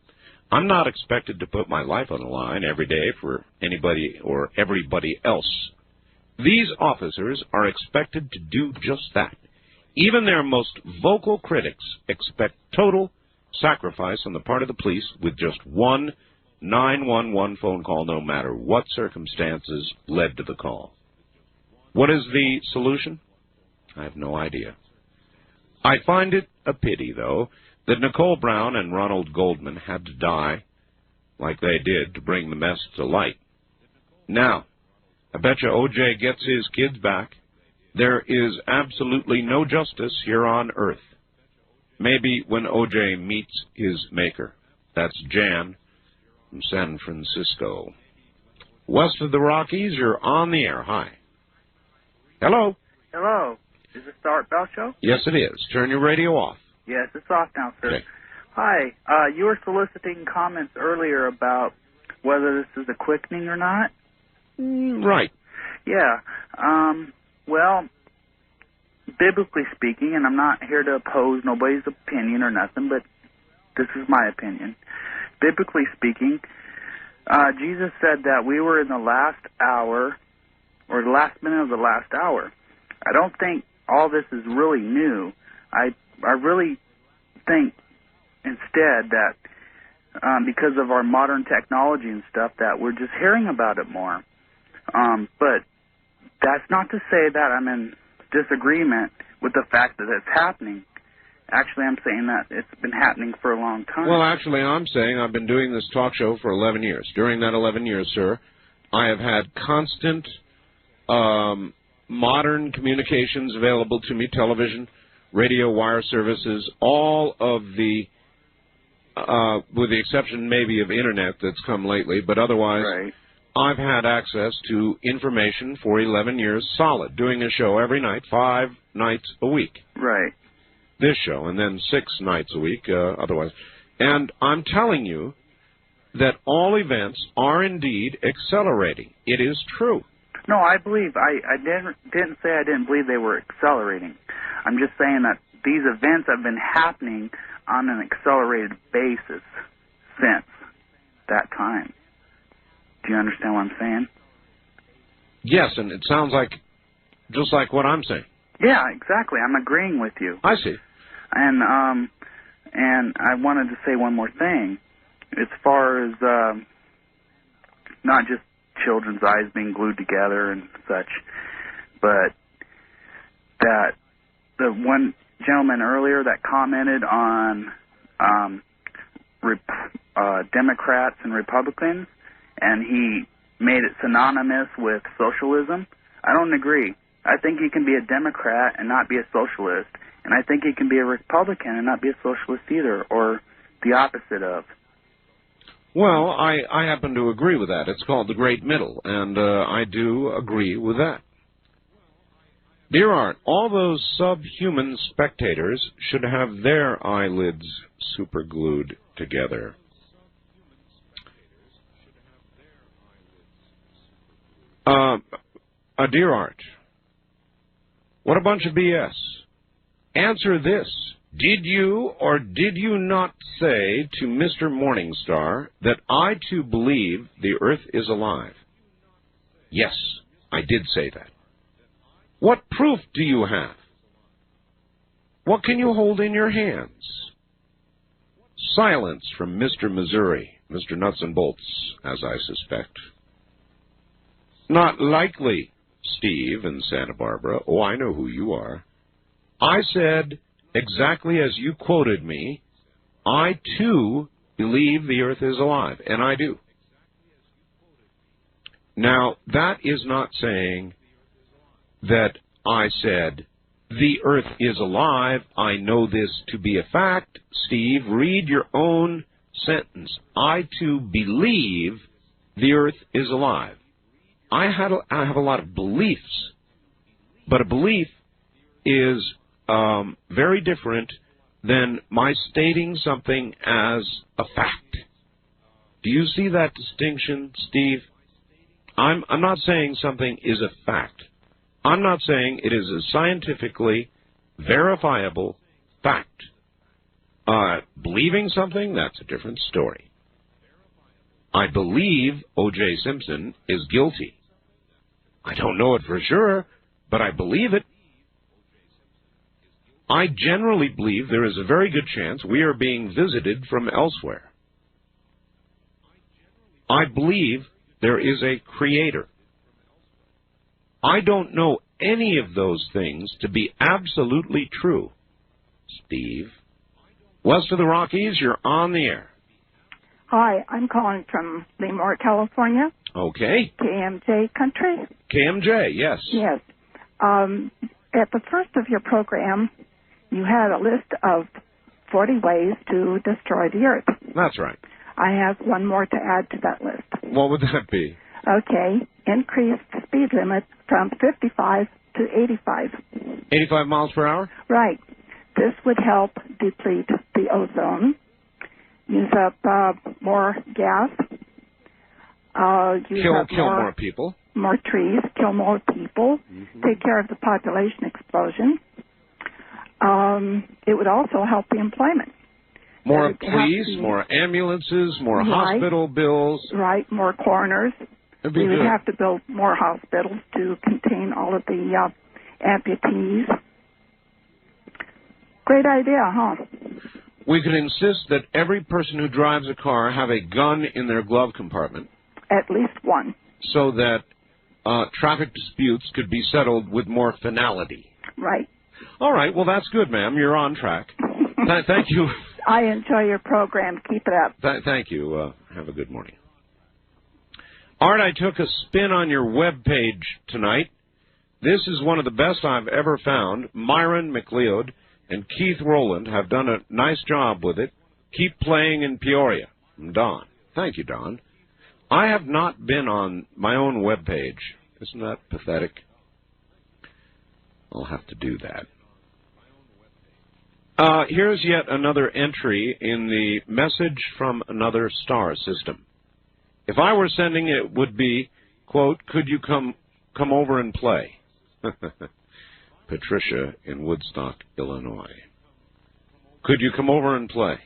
I'm not expected to put my life on the line every day for anybody or everybody else. These officers are expected to do just that. Even their most vocal critics expect total sacrifice on the part of the police with just one 911 phone call, no matter what circumstances led to the call. What is the solution? I have no idea. I find it a pity, though, that Nicole Brown and Ronald Goldman had to die like they did to bring the mess to light. Now, I bet you O.J. gets his kids back. There is absolutely no justice here on earth. Maybe when O.J. meets his maker. That's Jan from San Francisco. West of the Rockies, you're on the air. Hi. Hello. Hello. Is this the Art Bell Show? Yes, it is. Turn your radio off. Yes, it's off now, sir. Okay. Hi. You were soliciting comments earlier about whether this is a quickening or not. Right. Yeah. Well, biblically speaking, and I'm not here to oppose nobody's opinion or nothing, but this is my opinion. Biblically speaking, Jesus said that we were in the last hour, or the last minute of the last hour. I don't think all this is really new. I really think instead that because of our modern technology and stuff that we're just hearing about it more. But that's not to say that I'm in disagreement with the fact that it's happening. Actually, I'm saying that it's been happening for a long time. Well, actually, I'm saying I've been doing this talk show for 11 years. During that 11 years, sir, I have had constant modern communications available to me, television, radio, wire services, all of the, with the exception maybe of Internet that's come lately, but otherwise, right. I've had access to information for 11 years solid, doing a show every night, 5 nights a week. Right. This show, and then 6 nights a week otherwise. And I'm telling you that all events are indeed accelerating. It is true. No, I believe. I didn't say I didn't believe they were accelerating. I'm just saying that these events have been happening on an accelerated basis since that time. Do you understand what I'm saying? Yes, and it sounds like just like what I'm saying. Yeah, exactly. I'm agreeing with you. I see. And I wanted to say one more thing. As far as not just children's eyes being glued together and such, but that the one gentleman earlier that commented on Democrats and Republicans, and he made it synonymous with socialism, I don't agree. I think he can be a Democrat and not be a socialist, and I think he can be a Republican and not be a socialist either, or the opposite of. Well, I happen to agree with that. It's called the Great Middle, and I do agree with that. Dear Art, all those subhuman spectators should have their eyelids superglued together. Dear Art, what a bunch of BS. Answer this. Did you or did you not say to Mr. Morningstar that I too believe the earth is alive? Yes, I did say that. What proof do you have? What can you hold in your hands? Silence from Mr. Missouri, Mr. Nuts and Bolts, as I suspect. Not likely, Steve in Santa Barbara. Oh, I know who you are. I said exactly as you quoted me I, too, believe the Earth is alive, and I do. Now, that is not saying that I said, the Earth is alive, I know this to be a fact. Steve, read your own sentence. I, too, believe the Earth is alive. I have a lot of beliefs, but a belief is very different than my stating something as a fact. Do you see that distinction, Steve? I'm not saying something is a fact. I'm not saying it is a scientifically verifiable fact. Believing something, that's a different story. I believe O.J. Simpson is guilty. I don't know it for sure, but I believe it. I generally believe there is a very good chance we are being visited from elsewhere. I believe there is a creator. I don't know any of those things to be absolutely true. Steve, west of the Rockies, you're on the air. Hi, I'm calling from Lemoore, California. Okay. KMJ Country. KMJ, yes. Yes. At the first of your program, you had a list of 40 ways to destroy the Earth. That's right. I have one more to add to that list. What would that be? Okay. Increase the speed limit from 55 to 85. 85 miles per hour? Right. This would help deplete the ozone, use up more gas, kill more people. More trees, kill more people, take care of the population explosion. It would also help the employment. More police, more ambulances, more hospital bills. Right, more coroners. We would good. have to build more hospitals to contain all of the amputees. Great idea, huh? We could insist that every person who drives a car have a gun in their glove compartment. At least one. So that traffic disputes could be settled with more finality. Right. All right. Well, that's good, ma'am. You're on track. Thank you. I enjoy your program. Keep it up. Thank you. Have a good morning. Art, I took a spin on your web page tonight. This is one of the best I've ever found. Myron McLeod and Keith Rowland have done a nice job with it. Keep playing in Peoria. Don. Thank you, Don. I have not been on my own web page. Isn't that pathetic? I'll have to do that. Here's yet another entry in the Message from Another Star system. If I were sending it, would be, quote, could you come over and play? Patricia in Woodstock, Illinois. Could you come over and play?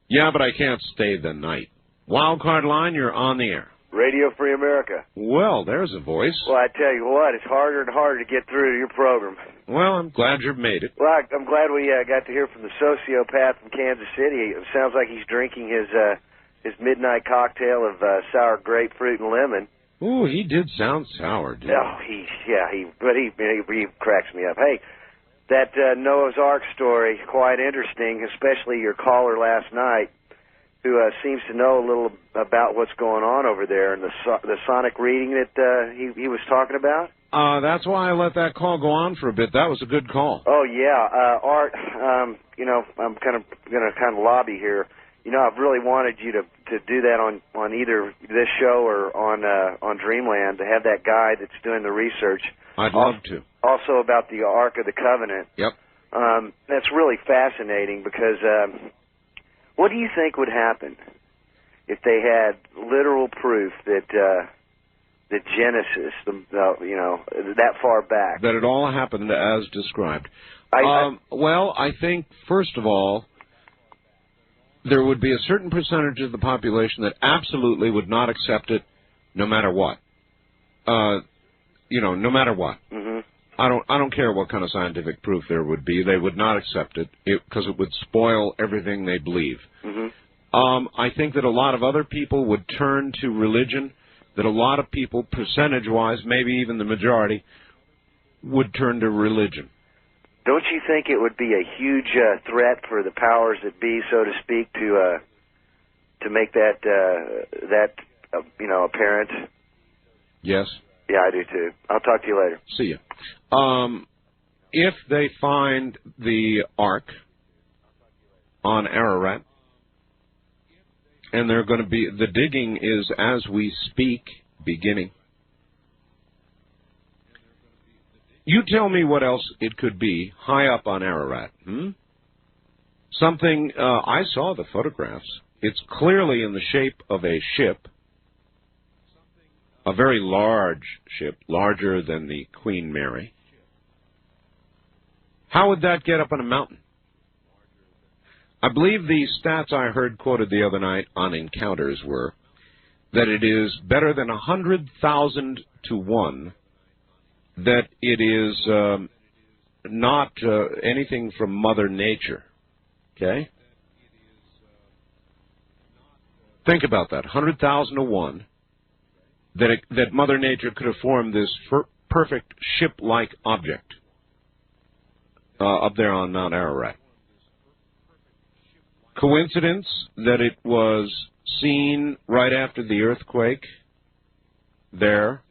Yeah, but I can't stay the night. Wildcard line, you're on the air. Radio Free America. Well, there's a voice. Well, I tell you what, it's harder and harder to get through to your program. Well, I'm glad you've made it. Well, I'm glad we got to hear from the sociopath from Kansas City. It sounds like he's drinking his midnight cocktail of sour grapefruit and lemon. Ooh, he did sound sour, didn't he? Oh, he cracks me up. Hey, that Noah's Ark story, quite interesting, especially your caller last night, who seems to know a little about what's going on over there, and the sonic reading that he was talking about. That's why I let that call go on for a bit. That was a good call. Oh yeah, Art. I'm kind of going to lobby here. I've really wanted you to do that on either this show or on Dreamland, to have that guy that's doing the research. I'd love to. Also about the Ark of the Covenant. Yep. That's really fascinating because what do you think would happen if they had literal proof that the Genesis, that far back, that it all happened as described? Well, I think first of all, there would be a certain percentage of the population that absolutely would not accept it, no matter what. No matter what. Mm-hmm. I don't care what kind of scientific proof there would be. They would not accept it because it would spoil everything they believe. Mm-hmm. I think that a lot of other people would turn to religion. That a lot of people, percentage-wise, maybe even the majority, would turn to religion. don't you think it would be a huge threat for the powers that be, so to speak, to make that apparent? Yes. Yeah, I do too. I'll talk to you later. See you. If they find the Ark on Ararat, and they're going to be, the digging is, as we speak, beginning. You tell me what else it could be high up on Ararat. Something, I saw the photographs. It's clearly in the shape of a ship, a very large ship, larger than the Queen Mary. How would that get up on a mountain? I believe the stats I heard quoted the other night on Encounters were that it is better than 100,000 to 1 that it is not anything from Mother Nature. Okay? Think about that. 100,000 to 1 that Mother Nature could have formed this perfect ship-like object up there on Mount Ararat. Coincidence that it was seen right after the earthquake there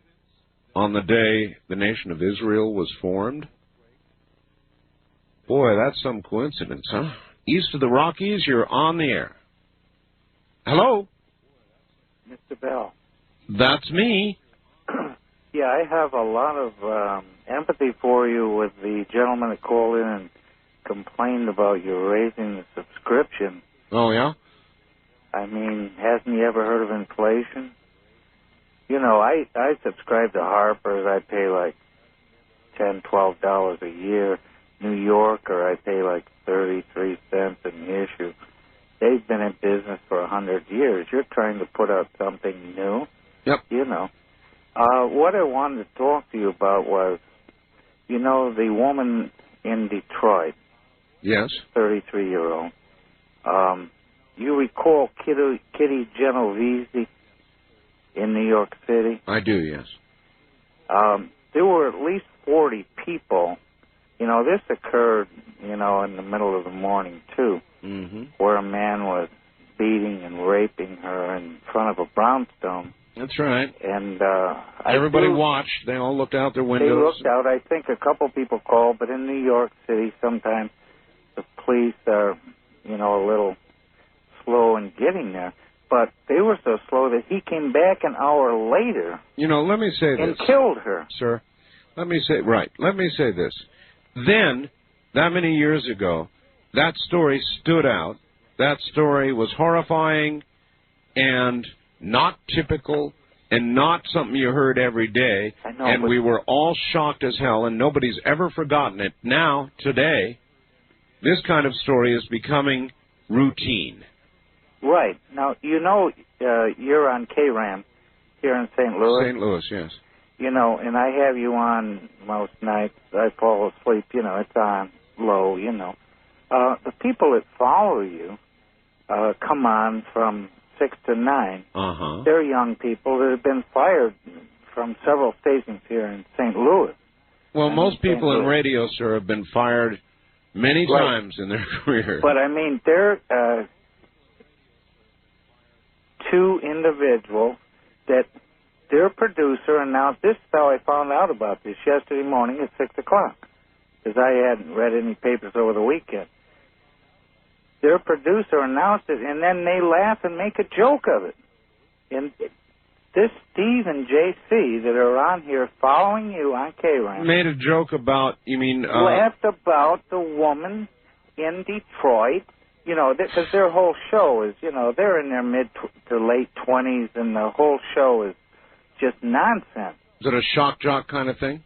on the day the nation of Israel was formed? Boy, that's some coincidence, huh? East of the Rockies, you're on the air. Hello? Mr. Bell. That's me. Yeah, I have a lot of empathy for you with the gentleman that called in and complained about you raising the subscription. Oh, yeah? I mean, hasn't he ever heard of inflation? You know, I subscribe to Harper's. I pay like $10, $12 a year. New Yorker, I pay like 33 cents an issue. They've been in business for 100 years. You're trying to put out something new. Yep. You know. What I wanted to talk to you about was, you know, the woman in Detroit. Yes. 33-year-old. You recall Kitty Genovese in New York City? I do, yes. There were at least 40 people. You know, this occurred, you know, in the middle of the morning, too, where a man was beating and raping her in front of a brownstone. That's right. And everybody watched. They all looked out their windows. They looked out. I think a couple people called, but in New York City, sometimes the police are, you know, a little slow in getting there. But they were so slow that he came back an hour later. You know, let me say and this. And killed her. Sir, let me say this. Then, that many years ago, that story stood out. That story was horrifying and not typical and not something you heard every day. I know, and we were all shocked as hell, and nobody's ever forgotten it. Now, today, this kind of story is becoming routine. Right. Now, you know, you're on KRAM here in St. Louis. St. Louis, yes. You know, and I have you on most nights. I fall asleep, you know, it's on low, you know. The people that follow you come on from 6 to 9. They're young people that have been fired from several stations here in St. Louis. Well, most people in radio, sir, have been fired many times in their career. But, I mean, they're two individuals that their producer announced. This is how I found out about this yesterday morning at 6 o'clock, because I hadn't read any papers over the weekend. Their producer announced it, and then they laugh and make a joke of it. And this Steve and JC that are on here following you on KRAM made a joke about, you mean... laughed about the woman in Detroit, you know, because their whole show is, you know, they're in their mid to late 20s, and the whole show is just nonsense. Is it a shock jock kind of thing?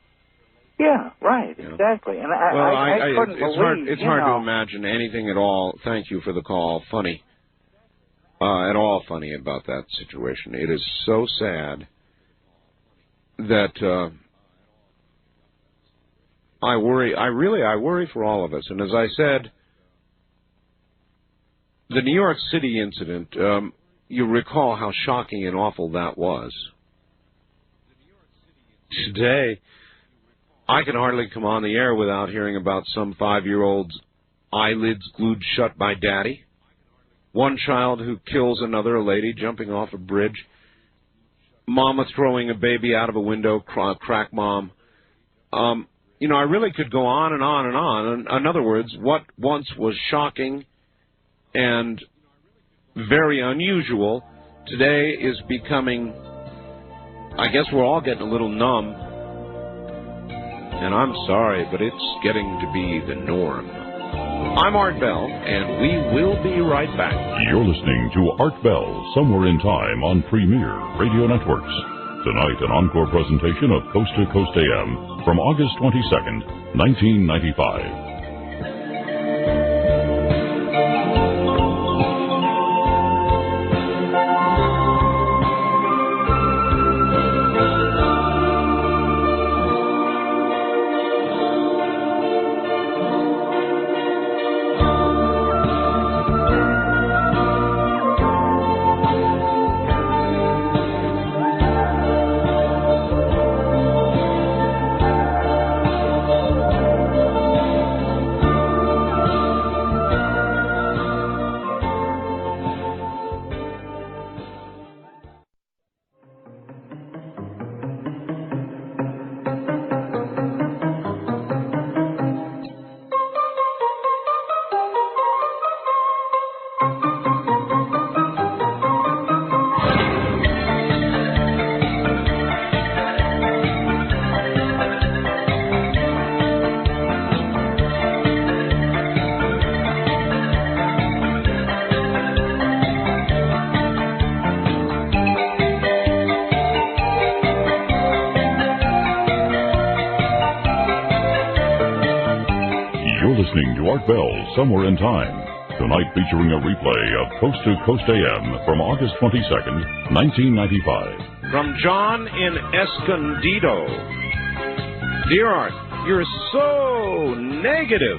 Yeah, right, exactly. And I couldn't believe, it's hard to imagine anything at all. Thank you for the call. Funny. At all funny about that situation. It is so sad that I worry. I worry for all of us. And as I said, the New York City incident, you recall how shocking and awful that was. Today, I can hardly come on the air without hearing about some 5-year-old's eyelids glued shut by daddy. One child who kills another, a lady jumping off a bridge. Mama throwing a baby out of a window, crack mom. I really could go on and on and on. In other words, what once was shocking and very unusual today is becoming, I guess we're all getting a little numb. And I'm sorry, but it's getting to be the norm. I'm Art Bell, and we will be right back. You're listening to Art Bell, Somewhere in Time on Premier Radio Networks. Tonight, an encore presentation of Coast to Coast AM from August 22nd, 1995. Somewhere in Time, tonight featuring a replay of Coast to Coast AM from August 22nd, 1995. From John in Escondido. Dear Art, you're so negative.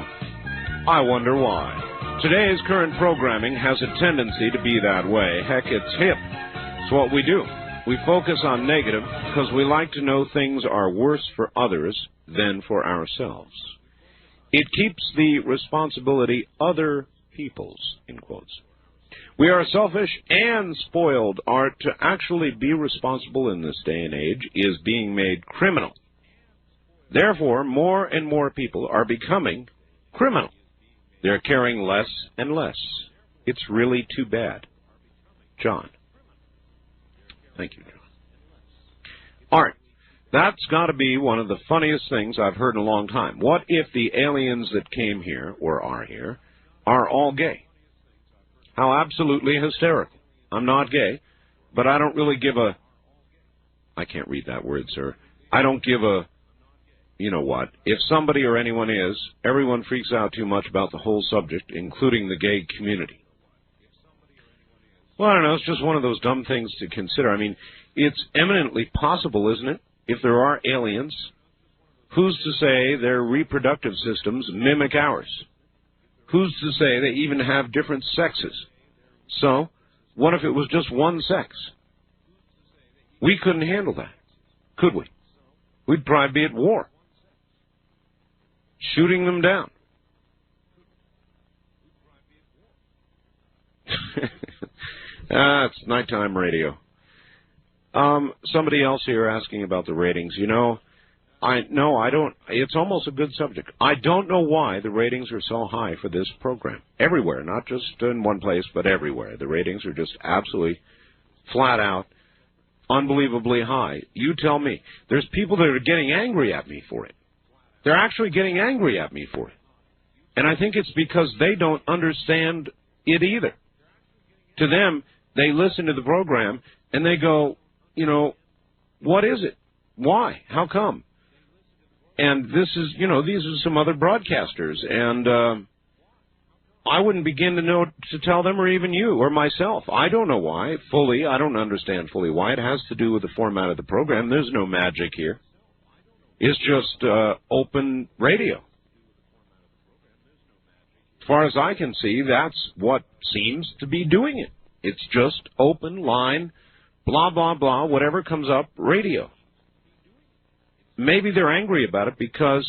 I wonder why. Today's current programming has a tendency to be that way. Heck, it's hip. It's what we do. We focus on negative because we like to know things are worse for others than for ourselves. It keeps the responsibility other people's, in quotes. We are selfish and spoiled. Art, to actually be responsible in this day and age is being made criminal. Therefore, more and more people are becoming criminal. They're caring less and less. It's really too bad. John. Thank you, John. Art. That's got to be one of the funniest things I've heard in a long time. What if the aliens that came here, or are here, are all gay? How absolutely hysterical. I'm not gay, but I don't really give a... I can't read that word, sir. I don't give a... You know what? If somebody or anyone is, everyone freaks out too much about the whole subject, including the gay community. Well, I don't know. It's just one of those dumb things to consider. I mean, it's eminently possible, isn't it? If there are aliens, who's to say their reproductive systems mimic ours? Who's to say they even have different sexes? So, what if it was just one sex? We couldn't handle that, could we? We'd probably be at war, shooting them down. It's nighttime radio. Somebody else here asking about the ratings. I don't. It's almost a good subject. I don't know why the ratings are so high for this program. Everywhere, not just in one place, but everywhere. The ratings are just absolutely flat out, unbelievably high. You tell me. There's people that are getting angry at me for it. They're actually getting angry at me for it. And I think it's because they don't understand it either. To them, they listen to the program and they go, what is it? Why? How come? And this is, these are some other broadcasters, and I wouldn't begin to know to tell them, or even you, or myself. I don't know why, fully. I don't understand fully why. It has to do with the format of the program. There's no magic here. It's just open radio. As far as I can see, that's what seems to be doing it. It's just open line, blah, blah, blah, whatever comes up, radio. maybe they're angry about it because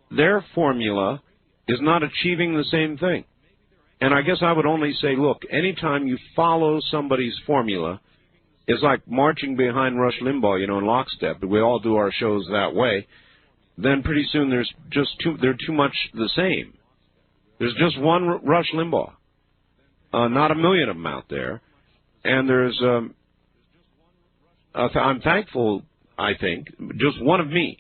their formula is not achieving the same thing. And I guess I would only say, look, anytime you follow somebody's formula, it's like marching behind Rush Limbaugh, in lockstep. We all do our shows that way. Then pretty soon they're too much the same. There's just one Rush Limbaugh, not a million of them out there. And there's, I'm thankful, I think, just one of me.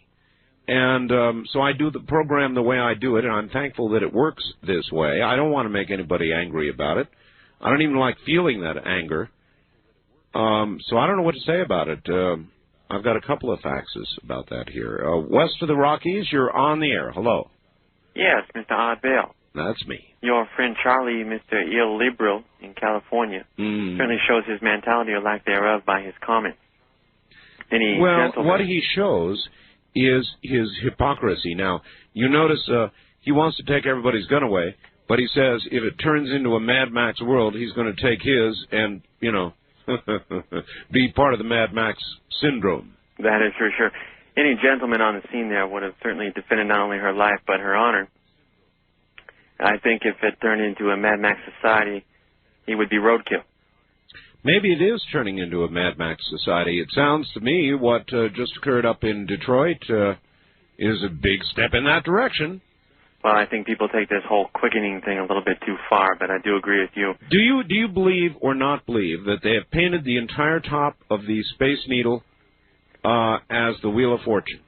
And so I do the program the way I do it, and I'm thankful that it works this way. I don't want to make anybody angry about it. I don't even like feeling that anger. So I don't know what to say about it. I've got a couple of faxes about that here. West of the Rockies, you're on the air. Hello. Yes, Mr. Art Bell. That's me. Your friend Charlie, Mr. Illiberal in California, certainly shows his mentality or lack thereof by his comments. What he shows is his hypocrisy. Now, you notice he wants to take everybody's gun away, but he says if it turns into a Mad Max world, he's going to take his and, be part of the Mad Max syndrome. That is for sure. Any gentleman on the scene there would have certainly defended not only her life but her honor. I think if it turned into a Mad Max society, he would be roadkill. Maybe it is turning into a Mad Max society. It sounds to me what just occurred up in Detroit is a big step in that direction. Well, I think people take this whole quickening thing a little bit too far, but I do agree with you. Do you believe or not believe that they have painted the entire top of the Space Needle as the Wheel of Fortune?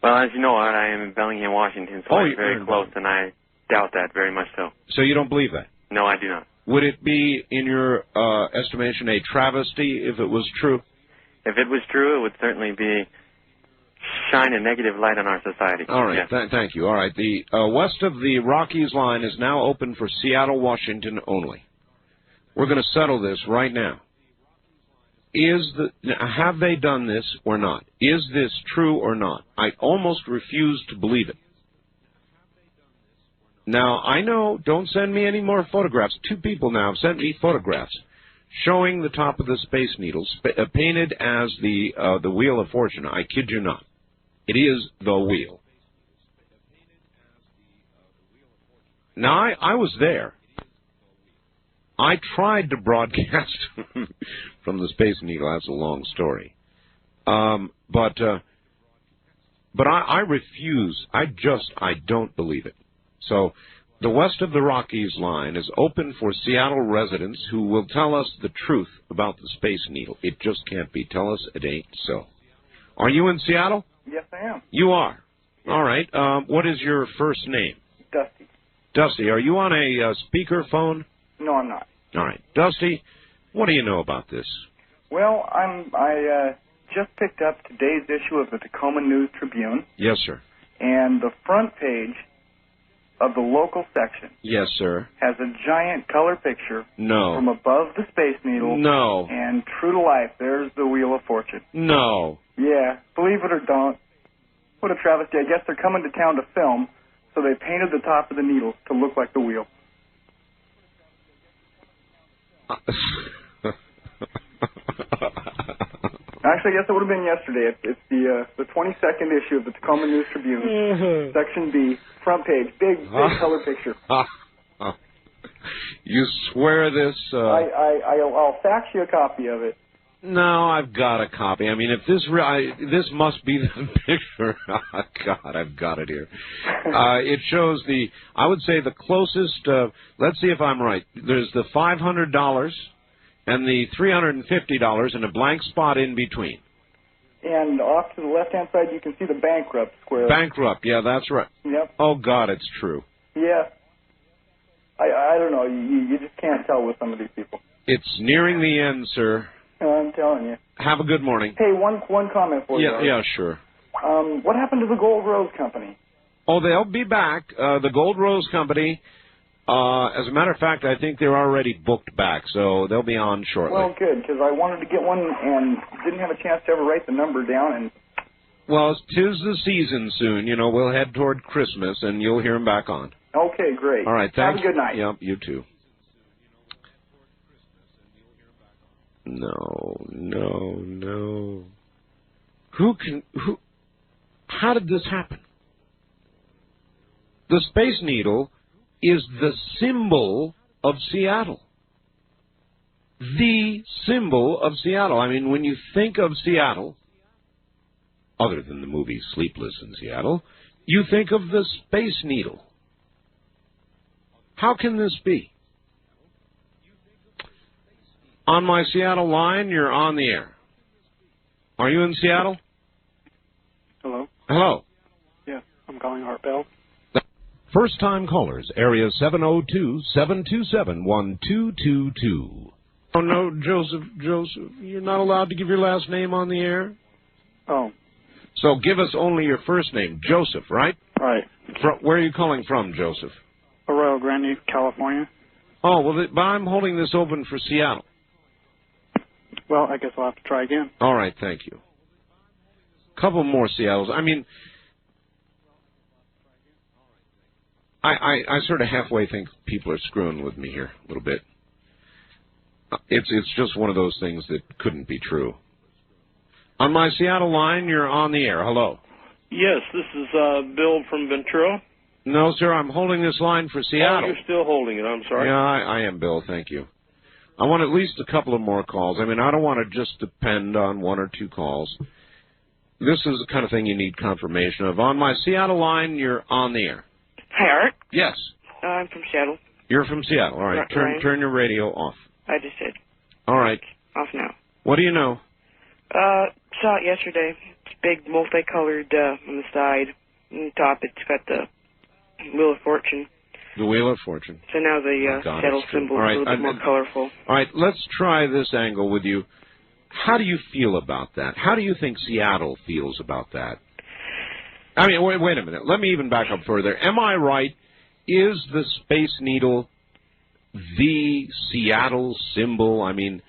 Well, as you know, Art, I am in Bellingham, Washington, so I'm very close, and I doubt that very much so. So you don't believe that? No, I do not. Would it be, in your estimation, a travesty if it was true? If it was true, it would certainly be shine a negative light on our society. All right, yes. Thank you. All right, the west of the Rockies line is now open for Seattle, Washington only. We're going to settle this right now. Have they done this or not? Is this true or not? I almost refuse to believe it. Now, I know, don't send me any more photographs. 2 people now have sent me photographs showing the top of the Space Needle painted as the Wheel of Fortune. I kid you not. It is the wheel. Now, I was there. I tried to broadcast from the Space Needle. That's a long story. But I refuse. I don't believe it. So the west of the Rockies line is open for Seattle residents who will tell us the truth about the Space Needle. It just can't be. Tell us it ain't so. Are you in Seattle? Yes, I am. You are? All right. What is your first name? Dusty. Dusty, are you on a speaker phone? No, I'm not. All right. Dusty, what do you know about this? Well, I just picked up today's issue of the Tacoma News Tribune. Yes, sir. And the front page of the local section. Yes, sir. Has a giant color picture. No. From above the Space Needle. No. And true to life, there's the Wheel of Fortune. No. Yeah, believe it or don't. What a travesty. I guess they're coming to town to film, so they painted the top of the needle to look like the wheel. Actually, I guess it would have been yesterday. It's the 22nd issue of the Tacoma News Tribune, Section B, front page, big color picture. You swear this? I'll fax you a copy of it. No, I've got a copy. I mean, if this must be the picture. Oh, God, I've got it here. It shows I would say the closest, let's see if I'm right. There's the $500 and the $350 and a blank spot in between. And off to the left-hand side, you can see the bankrupt square. Bankrupt, yeah, that's right. Yep. Oh, God, it's true. Yeah. I don't know. You just can't tell with some of these people. It's nearing the end, sir. I'm telling you. Have a good morning. Hey, one comment for you. Yeah, sure. What happened to the Gold Rose Company? Oh, they'll be back. The Gold Rose Company, as a matter of fact, I think they're already booked back, so they'll be on shortly. Well, good, because I wanted to get one and didn't have a chance to ever write the number down. And well, 'tis the season soon. You know, we'll head toward Christmas, and you'll hear them back on. Okay, great. All right, thanks. Have a good night. Yep, you too. No. Who How did this happen? The Space Needle is the symbol of Seattle. The symbol of Seattle. I mean, when you think of Seattle, other than the movie Sleepless in Seattle, you think of the Space Needle. How can this be? On my Seattle line, you're on the air. Are you in Seattle? Hello? Hello. Yeah, I'm calling Art Bell. First-time callers, area 702-727-1222. Oh, no, Joseph, you're not allowed to give your last name on the air? Oh. So give us only your first name, Joseph, right? Right. Where are you calling from, Joseph? Arroyo Grande, California. Oh, well, but I'm holding this open for Seattle. Well, I guess I'll have to try again. All right, thank you. Couple more Seattles. I mean, I sort of halfway think people are screwing with me here a little bit. It's just one of those things that couldn't be true. On my Seattle line, you're on the air. Hello. Yes, this is Bill from Ventura. No, sir, I'm holding this line for Seattle. Oh, you're still holding it. I'm sorry. Yeah, I am, Bill. Thank you. I want at least a couple of more calls. I mean, I don't want to just depend on one or two calls. This is the kind of thing you need confirmation of. On my Seattle line, you're on the air. Hi, Art. Yes. I'm from Seattle. You're from Seattle. All right. Turn your radio off. I just did. All right. Off now. What do you know? Saw it yesterday. It's big, multicolored on the side. On the top, it's got the Wheel of Fortune. The Wheel of Fortune. So now the Seattle symbol is a little bit more colorful. All right. Let's try this angle with you. How do you feel about that? How do you think Seattle feels about that? I mean, wait a minute. Let me even back up further. Am I right? Is the Space Needle the Seattle symbol? I mean,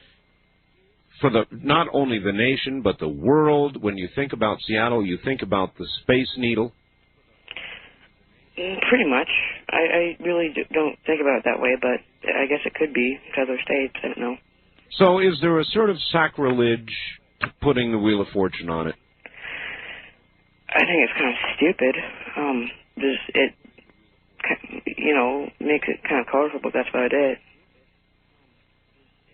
for not only the nation, but the world. When you think about Seattle, you think about the Space Needle? Pretty much. I really don't think about it that way, but I guess it could be to other states. I don't know. So is there a sort of sacrilege to putting the Wheel of Fortune on it? I think it's kind of stupid. It, makes it kind of colorful, but that's about it.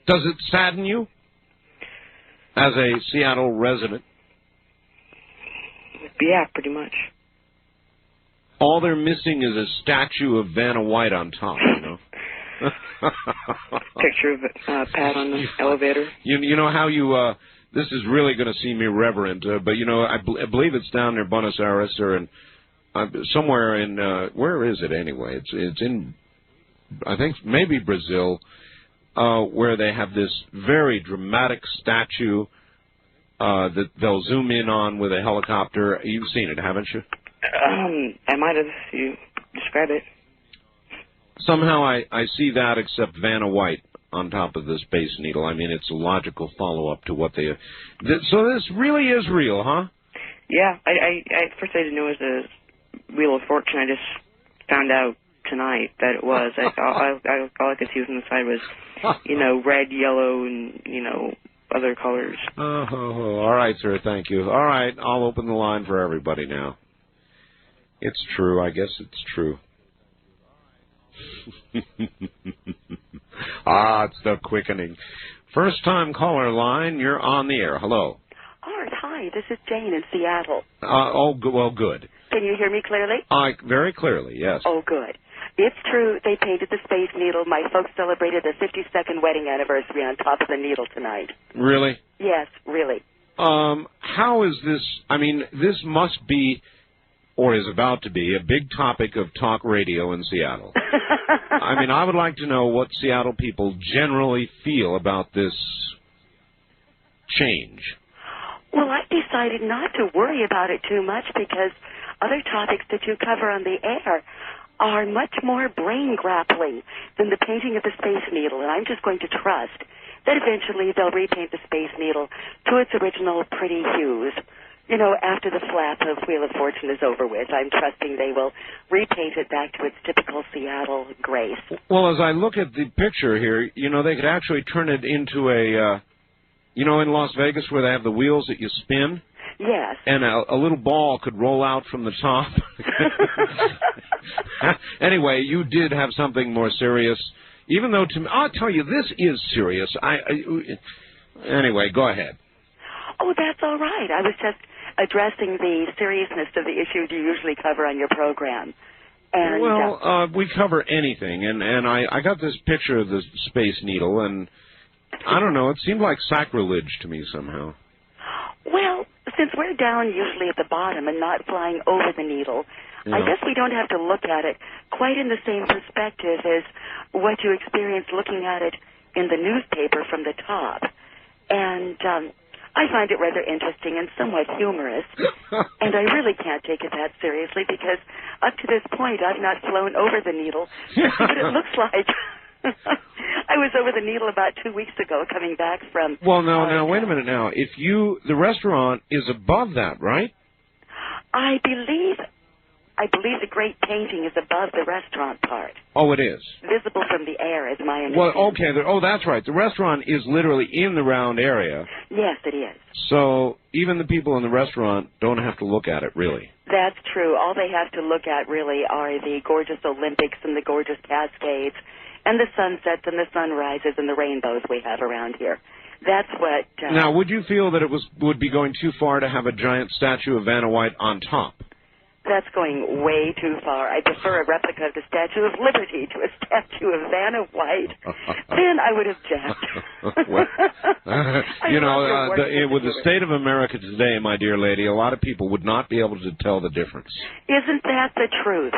Does it sadden you as a Seattle resident? Yeah, pretty much. All they're missing is a statue of Vanna White on top, you know? Picture of Pat on the elevator. You know how you... this is really going to seem irreverent, but, I believe it's down near Buenos Aires or in... somewhere in... where is it anyway? It's in... I think maybe Brazil, where they have this very dramatic statue that they'll zoom in on with a helicopter. You've seen it, haven't you? I might have, if you describe it. Somehow I see that, except Vanna White on top of the Space Needle. I mean, it's a logical follow-up to what they... So this really is real, huh? Yeah. I first I didn't know it was a Wheel of Fortune. I just found out tonight that it was. All I could see from the side was, red, yellow, and, other colors. All right, sir. Thank you. All right. I'll open the line for everybody now. It's true. I guess it's true. It's the quickening. First-time caller line, you're on the air. Hello. Art, hi. This is Jane in Seattle. Good. Can you hear me clearly? Very clearly, yes. Oh, good. It's true. They painted the Space Needle. My folks celebrated their 52nd wedding anniversary on top of the needle tonight. Really? Yes, really. How is this? I mean, this must be, or is about to be, a big topic of talk radio in Seattle. I mean, I would like to know what Seattle people generally feel about this change. Well, I decided not to worry about it too much because other topics that you cover on the air are much more brain-grappling than the painting of the Space Needle, and I'm just going to trust that eventually they'll repaint the Space Needle to its original pretty hues. After the flap of Wheel of Fortune is over with, I'm trusting they will repaint it back to its typical Seattle grace. Well, as I look at the picture here, they could actually turn it into a, in Las Vegas where they have the wheels that you spin? Yes. And a little ball could roll out from the top. Anyway, you did have something more serious, even though I'll tell you, this is serious. Anyway, go ahead. Oh, that's all right. I was just addressing the seriousness of the issues you usually cover on your program. And, well, we cover anything, and I got this picture of the Space Needle, and I don't know, it seemed like sacrilege to me somehow. Well, since we're down usually at the bottom and not flying over the needle, Yeah. I guess we don't have to look at it quite in the same perspective as what you experience looking at it in the newspaper from the top. And I find it rather interesting and somewhat humorous, and I really can't take it that seriously because up to this point I've not flown over the needle to see what it looks like. I was over the needle about 2 weeks ago coming back from... Well, now, wait a minute now. The restaurant is above that, right? I believe the great painting is above the restaurant part. Oh, it is. Visible from the air, is my understanding. Well, okay. That's right. The restaurant is literally in the round area. Yes, it is. So even the people in the restaurant don't have to look at it, really. That's true. All they have to look at, really, are the gorgeous Olympics and the gorgeous Cascades and the sunsets and the sunrises and the rainbows we have around here. That's what... Now, would you feel that it would be going too far to have a giant statue of Vanna White on top? That's going way too far. I prefer a replica of the Statue of Liberty to a statue of Vanna White. Then I would object. With the state of America today, my dear lady, a lot of people would not be able to tell the difference. Isn't that the truth?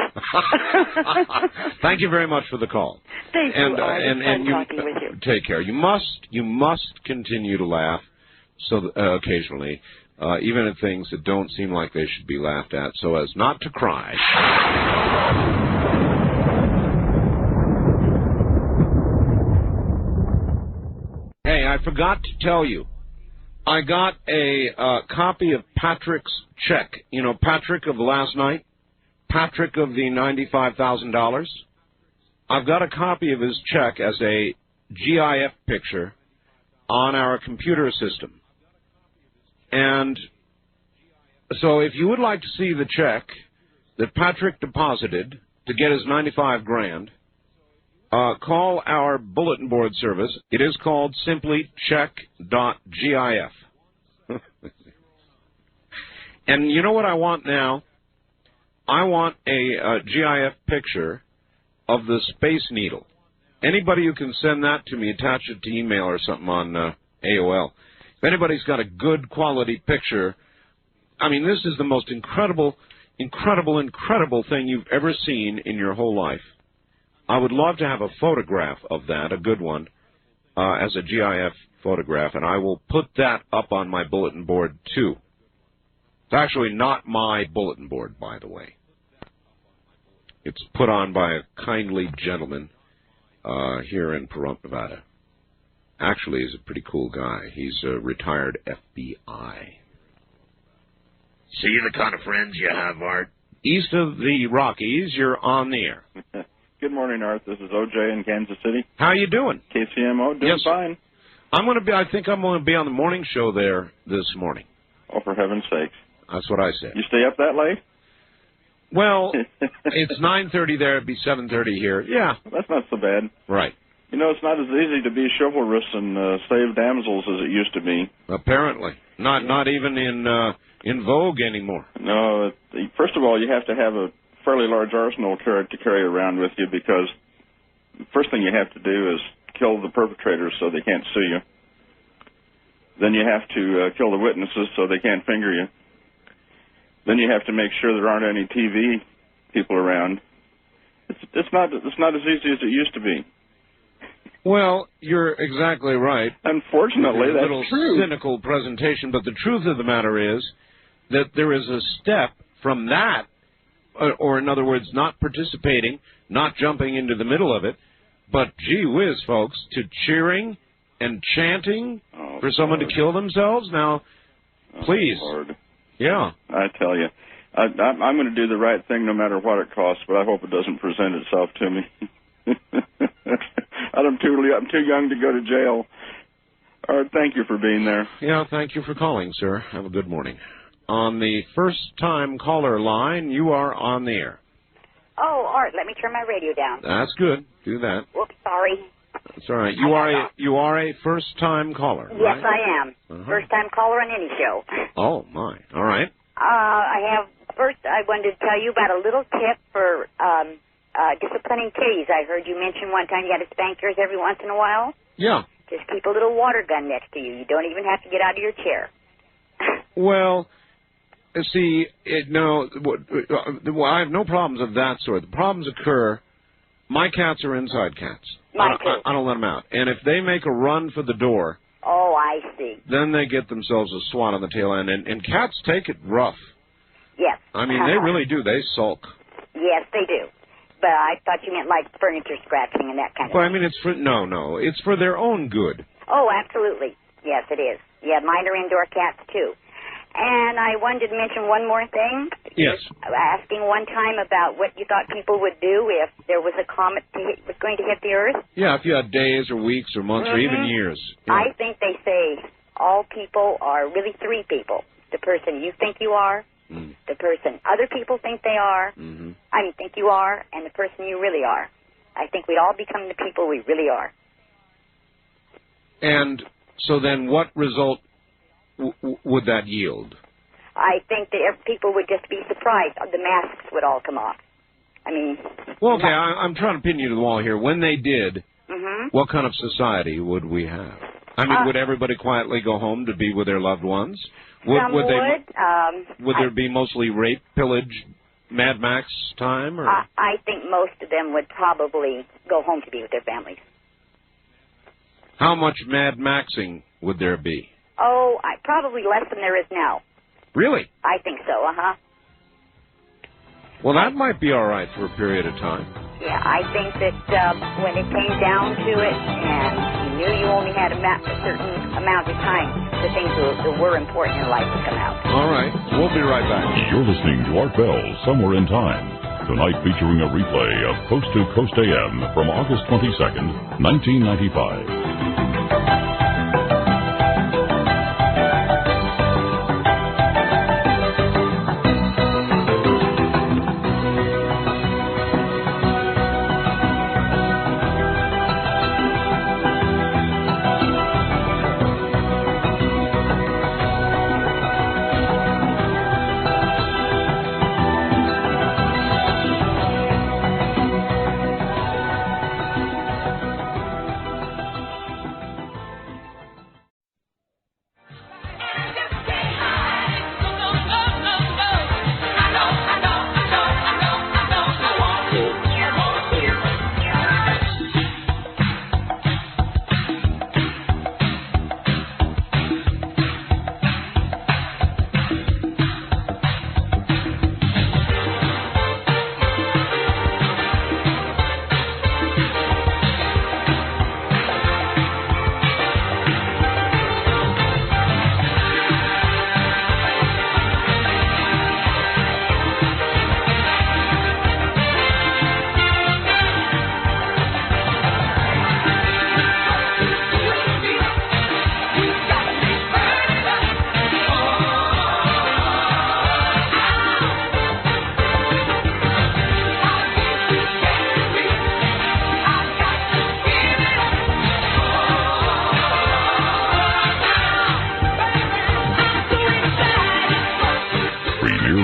Thank you very much for the call. Thank you, Art. And talking with you. Take care. You must continue to laugh occasionally. Even at things that don't seem like they should be laughed at, so as not to cry. Hey, I forgot to tell you, I got a copy of Patrick's check. You know, Patrick of last night? Patrick of the $95,000? I've got a copy of his check as a GIF picture on our computer system. And so if you would like to see the check that Patrick deposited to get his $95,000, call our bulletin board service. It is called simply check.gif. And you know what I want now? I want a GIF picture of the Space Needle. Anybody who can send that to me, attach it to email or something on AOL. If anybody's got a good quality picture, I mean, this is the most incredible thing you've ever seen in your whole life. I would love to have a photograph of that, a good one, as a GIF photograph, and I will put that up on my bulletin board, too. It's actually not my bulletin board, by the way. It's put on by a kindly gentleman here in Pahrump, Nevada. Actually, he's a pretty cool guy. He's a retired FBI. See the kind of friends you have, Art? East of the Rockies, you're on the air. Good morning, Art. This is OJ in Kansas City. How you doing? KCMO, doing fine. I think I'm going to be on the morning show there this morning. Oh, for heaven's sakes. That's what I said. You stay up that late? Well, it's 9:30 there. It'd be 7:30 here. Yeah. That's not so bad. Right. You know, it's not as easy to be chivalrous and save damsels as it used to be. Apparently. Not even in vogue anymore. No. First of all, you have to have a fairly large arsenal to carry around with you, because the first thing you have to do is kill the perpetrators so they can't sue you. Then you have to kill the witnesses so they can't finger you. Then you have to make sure there aren't any TV people around. It's not as easy as it used to be. Well, you're exactly right. Unfortunately, that's true. A little cynical presentation, but the truth of the matter is that there is a step from that, or in other words, not participating, not jumping into the middle of it, but gee whiz, folks, to cheering and chanting for someone to kill themselves. Now, please. Lord. Yeah. I tell you. I'm going to do the right thing no matter what it costs, but I hope it doesn't present itself to me. I'm too young to go to jail. All right, thank you for being there. Yeah, thank you for calling, sir. Have a good morning. on the first-time caller line. You are on the air. Oh, Art, let me turn my radio down. That's good. Do that. Whoops, sorry. That's all right. You are a first-time caller. Yes, right? I am. Uh-huh. First-time caller on any show. Oh, my. All right. I wanted to tell you about a little tip for disciplining kitties. I heard you mention one time you got to spank yours every once in a while. Yeah. Just keep a little water gun next to you. You don't even have to get out of your chair. Well, see, I have no problems of that sort. The problems occur, my cats are inside cats. Mine too. I don't let them out. And if they make a run for the door, oh, I see. then they get themselves a swat on the tail end. And cats take it rough. Yes. I mean, they really do. They sulk. Yes, they do. But I thought you meant like furniture scratching and that kind of But thing. I mean, it's for their own good. Oh, absolutely. Yes, it is. Yeah, mine are indoor cats, too. And I wanted to mention one more thing. Yes. Asking one time about what you thought people would do if there was a comet was going to hit the Earth. Yeah, if you had days or weeks or months or even years. Yeah. I think they say all people are really three people. The person you think you are, the person other people think they are, think you are, and the person you really are. I think we'd all become the people we really are. And so then what result would that yield? I think that people would just be surprised. The masks would all come off. I mean... Well, okay, I'm trying to pin you to the wall here. When they did, what kind of society would we have? I mean, would everybody quietly go home to be with their loved ones? Would there be mostly rape, pillage, Mad Max time? Or? I think most of them would probably go home to be with their families. How much Mad Maxing would there be? Oh, probably less than there is now. Really? I think so, Well, that might be all right for a period of time. Yeah, I think that when it came down to it and you knew you only had a certain amount of time, the things that were important in life would come out. All right. We'll be right back. You're listening to Art Bell, Somewhere in Time. Tonight featuring a replay of Coast to Coast AM from August 22nd, 1995.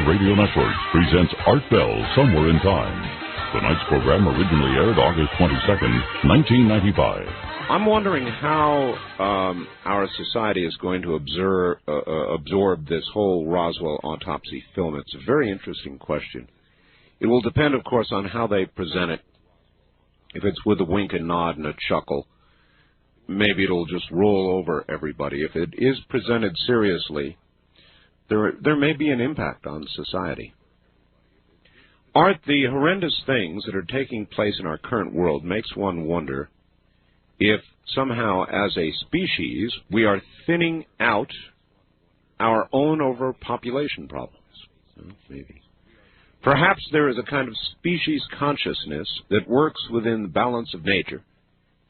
Radio Network presents Art Bell, Somewhere in Time. Tonight's program originally aired August 22nd, 1995. I'm wondering how our society is going to absorb this whole Roswell autopsy film. It's a very interesting question. It will depend, of course, on how they present it. If it's with a wink and nod and a chuckle, maybe it'll just roll over everybody. If it is presented seriously, there may be an impact on society. Art, the horrendous things that are taking place in our current world makes one wonder if somehow as a species we are thinning out our own overpopulation problems. Maybe. Perhaps there is a kind of species consciousness that works within the balance of nature,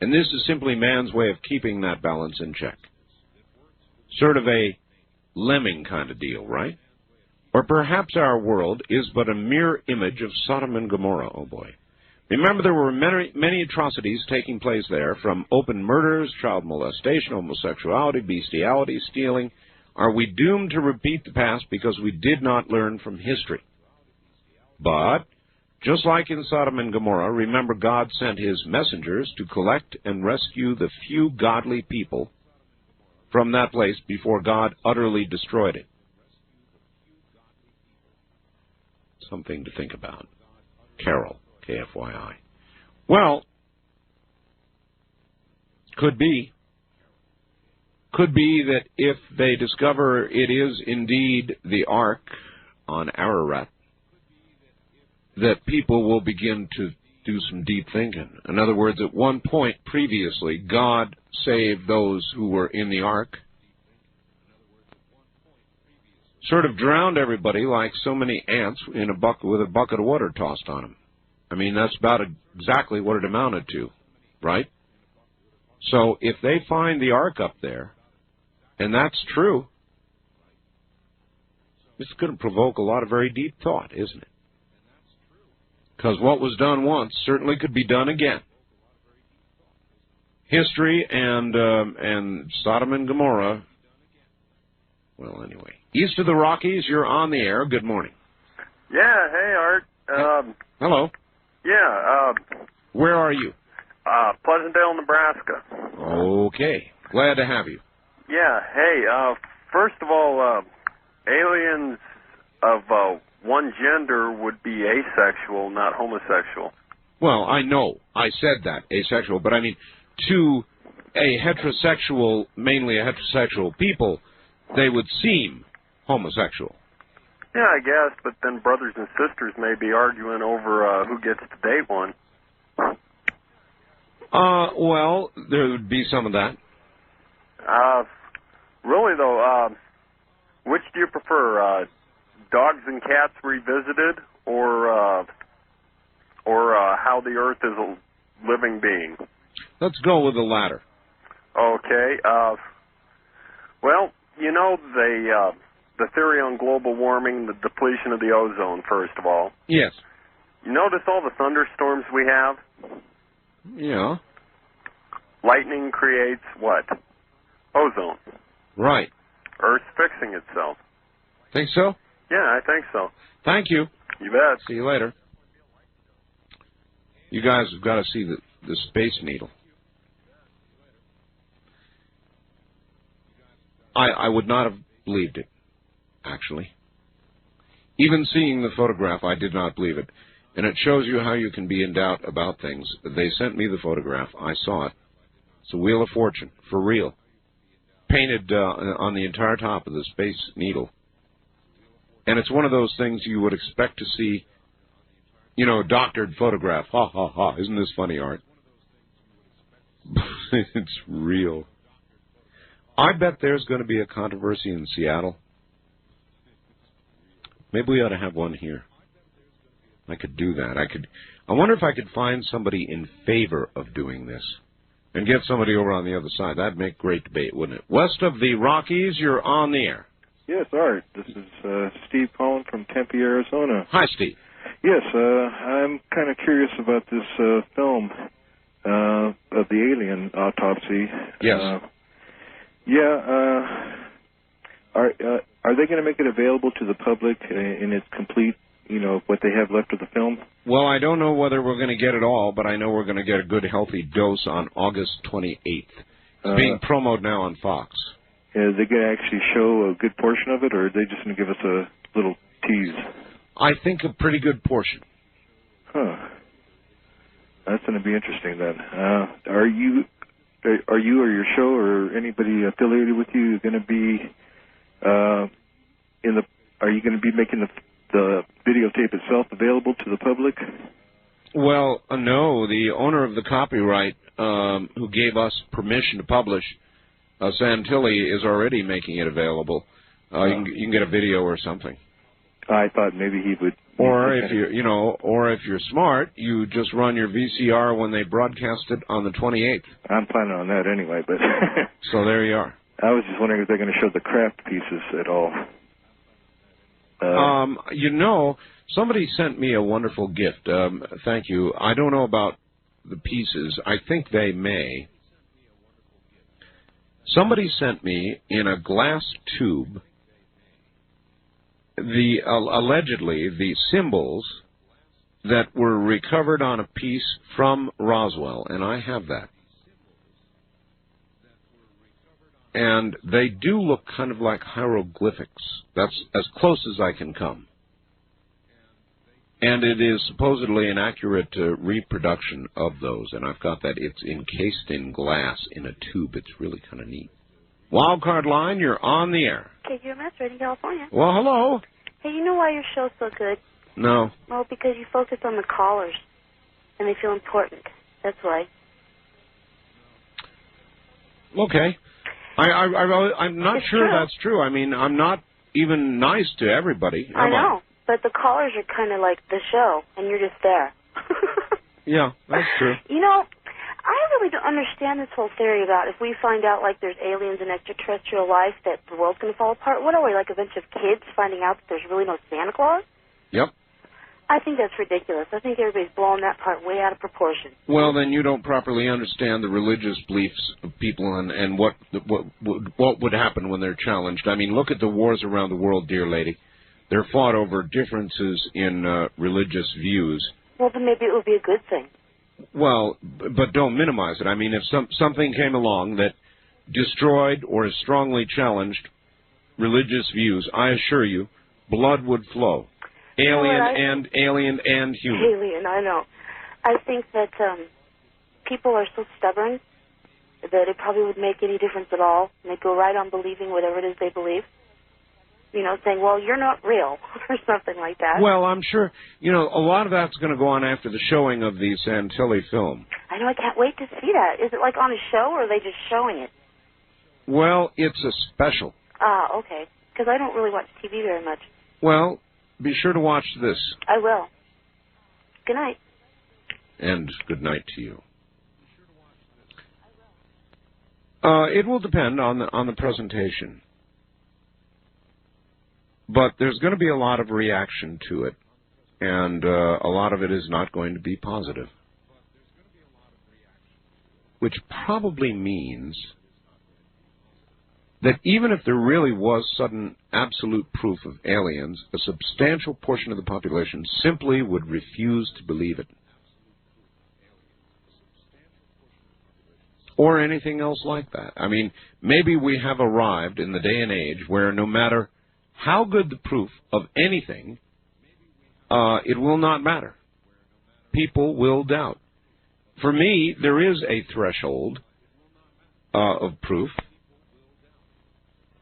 and this is simply man's way of keeping that balance in check. Sort of a lemming kind of deal, right? Or perhaps our world is but a mere image of Sodom and Gomorrah, oh boy. Remember, there were many atrocities taking place there, from open murders, child molestation, homosexuality, bestiality, stealing. Are we doomed to repeat the past because we did not learn from history? But, just like in Sodom and Gomorrah, remember God sent his messengers to collect and rescue the few godly people from that place before God utterly destroyed it. Something to think about. Carol, KFYI. Well, could be that if they discover it is indeed the Ark on Ararat, that people will begin to do some deep thinking. In other words, at one point previously, God saved those who were in the Ark, sort of drowned everybody like so many ants in a bucket with a bucket of water tossed on them. I mean, that's about exactly what it amounted to, right? So if they find the Ark up there, and that's true, it's going to provoke a lot of very deep thought, isn't it? Because what was done once certainly could be done again. History and Sodom and Gomorrah. Well, anyway. East of the Rockies, you're on the air. Good morning. Yeah, hey, Art. Hello. Yeah. Where are you? Pleasantdale, Nebraska. Okay. Glad to have you. Yeah, hey, first of all, aliens of one gender would be asexual, not homosexual. Well, I know. I said that, asexual, but I mean, to a heterosexual, mainly a heterosexual people, they would seem homosexual. Yeah, I guess, but then brothers and sisters may be arguing over who gets to date one. Well, there would be some of that. Really, though, which do you prefer, Dogs and Cats Revisited, or How the Earth is a Living Being? Let's go with the latter. Okay. Well, you know the theory on global warming, the depletion of the ozone, first of all. Yes. You notice all the thunderstorms we have? Yeah. Lightning creates what? Ozone. Right. Earth's fixing itself. Think so? Yeah, I think so. Thank you. You bet. See you later. You guys have got to see the Space Needle. I would not have believed it, actually. Even seeing the photograph, I did not believe it. And it shows you how you can be in doubt about things. They sent me the photograph. I saw it. It's a Wheel of Fortune, for real. Painted on the entire top of the Space Needle. And it's one of those things you would expect to see, you know, doctored photograph. Ha, ha, ha. Isn't this funny, Art? It's real. I bet there's going to be a controversy in Seattle. Maybe we ought to have one here. I could do that. I wonder if I could find somebody in favor of doing this and get somebody over on the other side. That'd make great debate, wouldn't it? West of the Rockies, you're on the air. Yes, Art. This is Steve calling from Tempe, Arizona. Hi, Steve. Yes, I'm kind of curious about this film of the alien autopsy. Yes. Are they going to make it available to the public in its complete, you know, what they have left of the film? Well, I don't know whether we're going to get it all, but I know we're going to get a good, healthy dose on August 28th. It's being promoted now on Fox. Are they going to actually show a good portion of it, or are they just going to give us a little tease? I think a pretty good portion. Huh. That's going to be interesting then. Are you or your show or anybody affiliated with you going to be Are you going to be making the videotape itself available to the public? Well, no. The owner of the copyright, who gave us permission to publish, Santilli, is already making it available. You can get a video or something. I thought maybe he would. Or if you're smart, you just run your VCR when they broadcast it on the 28th. I'm planning on that anyway, but. So there you are. I was just wondering if they're going to show the craft pieces at all. Somebody sent me a wonderful gift. Thank you. I don't know about the pieces. I think they may. Somebody sent me in a glass tube allegedly the symbols that were recovered on a piece from Roswell, and I have that. And they do look kind of like hieroglyphics. That's as close as I can come. And it is supposedly an accurate reproduction of those, and I've got that. It's encased in glass in a tube. It's really kind of neat. Wildcard line, you're on the air. KGMS, Radio California. Well, hello. Hey, you know why your show's so good? No. Well, because you focus on the callers, and they feel important. That's why. Okay. I'm not sure that's true. I mean, I'm not even nice to everybody. I know, but the callers are kind of like the show, and you're just there. Yeah, that's true. You know, I really don't understand this whole theory about if we find out, like, there's aliens and extraterrestrial life, that the world's going to fall apart. What are we, like a bunch of kids finding out that there's really no Santa Claus? Yep. I think that's ridiculous. I think everybody's blowing that part way out of proportion. Well, then you don't properly understand the religious beliefs of people and what would happen when they're challenged. I mean, look at the wars around the world, dear lady. They're fought over differences in religious views. Well, then maybe it would be a good thing. Well, but don't minimize it. I mean, if something came along that destroyed or strongly challenged religious views, I assure you, blood would flow. Alien and human. Alien, I know. I think that people are so stubborn that it probably would make any difference at all. And they go right on believing whatever it is they believe. You know, saying, well, you're not real, or something like that. Well, I'm sure, you know, a lot of that's going to go on after the showing of the Santilli film. I know, I can't wait to see that. Is it like on a show, or are they just showing it? Well, it's a special. Ah, okay. Because I don't really watch TV very much. Well, be sure to watch this. I will. Good night. And good night to you. It will depend on the presentation. But there's going to be a lot of reaction to it, and a lot of it is not going to be positive. Which probably means that even if there really was sudden absolute proof of aliens, a substantial portion of the population simply would refuse to believe it. Or anything else like that. I mean, maybe we have arrived in the day and age where no matter how good the proof of anything, it will not matter. People will doubt. For me, there is a threshold of proof,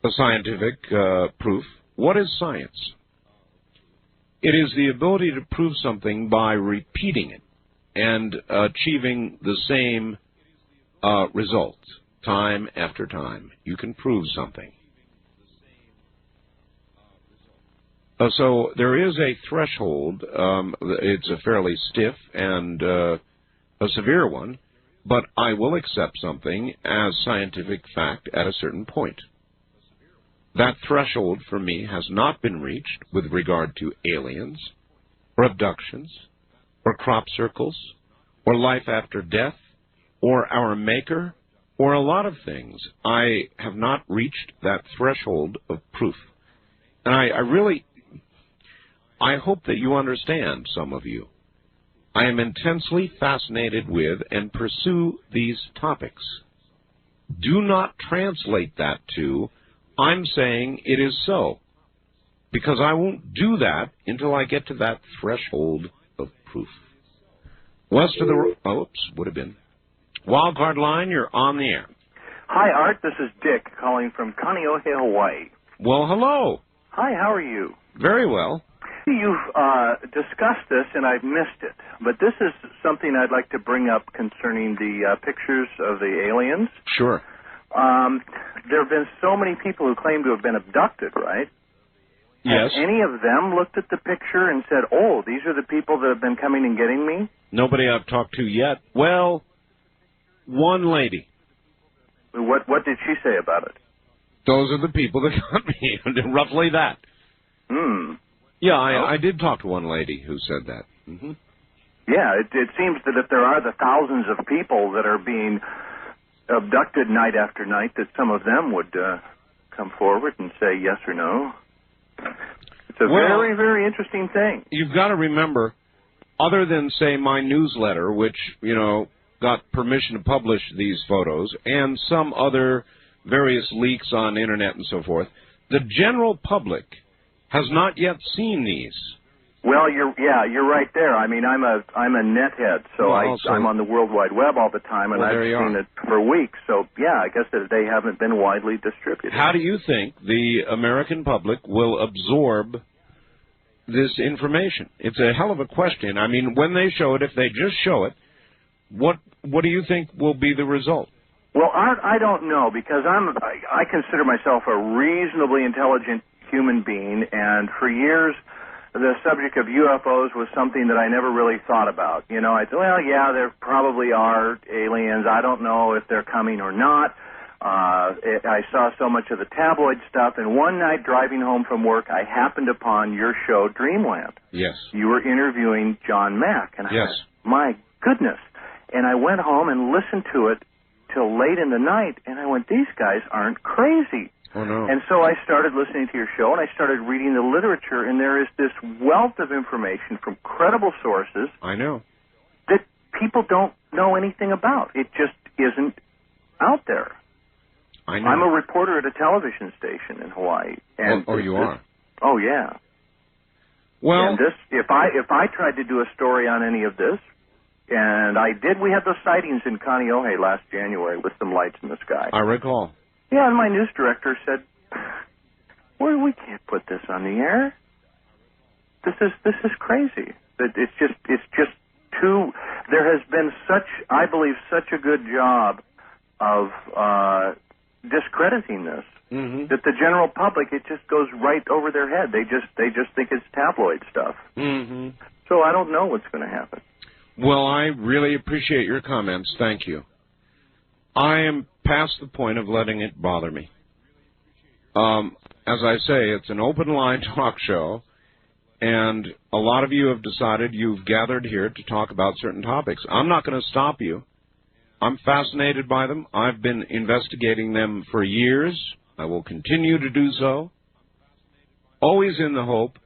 a scientific proof. What is science? It is the ability to prove something by repeating it and achieving the same result time after time. You can prove something. So there is a threshold. It's a fairly stiff and a severe one, but I will accept something as scientific fact at a certain point. That threshold for me has not been reached with regard to aliens, or abductions, or crop circles, or life after death, or our maker, or a lot of things. I have not reached that threshold of proof. And I hope that you understand, some of you. I am intensely fascinated with and pursue these topics. Do not translate that to, I'm saying it is so, because I won't do that until I get to that threshold of proof. West of the... would have been. Wildcard line, you're on the air. Hi, Art. This is Dick calling from Kaneohe, Hawaii. Well, hello. Hi, how are you? Very well. You've discussed this, and I've missed it. But this is something I'd like to bring up concerning the pictures of the aliens. Sure. There have been so many people who claim to have been abducted, right? Yes. Have any of them looked at the picture and said, oh, these are the people that have been coming and getting me? Nobody I've talked to yet. Well, one lady. What did she say about it? Those are the people that got me. Roughly that. Yeah, I did talk to one lady who said that. Mm-hmm. Yeah, it seems that if there are the thousands of people that are being abducted night after night, that some of them would come forward and say yes or no. It's a very, very interesting thing. You've got to remember, other than, say, my newsletter, which, got permission to publish these photos, and some other various leaks on the Internet and so forth, the general public has not yet seen these. Well, you're right there. I mean, I'm a net head, so I'm on the World Wide Web all the time, and I've seen it for weeks. So, yeah, I guess that they haven't been widely distributed. How do you think the American public will absorb this information? It's a hell of a question. I mean, when they show it, if they just show it, what do you think will be the result? Well, I don't know, because I consider myself a reasonably intelligent human being, and for years the subject of UFOs was something that I never really thought about. I thought, well, yeah, there probably are aliens. I don't know if they're coming or not. I saw so much of the tabloid stuff, and one night driving home from work, I happened upon your show, Dreamland. Yes. You were interviewing John Mack, and yes. My goodness. And I went home and listened to it till late in the night, and I went, these guys aren't crazy. Oh, no. And so I started listening to your show, and I started reading the literature, and there is this wealth of information from credible sources. I know. That people don't know anything about. It just isn't out there. I know. I'm a reporter at a television station in Hawaii. And you are? Oh, yeah. Well, and if I tried to do a story on any of this, and I did, we had those sightings in Kaneohe last January with some lights in the sky. I recall. Yeah, and my news director said, "Well, we can't put this on the air. This is crazy. It's just too. There has been I believe, such a good job of discrediting this that the general public, it just goes right over their head. They just think it's tabloid stuff. Mm-hmm. So I don't know what's going to happen." Well, I really appreciate your comments. Thank you. I am past the point of letting it bother me. As I say, it's an open line talk show, and a lot of you have decided you've gathered here to talk about certain topics. I'm not going to stop you. I'm fascinated by them. I've been investigating them for years. I will continue to do so, always in the hope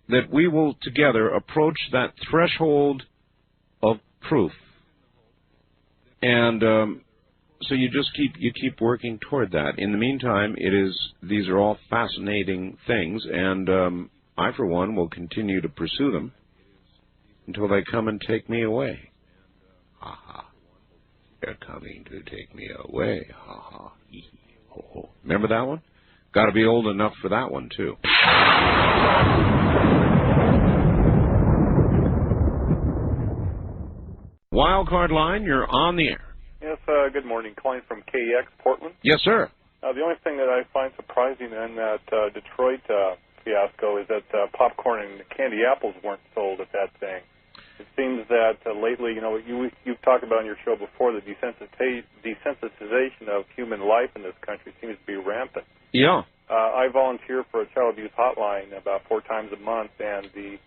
that we will together approach that threshold of proof. And so you just keep working toward that. In the meantime, these are all fascinating things, and I, for one, will continue to pursue them until they come and take me away. Ha ha. They're coming to take me away. Ha ha. Hee hee. Ho ho. Remember that one? Got to be old enough for that one, too. Wildcard line, you're on the air. Yes, good morning. Calling from KEX, Portland. Yes, sir. The only thing that I find surprising in that Detroit fiasco is that popcorn and candy apples weren't sold at that thing. It seems that lately, you've talked about on your show before, the desensitization of human life in this country seems to be rampant. Yeah. I volunteer for a child abuse hotline about 4 times a month, and the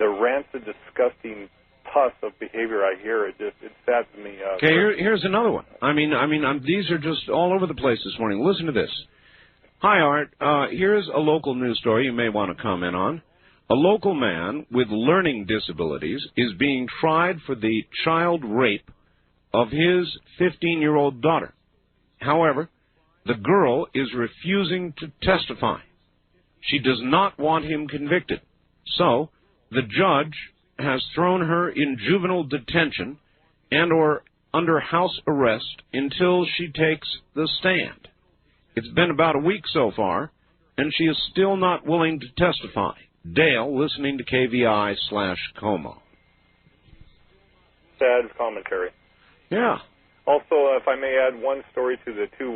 rancid, disgusting pus of behavior I hear, it saddens me. Okay, here's another one. I mean, these are just all over the place this morning. Listen to this. Hi, Art. Here's a local news story you may want to comment on. A local man with learning disabilities is being tried for the child rape of his 15-year-old daughter. However, the girl is refusing to testify. She does not want him convicted. So, the judge has thrown her in juvenile detention and or under house arrest until she takes the stand. It's been about a week so far, and she is still not willing to testify. Dale, listening to KVI/Como. Sad commentary. Yeah. Also, if I may add one story to the two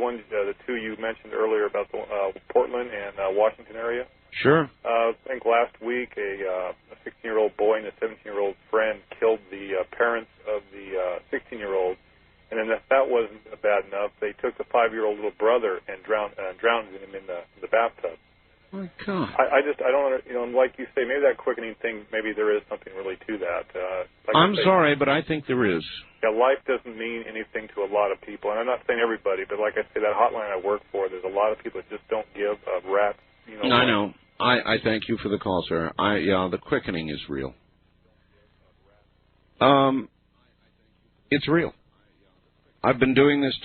you mentioned earlier about the Portland and Washington area. Sure. I think last week a 16-year-old boy and a 17-year-old friend killed the parents of the 16-year-old, and then if that wasn't bad enough, they took the 5-year-old little brother and drowned him in the bathtub. My God. I don't, and like you say, maybe that quickening thing, maybe there is something really to that. I'm sorry, but I think there is. Yeah, life doesn't mean anything to a lot of people, and I'm not saying everybody, but like I say, that hotline I work for, there's a lot of people that just don't give a rat's, I know. I thank you for the call, sir. The quickening is real. It's real. I've been doing this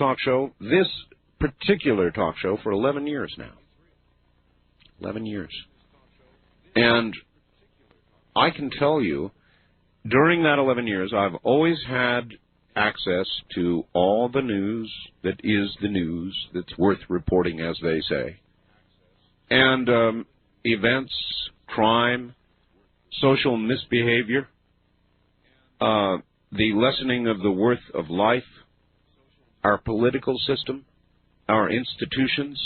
particular talk show, for 11 years now. 11 years. And I can tell you, during that 11 years, I've always had access to all the news that is the news that's worth reporting, as they say. And events, crime, social misbehavior, the lessening of the worth of life, our political system, our institutions,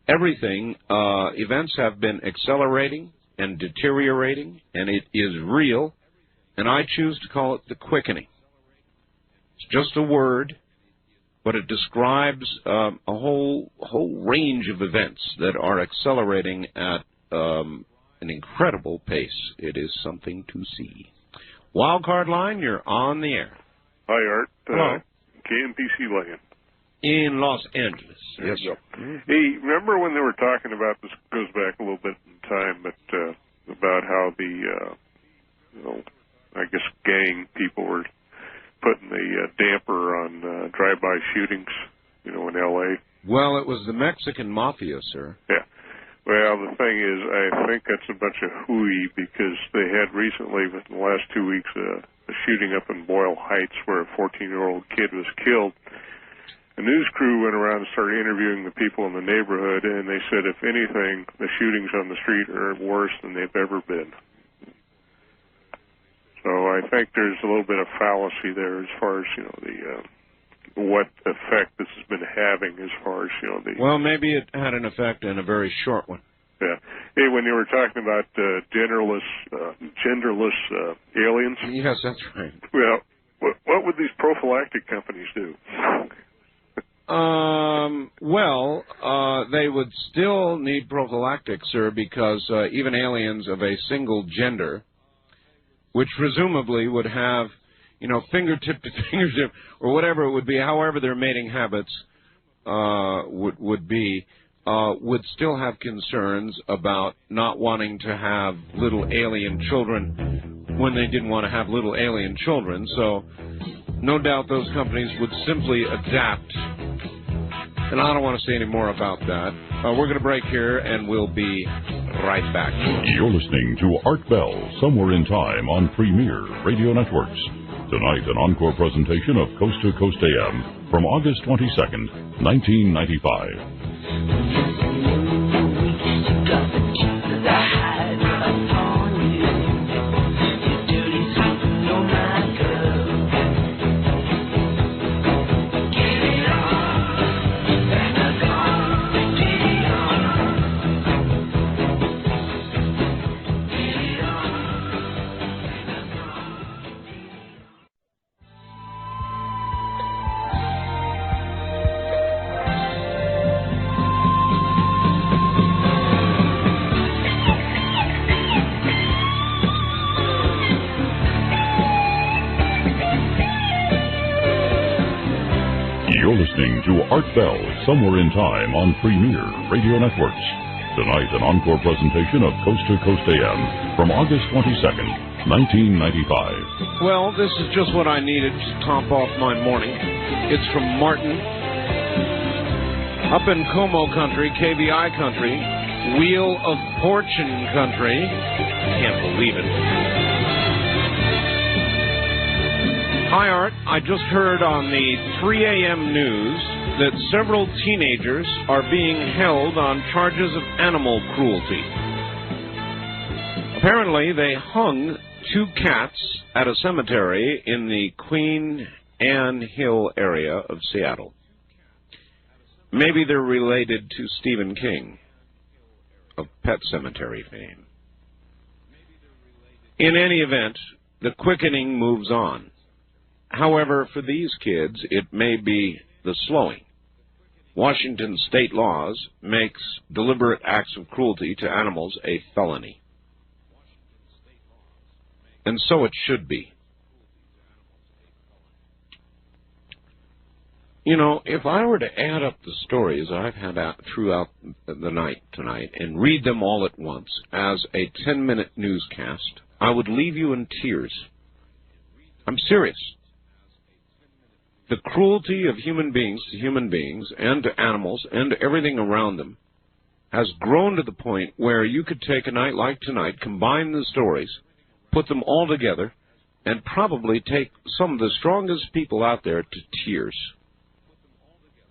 everything, events have been accelerating and deteriorating, and it is real, and I choose to call it the quickening. It's just a word, but it describes a whole range of events that are accelerating at an incredible pace. It is something to see. Wildcard line, you're on the air. Hi, Art. Hello. KMPC Land. In Los Angeles. Yes. Hey, remember when they were talking about, this goes back a little bit in time, but about how the, I guess gang people were putting the damper on drive-by shootings, in L.A.? Well, it was the Mexican mafia, sir. Yeah. Well, the thing is, I think that's a bunch of hooey, because they had recently, within the last 2 weeks, a shooting up in Boyle Heights where a 14-year-old kid was killed. A news crew went around and started interviewing the people in the neighborhood, and they said, if anything, the shootings on the street are worse than they've ever been. So I think there's a little bit of fallacy there as far as, what effect this has been having as far as, Well, maybe it had an effect, and a very short one. Yeah. Hey, when you were talking about genderless aliens. Yes, that's right. Well, what would these prophylactic companies do? They would still need prophylactics, sir, because even aliens of a single gender, which presumably would have, fingertip to fingertip, or whatever it would be, however their mating habits would be, would still have concerns about not wanting to have little alien children when they didn't want to have little alien children. So no doubt those companies would simply adapt. And I don't want to say any more about that. We're going to break here, and we'll be right back. You're listening to Art Bell, Somewhere in Time on Premier Radio Networks. Tonight, an encore presentation of Coast to Coast AM from August 22nd, 1995. To Art Bell, Somewhere in Time on Premier Radio Networks. Tonight, an encore presentation of Coast to Coast AM from August 22nd, 1995. Well, this is just what I needed to top off my morning. It's from Martin. Up in Como country, KVI country, Wheel of Fortune country. Can't believe it. Hi, Art. I just heard on the 3 a.m. news that several teenagers are being held on charges of animal cruelty. Apparently, they hung 2 cats at a cemetery in the Queen Anne Hill area of Seattle. Maybe they're related to Stephen King of Pet Sematary fame. In any event, the quickening moves on. However, for these kids, it may be the slowing. Washington state laws makes deliberate acts of cruelty to animals a felony. And so it should be. You know, if I were to add up the stories I've had out throughout the night tonight and read them all at once as a 10-minute newscast, I would leave you in tears. I'm serious. The cruelty of human beings to human beings and to animals and to everything around them has grown to the point where you could take a night like tonight, combine the stories, put them all together, and probably take some of the strongest people out there to tears.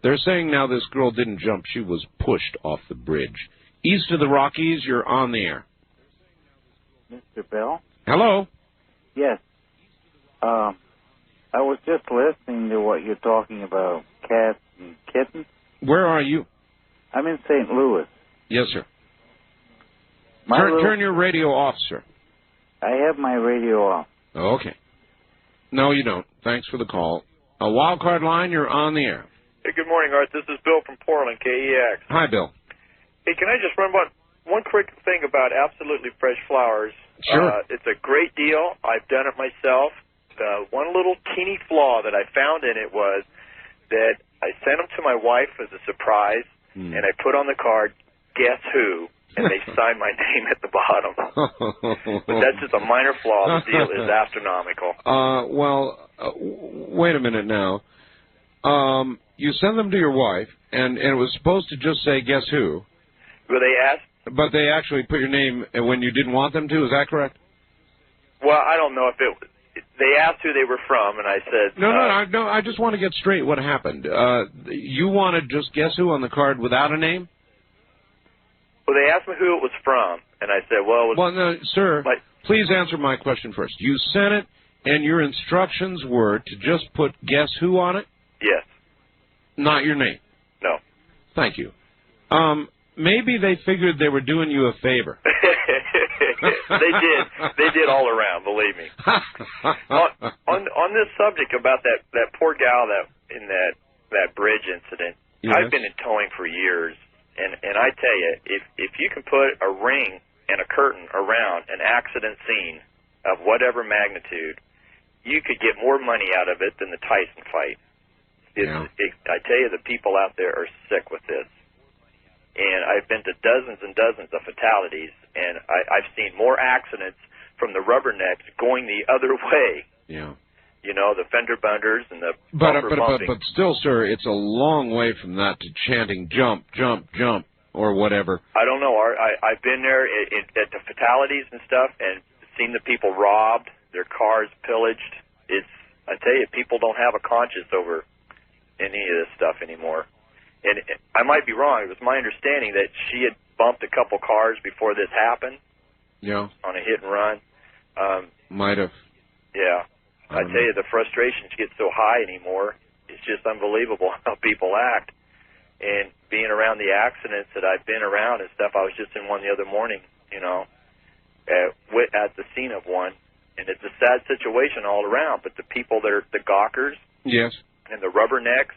They're saying now this girl didn't jump, she was pushed off the bridge. East of the Rockies, you're on the air. Mr. Bell? Hello? Yes. I was just listening to what you're talking about, cats and kittens. Where are you? I'm in St. Louis. Yes, sir. My Turn your radio off, sir. I have my radio off. Okay. No, you don't. Thanks for the call. A wild card line, you're on the air. Hey, good morning, Art. This is Bill from Portland, KEX. Hi, Bill. Hey, can I just run one quick thing about Absolutely Fresh Flowers? Sure. It's a great deal. I've done it myself. The one little teeny flaw that I found in it was that I sent them to my wife as a surprise, and I put on the card, guess who? And they signed my name at the bottom. But that's just a minor flaw. The deal is astronomical. Wait a minute now. You send them to your wife, and it was supposed to just say, guess who? Well, they asked. But they actually put your name when you didn't want them to, is that correct? Well, I don't know if it... They asked who they were from, and I said... No, I just want to get straight what happened. You wanted just guess who on the card without a name? Well, they asked me who it was from, and I said, well... It was no, sir, please answer my question first. You sent it, and your instructions were to just put guess who on it? Yes. Not your name? No. Thank you. Maybe they figured they were doing you a favor. They did all around, believe me. On this subject about that poor gal in that bridge incident, yes. I've been in towing for years, and I tell you, if you can put a ring and a curtain around an accident scene of whatever magnitude, you could get more money out of it than the Tyson fight. I tell you, the people out there are sick with this. And I've been to dozens and dozens of fatalities, and I've seen more accidents from the rubbernecks going the other way. Yeah. You know, the fender benders and the bumper bumping. But still, sir, it's a long way from that to chanting jump, jump, jump, or whatever. I don't know, Art. I've been there at the fatalities and stuff and seen the people robbed, their cars pillaged. I tell you, people don't have a conscience over any of this stuff anymore. And I might be wrong. It was my understanding that she had bumped a couple cars before this happened. Yeah. On a hit and run. Might have. Yeah. I tell you, the frustrations get so high anymore. It's just unbelievable how people act. And being around the accidents that I've been around and stuff, I was just in one the other morning, you know, at the scene of one. And it's a sad situation all around. But the people that are the gawkers. Yes. And the rubbernecks.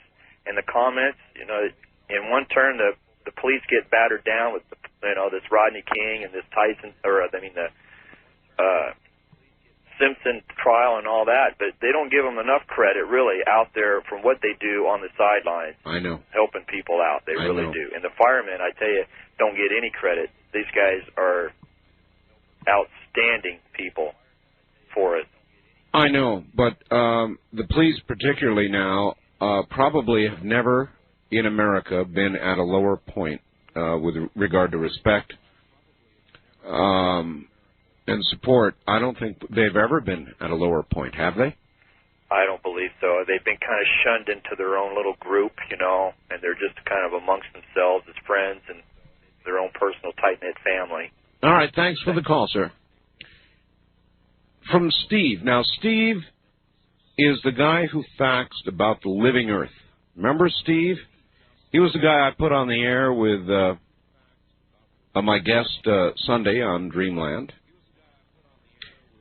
And the comments, you know, in one turn the police get battered down with, this Rodney King and this Tyson, the Simpson trial and all that, but they don't give them enough credit, really, out there from what they do on the sidelines. I know. Helping people out. They really do. And the firemen, I tell you, don't get any credit. These guys are outstanding people for it. I know, but the police particularly now probably have never in America been at a lower point with regard to respect and support. I don't think they've ever been at a lower point, have they? I don't believe so. They've been kind of shunned into their own little group, you know, and they're just kind of amongst themselves as friends and their own personal tight-knit family. All right, thanks for the call, sir. From Steve. Now, Steve is the guy who faxed about the living Earth. Remember Steve? He was the guy I put on the air with my guest Sunday on Dreamland.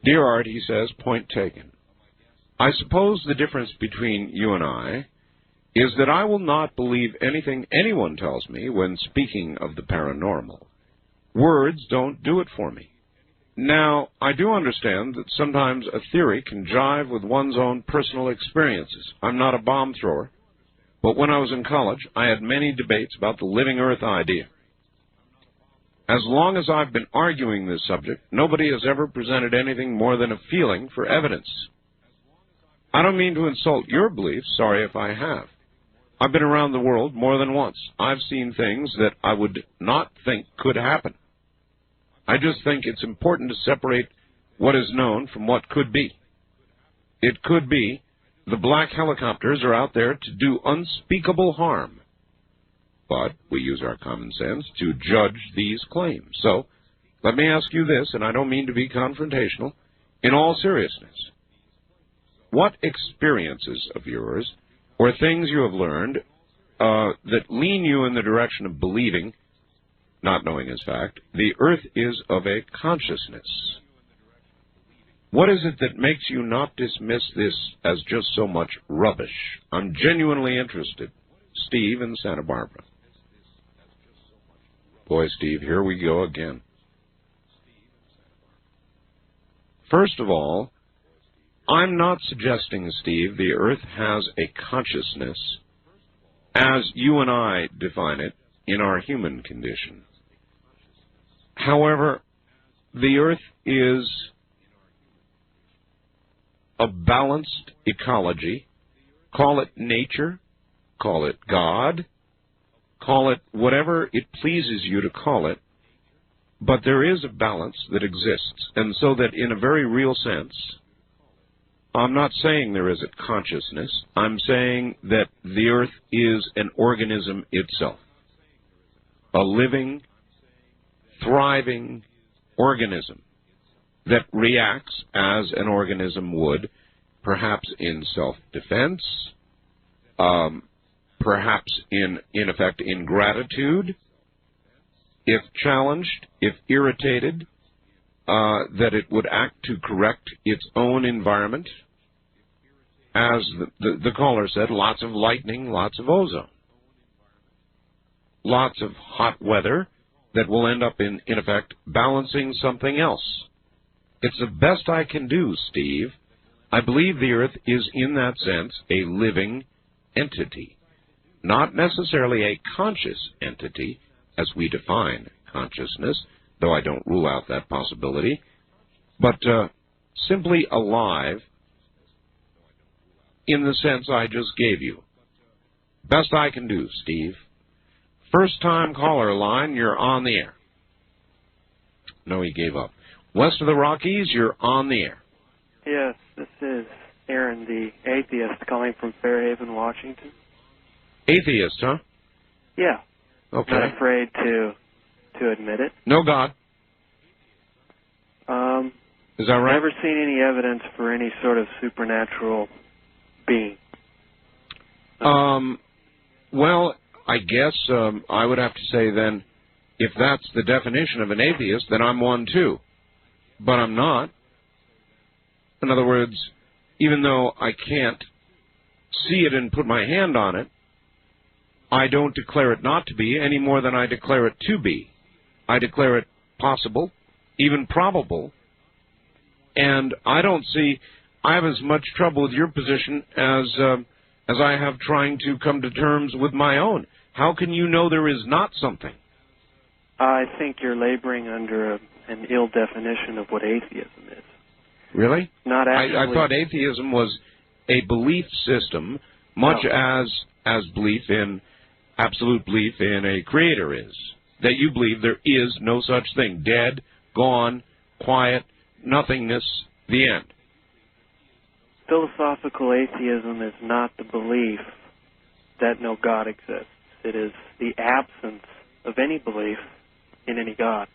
Dear Art, he says, point taken. I suppose the difference between you and I is that I will not believe anything anyone tells me when speaking of the paranormal. Words don't do it for me. Now, I do understand that sometimes a theory can jive with one's own personal experiences. I'm not a bomb thrower, but when I was in college, I had many debates about the living Earth idea. As long as I've been arguing this subject, nobody has ever presented anything more than a feeling for evidence. I don't mean to insult your beliefs, sorry if I have. I've been around the world more than once. I've seen things that I would not think could happen. I just think it's important to separate what is known from what could be. It could be the black helicopters are out there to do unspeakable harm. But we use our common sense to judge these claims. So, let me ask you this, and I don't mean to be confrontational, in all seriousness. What experiences of yours or things you have learned that lean you in the direction of believing, not knowing as fact, the Earth is of a consciousness? What is it that makes you not dismiss this as just so much rubbish? I'm genuinely interested. Steve in Santa Barbara. Boy, Steve, here we go again. First of all, I'm not suggesting, Steve, the Earth has a consciousness as you and I define it in our human condition. However, the Earth is a balanced ecology. Call it nature, call it God, call it whatever it pleases you to call it, but there is a balance that exists, and so that in a very real sense, I'm not saying there is a consciousness, I'm saying that the Earth is an organism itself, a living, thriving organism that reacts as an organism would, perhaps in self-defense, perhaps in effect in gratitude, if challenged, if irritated, that it would act to correct its own environment. As the caller said, lots of lightning, lots of ozone. Lots of hot weather that will end up in effect, balancing something else. It's the best I can do, Steve. I believe the Earth is, in that sense, a living entity. Not necessarily a conscious entity, as we define consciousness, though I don't rule out that possibility, but simply alive in the sense I just gave you. Best I can do, Steve. First-time caller line, you're on the air. No, he gave up. West of the Rockies, you're on the air. Yes, this is Aaron, the atheist, calling from Fairhaven, Washington. Atheist, huh? Yeah. Okay. Not afraid to admit it. No God. Is that right? Never seen any evidence for any sort of supernatural being. Well, I guess I would have to say then, if that's the definition of an atheist, then I'm one too. But I'm not. In other words, even though I can't see it and put my hand on it, I don't declare it not to be any more than I declare it to be. I declare it possible, even probable, and I don't see, I have as much trouble with your position as I have trying to come to terms with my own. How can you know there is not something? I think you're laboring under an ill definition of what atheism is. Really? Not actually. I thought atheism was a belief system, much as belief in, absolute belief in a creator is. That you believe there is no such thing. Dead, gone, quiet, nothingness, the end. Philosophical atheism is not the belief that no God exists. It is the absence of any belief in any God.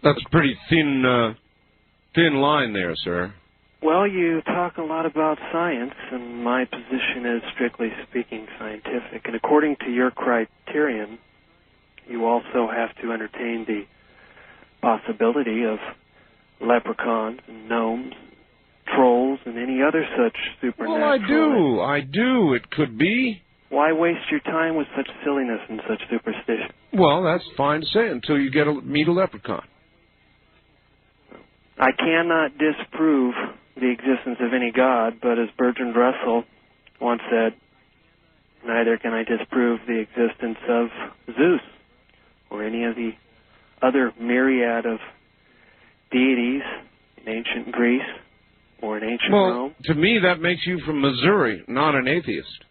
That's a pretty thin line there, sir. Well, you talk a lot about science, and my position is, strictly speaking, scientific. And according to your criterion, you also have to entertain the possibility of leprechauns and gnomes, trolls and any other such supernatural... Well, I do. It could be. Why waste your time with such silliness and such superstition? Well, that's fine to say until you meet a leprechaun. I cannot disprove the existence of any God, but as Bertrand Russell once said, neither can I disprove the existence of Zeus or any of the other myriad of deities in ancient Greece or in ancient Rome. To me, that makes you from Missouri, not an atheist.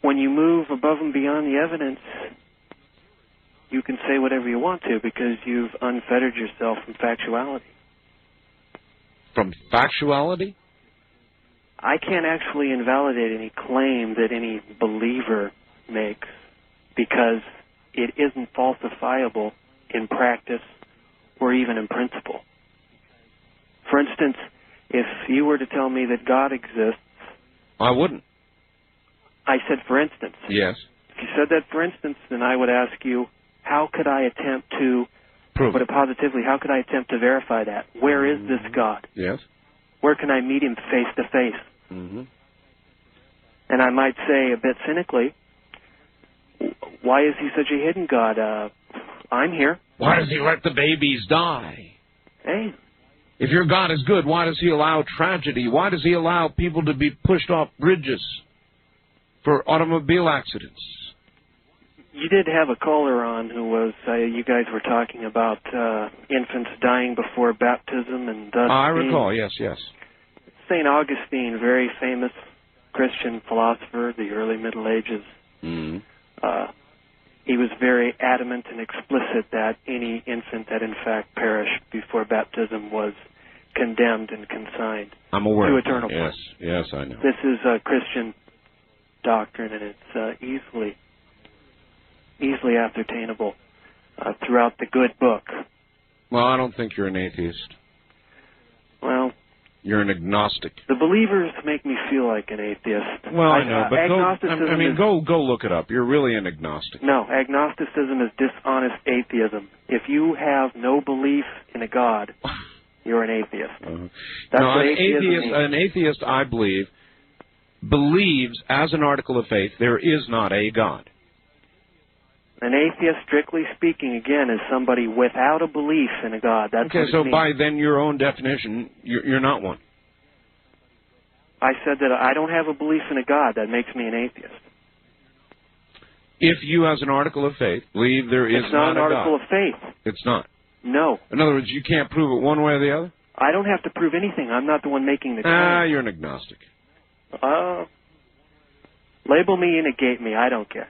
When you move above and beyond the evidence, you can say whatever you want to because you've unfettered yourself from factuality. From factuality? I can't actually invalidate any claim that any believer makes because it isn't falsifiable in practice or even in principle. For instance, if you were to tell me that God exists... I wouldn't. I said for instance. Yes. If you said that for instance, then I would ask you, how could I attempt to... Prove it positively, how could I attempt to verify that? Where is this God? Yes. Where can I meet him face to face? Mm-hmm. And I might say a bit cynically, why is he such a hidden God? I'm here. Why does he let the babies die? Hey. If your God is good, why does he allow tragedy? Why does he allow people to be pushed off bridges for automobile accidents? You did have a caller on who was, you guys were talking about infants dying before baptism and thus I recall, yes. St. Augustine, very famous Christian philosopher, the early Middle Ages. Mm. He was very adamant and explicit that any infant that in fact perished before baptism was condemned and consigned to eternal punishment. Yes, I know. This is a Christian doctrine, and it's easily ascertainable throughout the good book. Well, I don't think you're an atheist. Well, you're an agnostic. The believers make me feel like an atheist. Well, I know, but agnosticism go look it up. You're really an agnostic. No, agnosticism is dishonest atheism. If you have no belief in a God, you're an atheist. That's what an atheist, I believe, believes as an article of faith there is not a God. An atheist, strictly speaking, again, is somebody without a belief in a God. That's okay, what it so means. by then your own definition, you're not one. I said that I don't have a belief in a God. That makes me an atheist. If you, as an article of faith, believe there is not a God. It's not an article of faith. It's not. No. In other words, you can't prove it one way or the other? I don't have to prove anything. I'm not the one making the claim. You're an agnostic. Label me and negate me. I don't care.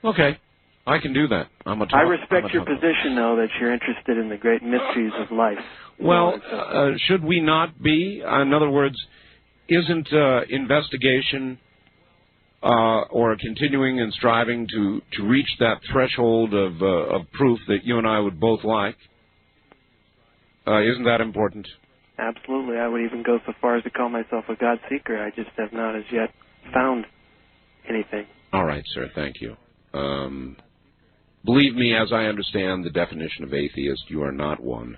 Okay. I can do that. I respect your position, though, that you're interested in the great mysteries of life. Well, should we not be? In other words, isn't investigation or continuing and striving to reach that threshold of proof that you and I would both like, isn't that important? Absolutely. I would even go so far as to call myself a God seeker. I just have not as yet found anything. All right, sir. Thank you. Believe me, as I understand the definition of atheist, you are not one.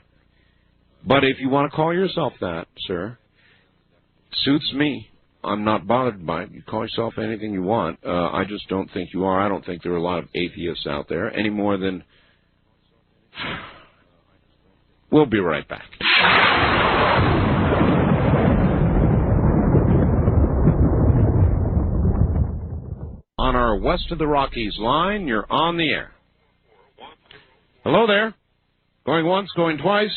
But if you want to call yourself that, sir, suits me. I'm not bothered by it. You call yourself anything you want. I just don't think you are. I don't think there are a lot of atheists out there, any more than... We'll be right back. On our West of the Rockies line, you're on the air. Hello there. Going once, going twice,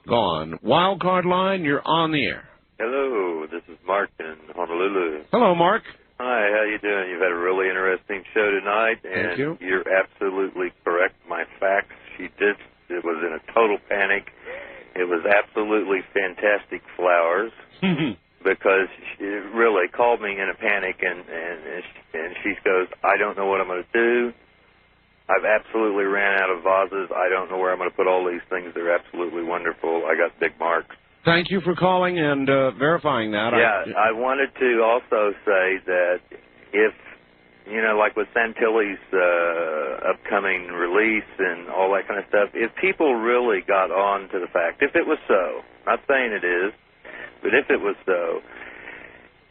gone. Wildcard line, you're on the air. Hello, this is Mark in Honolulu. Hello, Mark. Hi, how you doing? You've had a really interesting show tonight, and Thank you. You're absolutely correct. My facts, it was in a total panic. It was absolutely fantastic flowers. Because she really called me in a panic, and she goes, I don't know what I'm going to do. I've absolutely ran out of vases. I don't know where I'm going to put all these things. They're absolutely wonderful. I got big marks. Thank you for calling and verifying that. Yeah, I wanted to also say that if, like with Santilli's upcoming release and all that kind of stuff, if people really got on to the fact, if it was so, not saying it is, But if it was so,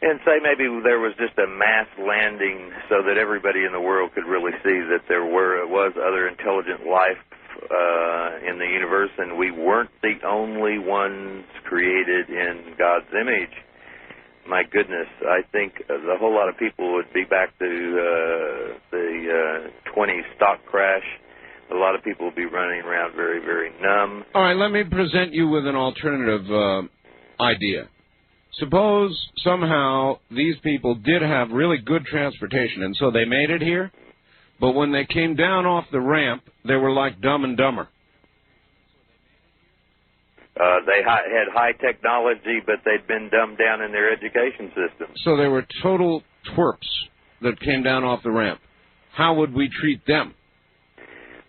and say maybe there was just a mass landing so that everybody in the world could really see that there was other intelligent life in the universe, and we weren't the only ones created in God's image. My goodness, I think a whole lot of people would be back to the 20 stock crash. A lot of people would be running around very, very numb. All right, let me present you with an alternative idea. Suppose somehow these people did have really good transportation, and so they made it here, but when they came down off the ramp, they were like Dumb and Dumber. They had high technology, but they'd been dumbed down in their education system. So they were total twerps that came down off the ramp. How would we treat them?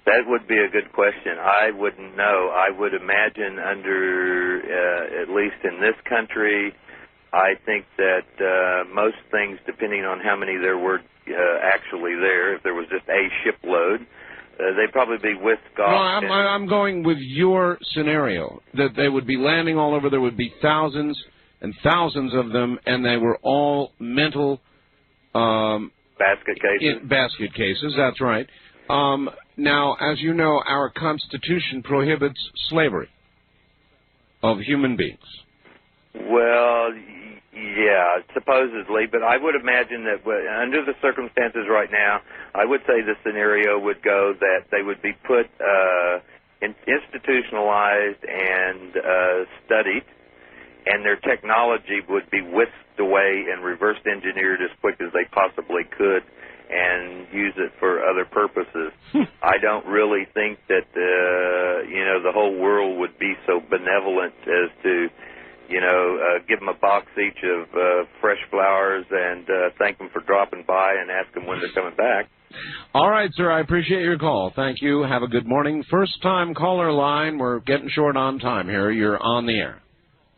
That would be a good question. I wouldn't know. I would imagine under, at least in this country, I think that most things, depending on how many there were actually there, if there was just a shipload, they'd probably be whisked off. No, I'm going with your scenario, that they would be landing all over. There would be thousands and thousands of them, and they were all mental... basket cases? Basket cases, that's right. Now, as you know, our Constitution prohibits slavery of human beings. Well, yeah, supposedly, but I would imagine that under the circumstances right now, I would say the scenario would go that they would be put institutionalized and studied, and their technology would be whisked away and reverse engineered as quick as they possibly could and use it for other purposes. I don't really think that, the whole world would be so benevolent as to, give them a box each of fresh flowers and thank them for dropping by and ask them when they're coming back. All right, sir, I appreciate your call. Thank you. Have a good morning. First-time caller line. We're getting short on time here. You're on the air.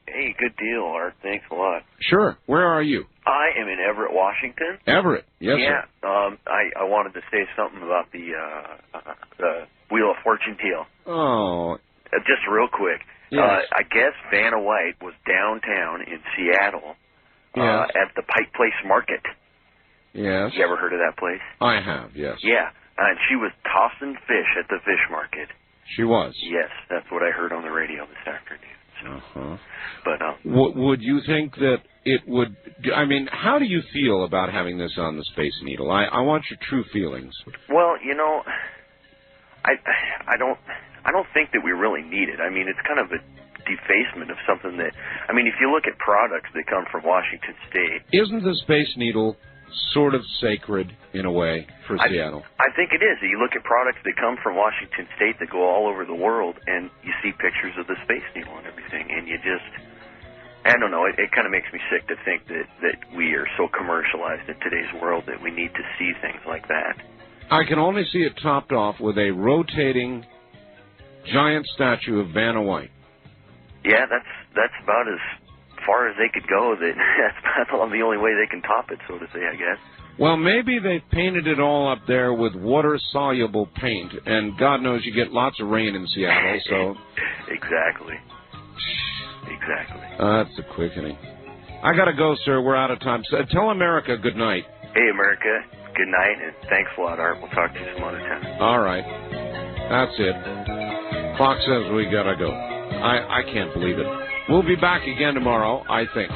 Hey, good deal, Art. Thanks a lot. Sure. Where are you? I am in Everett, Washington. Everett, yes, yeah, sir. I wanted to say something about the Wheel of Fortune deal. Oh. Just real quick. Yes. I guess Vanna White was downtown in Seattle at the Pike Place Market. Yes. You ever heard of that place? I have, yes. Yeah, and she was tossing fish at the fish market. She was? Yes, that's what I heard on the radio this afternoon. So. But would you think that it would? I mean, how do you feel about having this on the Space Needle? I want your true feelings. Well, I don't think that we really need it. I mean, it's kind of a defacement of something that. I mean, if you look at products that come from Washington State, isn't the Space Needle sort of sacred in a way for Seattle? I think it is. You look at products that come from Washington State that go all over the world, and you see pictures of the Space Needle and everything, and you just, I don't know, it kind of makes me sick to think that we are so commercialized in today's world that we need to see things like that. I can only see it topped off with a rotating giant statue of Vanna White. Yeah, that's about as far as they could go. That's about the only way they can top it, so to say, I guess. Well, maybe they painted it all up there with water-soluble paint, and God knows you get lots of rain in Seattle, so... Exactly. That's a quickening. I gotta go, sir. We're out of time. So, tell America good night. Hey, America, good night, and thanks a lot, Art. We'll talk to you some other time. All right. That's it. Clock says we gotta go. I can't believe it. We'll be back again tomorrow, I think.